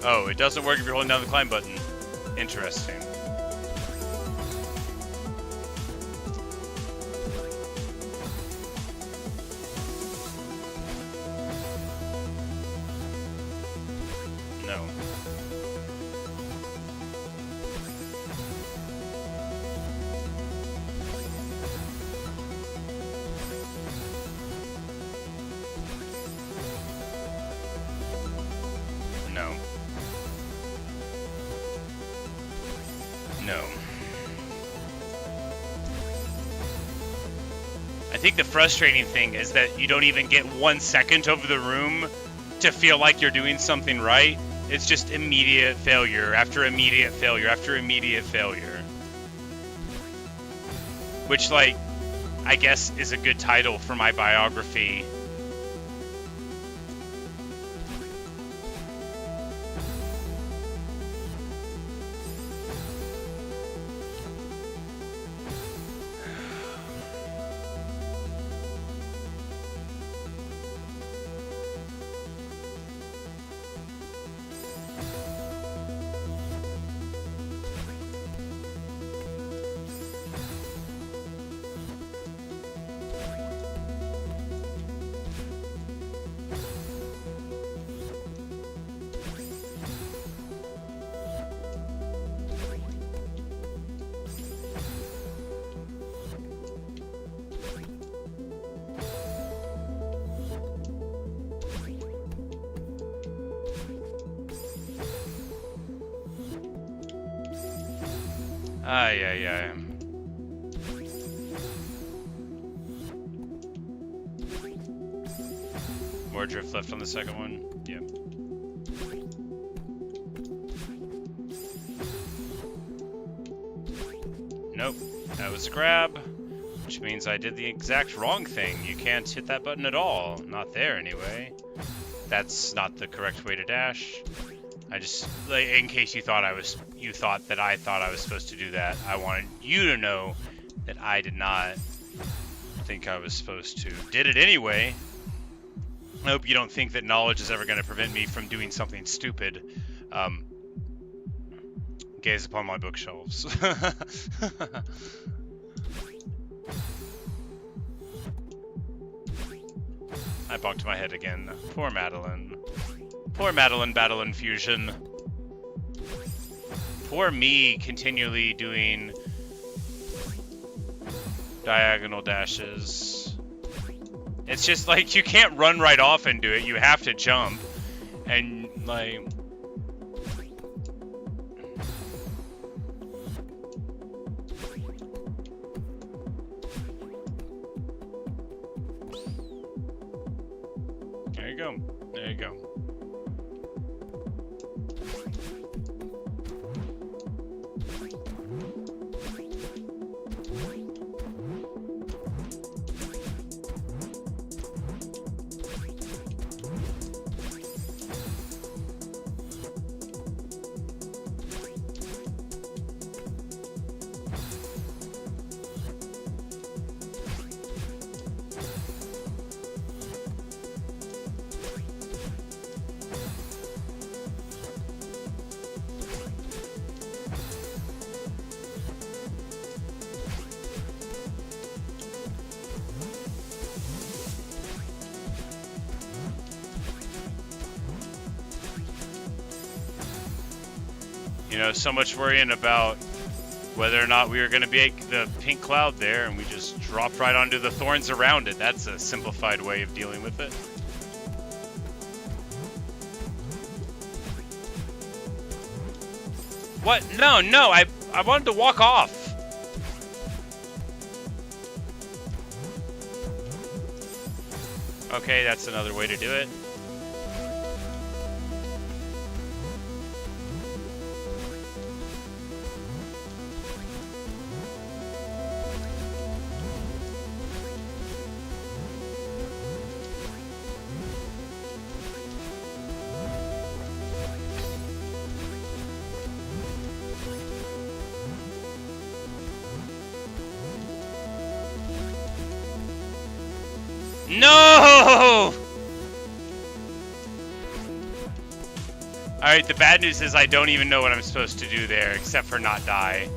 Oh, it doesn't work if you're holding down the climb button. Interesting. No. No. No. think the frustrating thing is that you don't even get 1 second over the room to feel like you're doing something right. It's just immediate failure after immediate failure after immediate failure. Which, like, I guess is a good title for my biography. Yeah. More drift left on the second one. Yeah. Nope. That was a grab, which means I did the exact wrong thing. You can't hit that button at all. Not there, anyway. That's not the correct way to dash. I just, like, in case you thought I was supposed to do that, I wanted you to know that I did not think I was supposed to. Did it anyway. I hope you don't think that knowledge is ever going to prevent me from doing something stupid. Gaze upon my bookshelves. I bonked my head again. Poor Madeline. Poor Madeline Battle Infusion. Poor me continually doing diagonal dashes. It's just like you can't run right off and do it. You have to jump. And like... There you go. There you go. You know, so much worrying about whether or not we were going to be the pink cloud there, and we just dropped right onto the thorns around it. That's a simplified way of dealing with it. What? No, I wanted to walk off. Okay, that's another way to do it. No! Alright, the bad news is I don't even know what I'm supposed to do there, except for not die.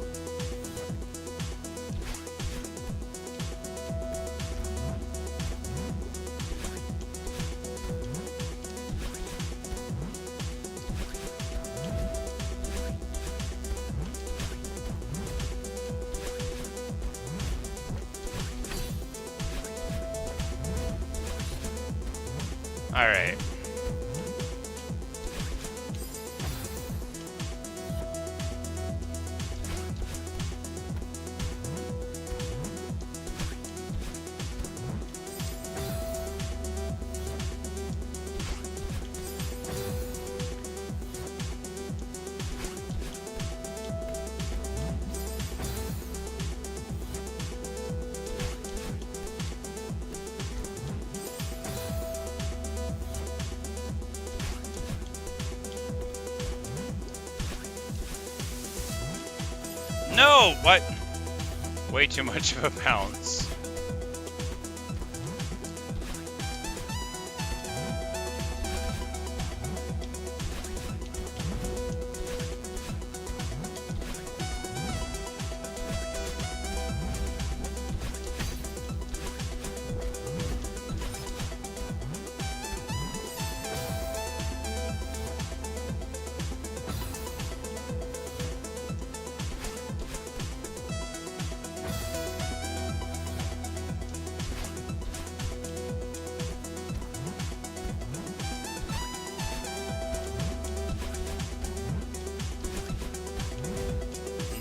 Alright. No! What? Way too much of a bounce.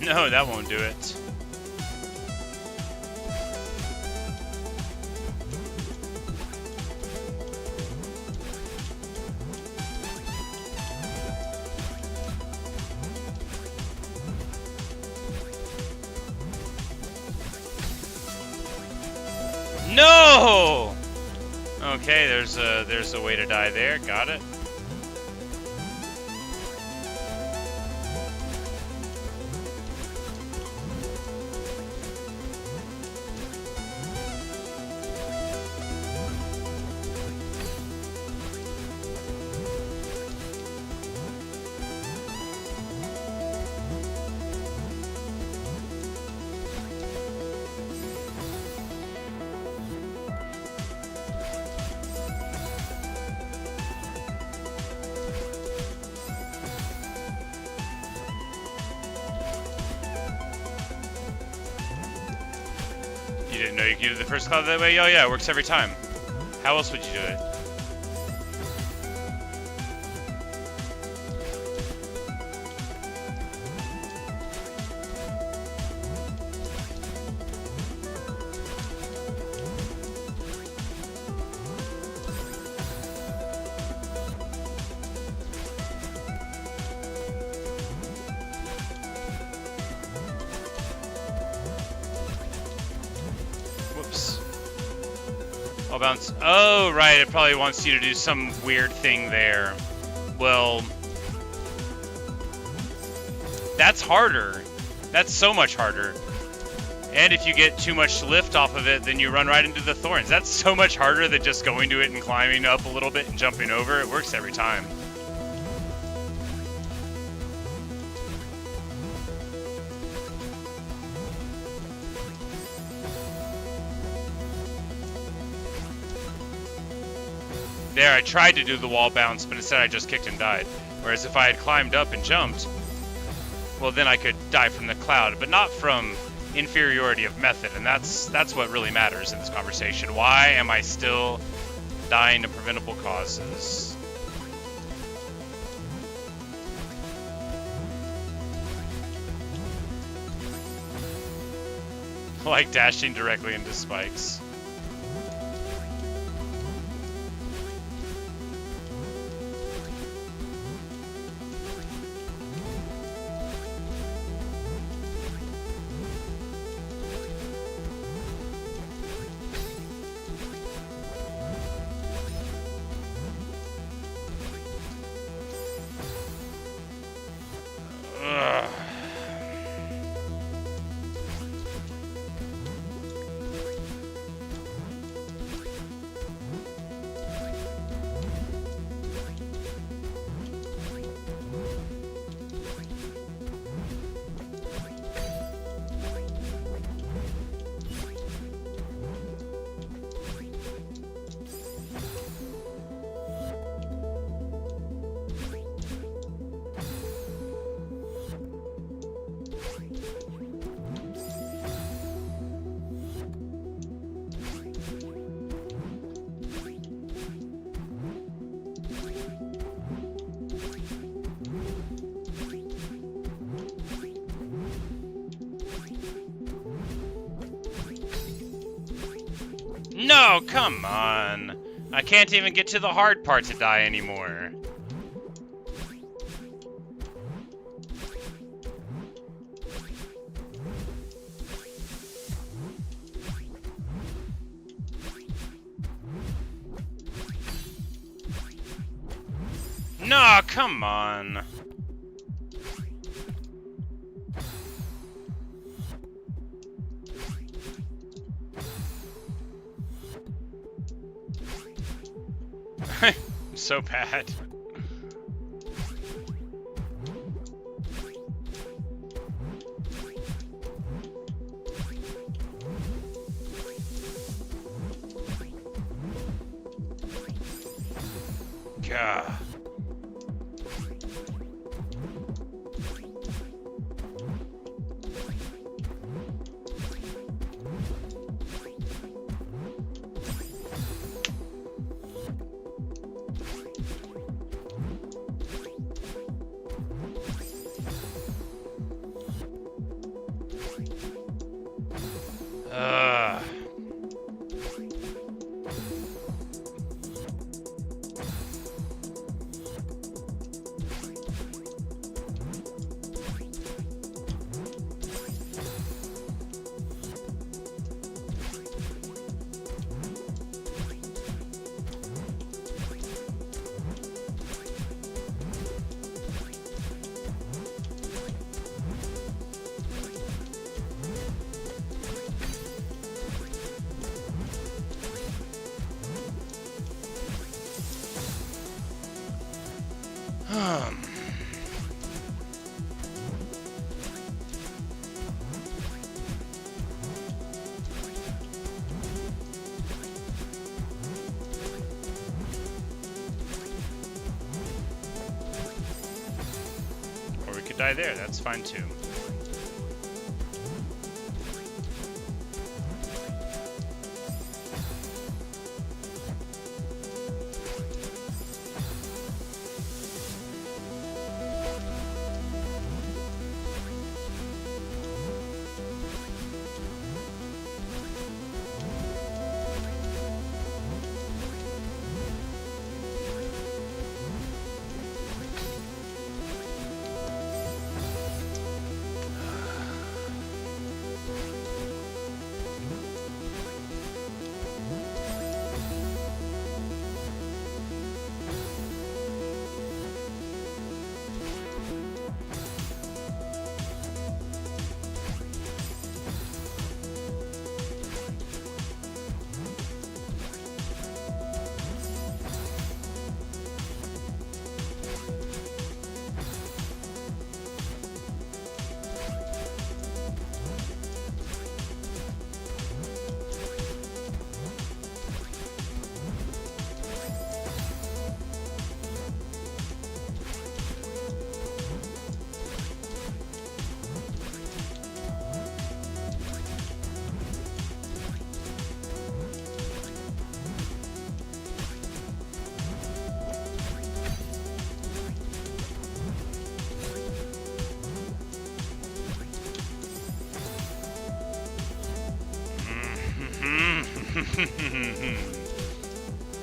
No, that won't do it. No! Okay, there's a way to die there. Got it. You didn't know you could do the first cloud that way? Oh yeah, it works every time. How else would you do it? Whoops. I'll bounce. Oh, right. It probably wants you to do some weird thing there. Well, that's harder. That's so much harder. And if you get too much lift off of it, then you run right into the thorns. That's so much harder than just going to it and climbing up a little bit and jumping over. It works every time. There, I tried to do the wall bounce, but instead I just kicked and died. Whereas if I had climbed up and jumped, well, then I could die from the cloud, but not from inferiority of method, and that's what really matters in this conversation. Why am I still dying to preventable causes? Like dashing directly into spikes. Ugh. No, come on. I can't even get to the hard part to die anymore. No, come on. So bad. God. Or we could die there, that's fine too.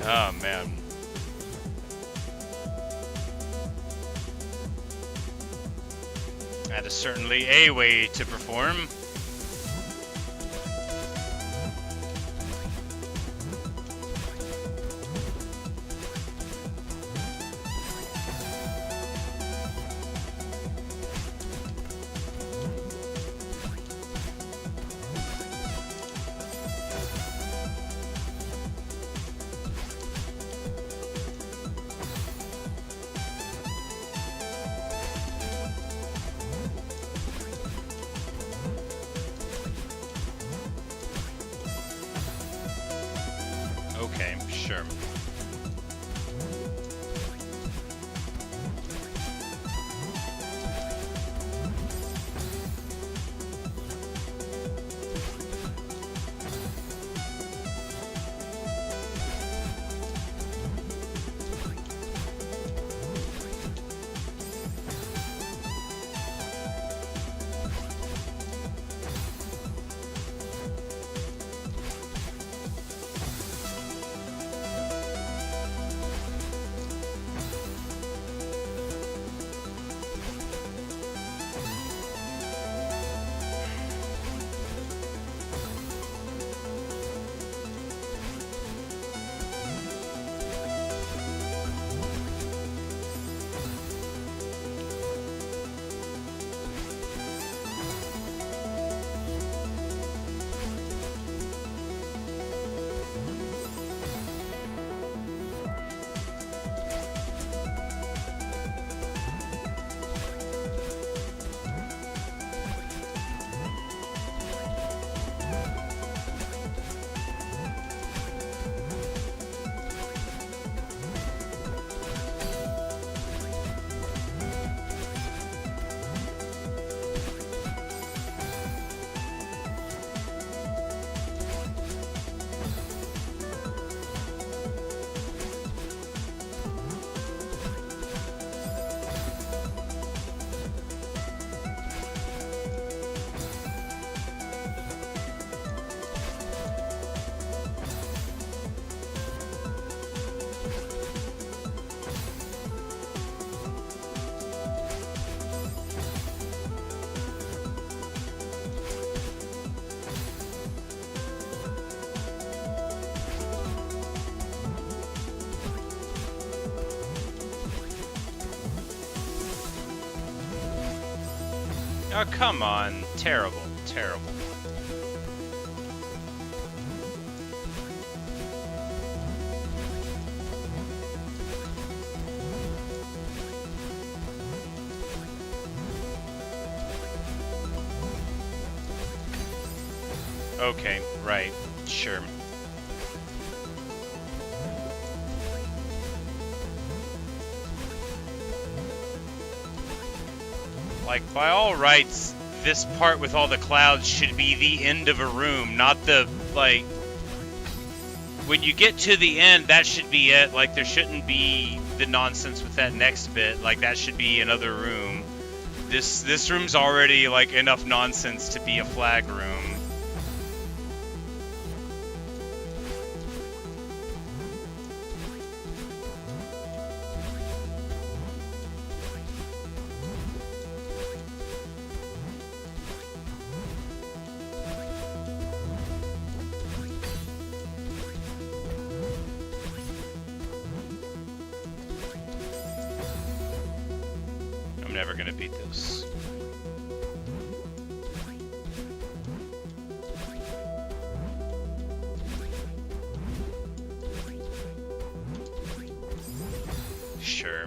Oh man. That is certainly a way to perform. Okay, sure. Oh, come on. Terrible. Terrible. Okay, right. Sure. Like, by all rights, this part with all the clouds should be the end of a room, not the, like... When you get to the end, that should be it. Like, there shouldn't be the nonsense with that next bit. Like, that should be another room. This room's already, like, enough nonsense to be a flag room. I'm never gonna beat this. Sure.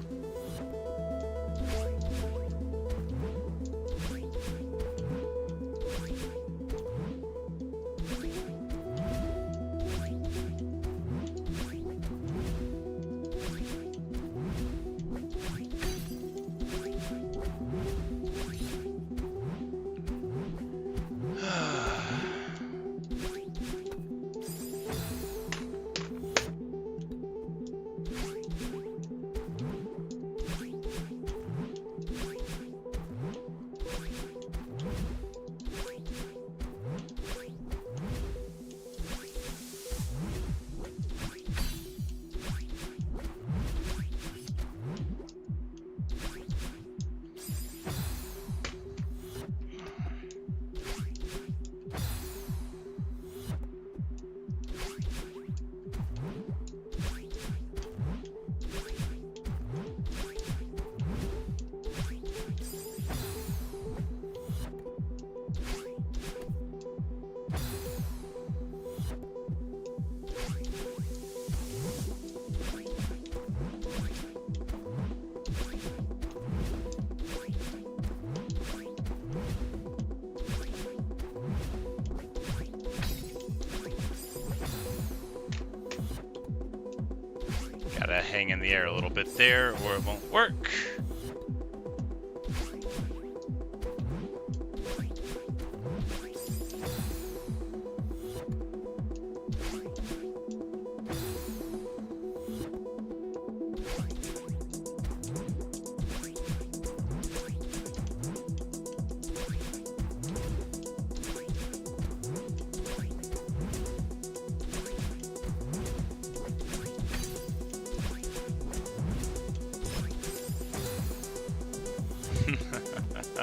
Gotta hang in the air a little bit there, or it won't work.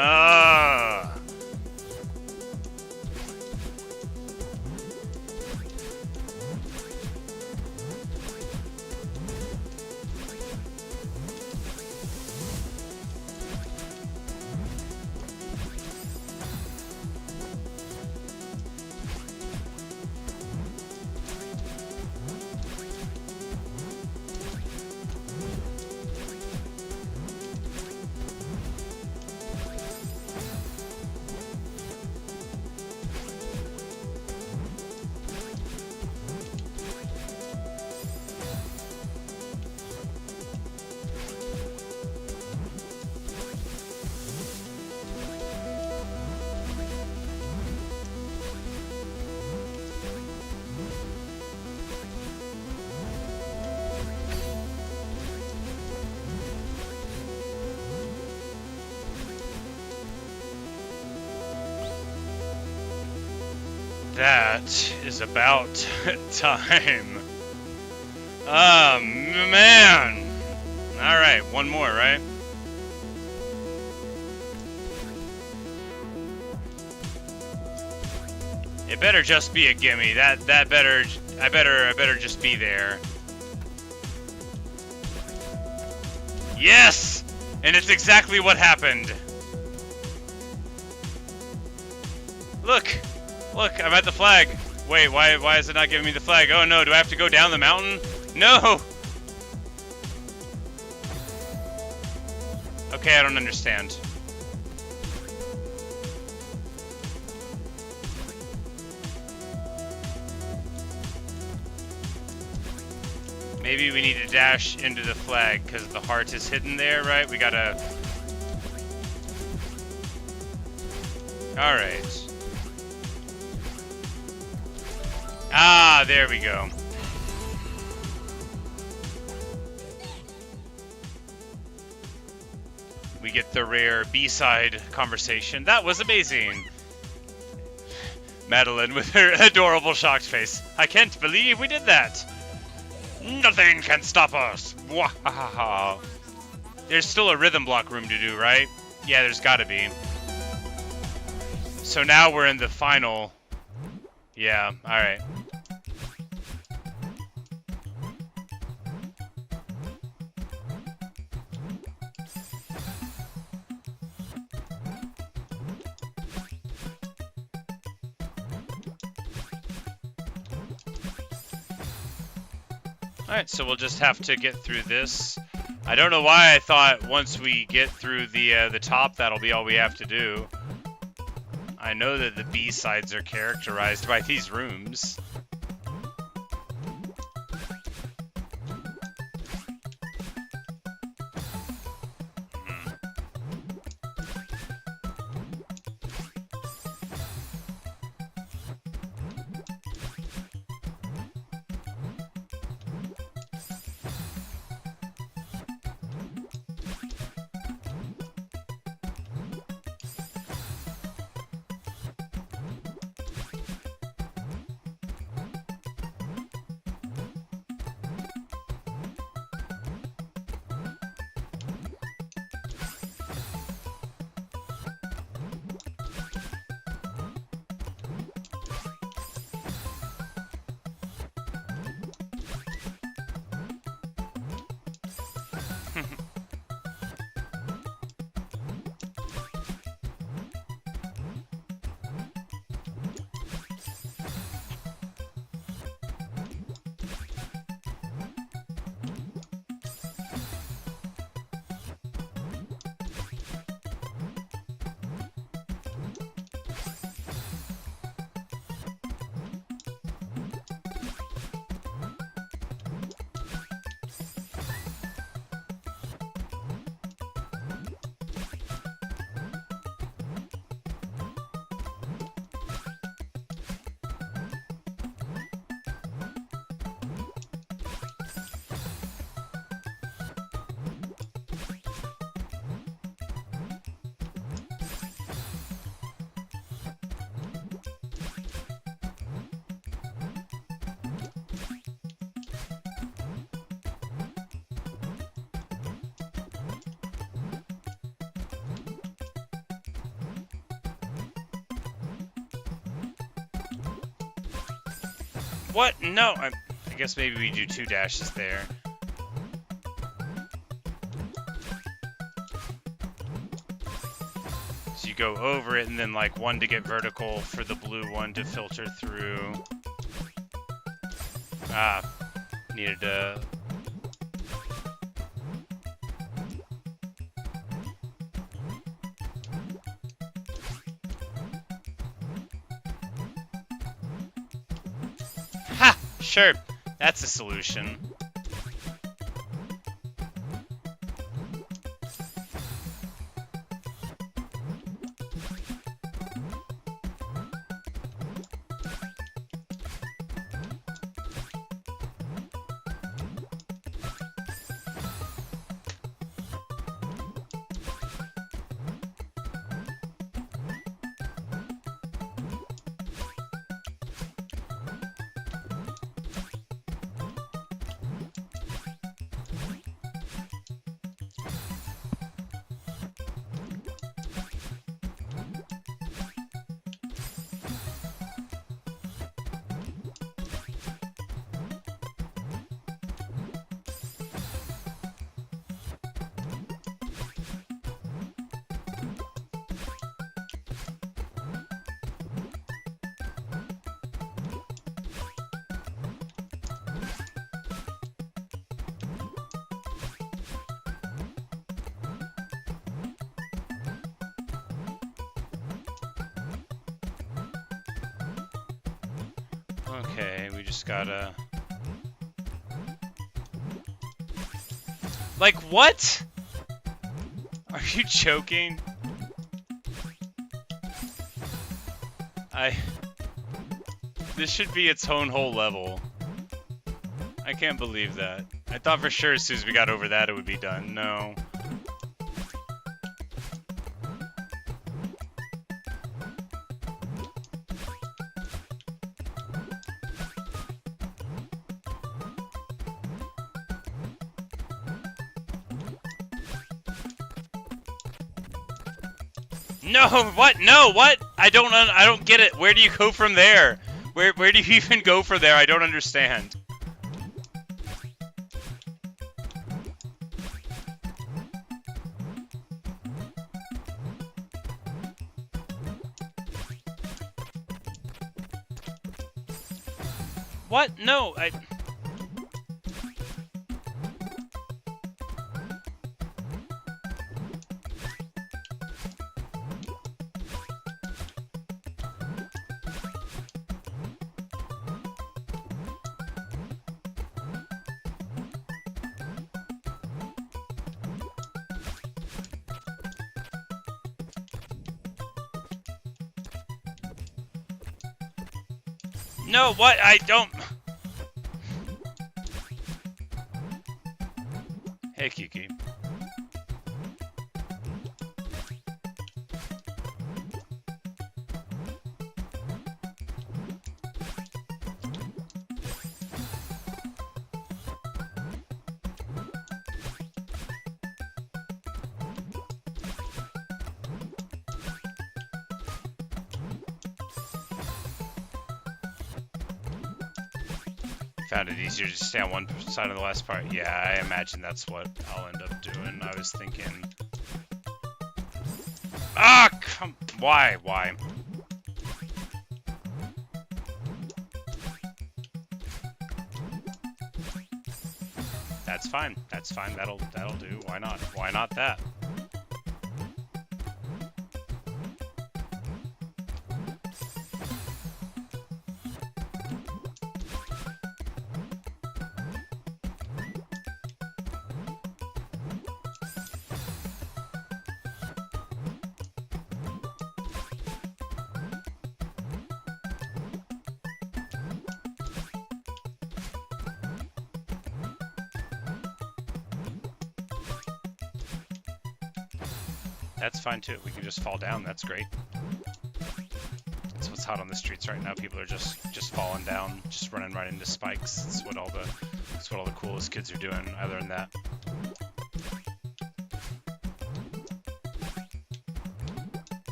Ah. That is about time. Oh, man. Alright, one more, right? It better just be a gimme. That better, I better just be there. Yes! And it's exactly what happened. Look! Look, I'm at the flag. Wait, why is it not giving me the flag? Oh no, do I have to go down the mountain? No! Okay, I don't understand. Maybe we need to dash into the flag because the heart is hidden there, right? We gotta... Alright. Ah, there we go. We get the rare B-side conversation. That was amazing. Madeline with her adorable shocked face. I can't believe we did that. Nothing can stop us. Wahaha. There's still a rhythm block room to do, right? Yeah, there's gotta be. So now we're in the final. Yeah, alright. Alright, so we'll just have to get through this. I don't know why I thought once we get through the top, that'll be all we have to do. I know that the B-sides are characterized by these rooms. What? No, I guess maybe we do 2 dashes there. So you go over it and then like 1 to get vertical for the blue one to filter through. Ah, needed to... Sure, that's a solution. Okay, we just gotta... Like, what? Are you joking? This should be its own whole level. I can't believe that. I thought for sure as soon as we got over that it would be done. No. No, what? No, what? I don't get it. Where do you go from there? Where do you even go from there? I don't understand. What? No, No, what? I don't... Hey, Kiki. Found it easier to stay on one side of the last part. Yeah, I imagine that's what I'll end up doing. I was thinking... Ah, come... Why? That's fine. That's fine. That'll do. Why not? Why not that? That's fine too. We can just fall down. That's great. That's what's hot on the streets right now. People are just falling down, just running right into spikes. That's what all the coolest kids are doing. I learned that.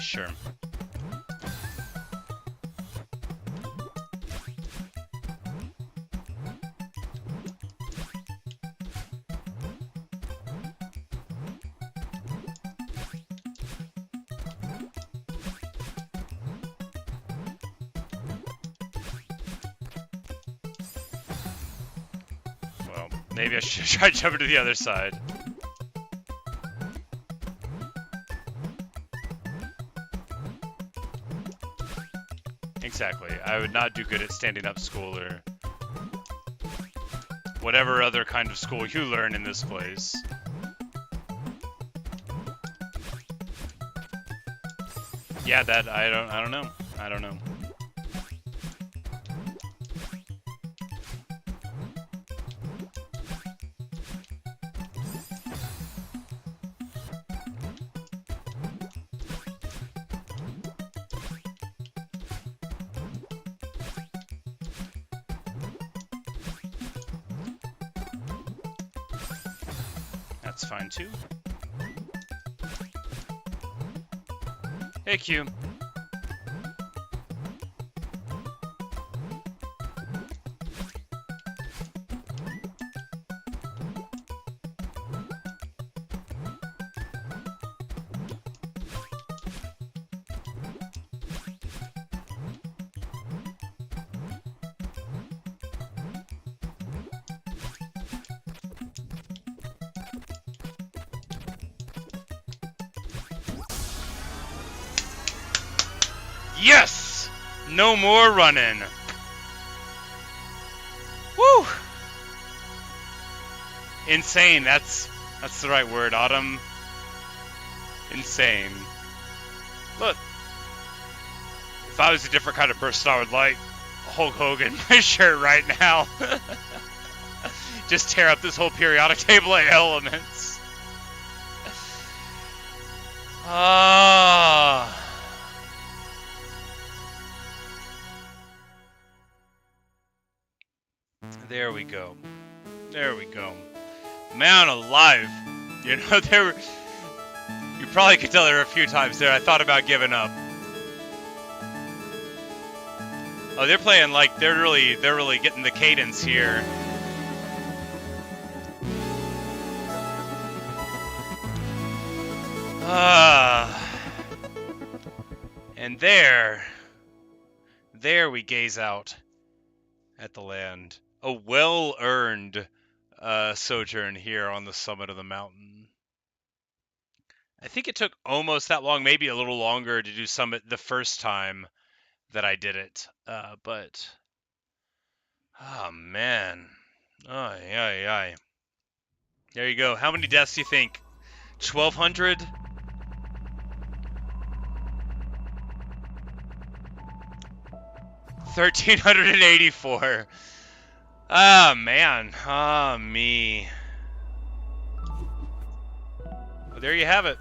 Sure. Well, maybe I should try jumping to the other side. Exactly. I would not do good at standing up school or whatever other kind of school you learn in this place. Yeah, that I don't know. I don't know. That's fine too. Hey, Q. Yes! No more running. Woo! Insane, that's the right word, Autumn. Insane. Look. If I was a different kind of person, I would like Hulk Hogan my shirt right now. Just tear up this whole periodic table of elements. Ah. There we go. There we go. Man alive. You know, you probably could tell there were a few times there I thought about giving up. Oh, they're playing like they're really getting the cadence here. And there we gaze out at the land. A well-earned sojourn here on the summit of the mountain. I think it took almost that long, maybe a little longer to do summit the first time that I did it. But, oh man. Ay, ay, ay. There you go. How many deaths do you think? 1,200? $1,384. Ah, man. Ah, me. Well, there you have it.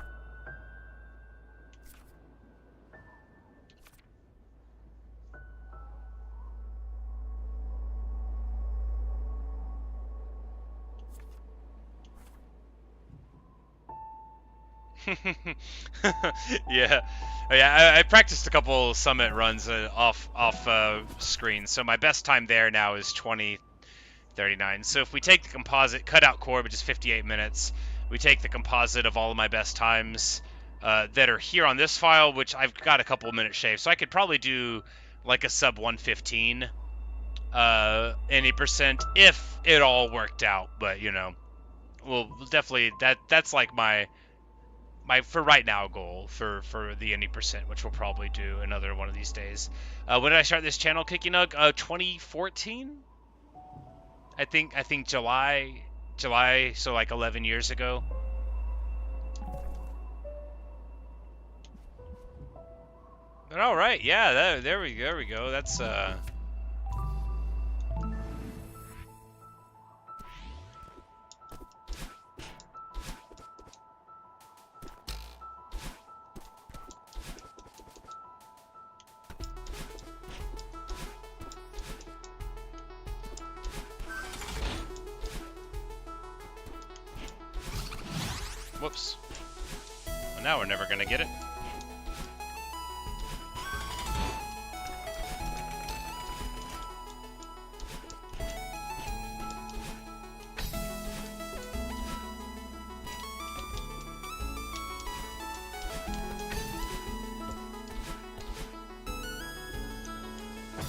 Yeah, I practiced a couple summit runs off screen, so my best time there now is 20:39. So if we take the composite cutout core, which is 58 minutes, we take the composite of all of my best times that are here on this file, which I've got a couple minutes shaved, so I could probably do like a sub 115 any percent if it all worked out. But you know, well, definitely that's like my for right now goal for the any percent, which we'll probably do another one of these days. When did I start this channel, Kicking Nug? 2014. I think July, so like 11 years ago. But all right, yeah, there we go. That's whoops. Well, now we're never gonna get it.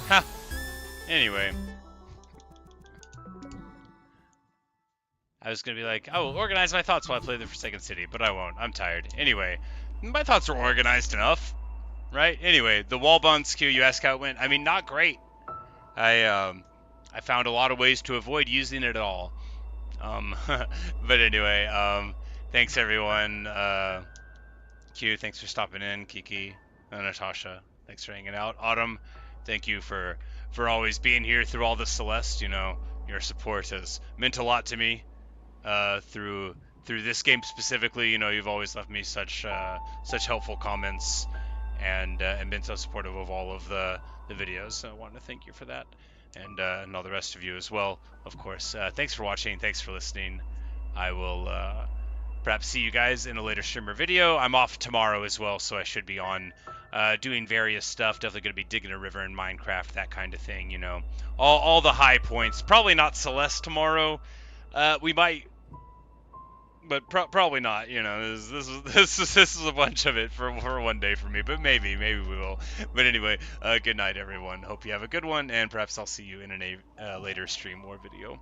Ha! Anyway. I was going to be like, oh, organize my thoughts while I play the Forsaken City, but I won't. I'm tired. Anyway, my thoughts are organized enough, right? Anyway, the Wallbound SKU, you ask how it went. I mean, not great. I found a lot of ways to avoid using it at all. But anyway, thanks everyone. Q, thanks for stopping in. Kiki, Natasha, thanks for hanging out. Autumn, thank you for always being here through all the Celeste. You know, your support has meant a lot to me. Through this game specifically, you know, you've always left me such helpful comments and been so supportive of all of the videos. So I want to thank you for that, and all the rest of you as well, of course. Thanks for watching. Thanks for listening. I will perhaps see you guys in a later streamer video. I'm off tomorrow as well, so I should be on doing various stuff. Definitely going to be digging a river in Minecraft, that kind of thing. You know, all the high points. Probably not Celeste tomorrow. We might, but probably not. You know, this is a bunch of it for one day for me. But maybe we will. But anyway, good night, everyone. Hope you have a good one, and perhaps I'll see you in a later stream or video.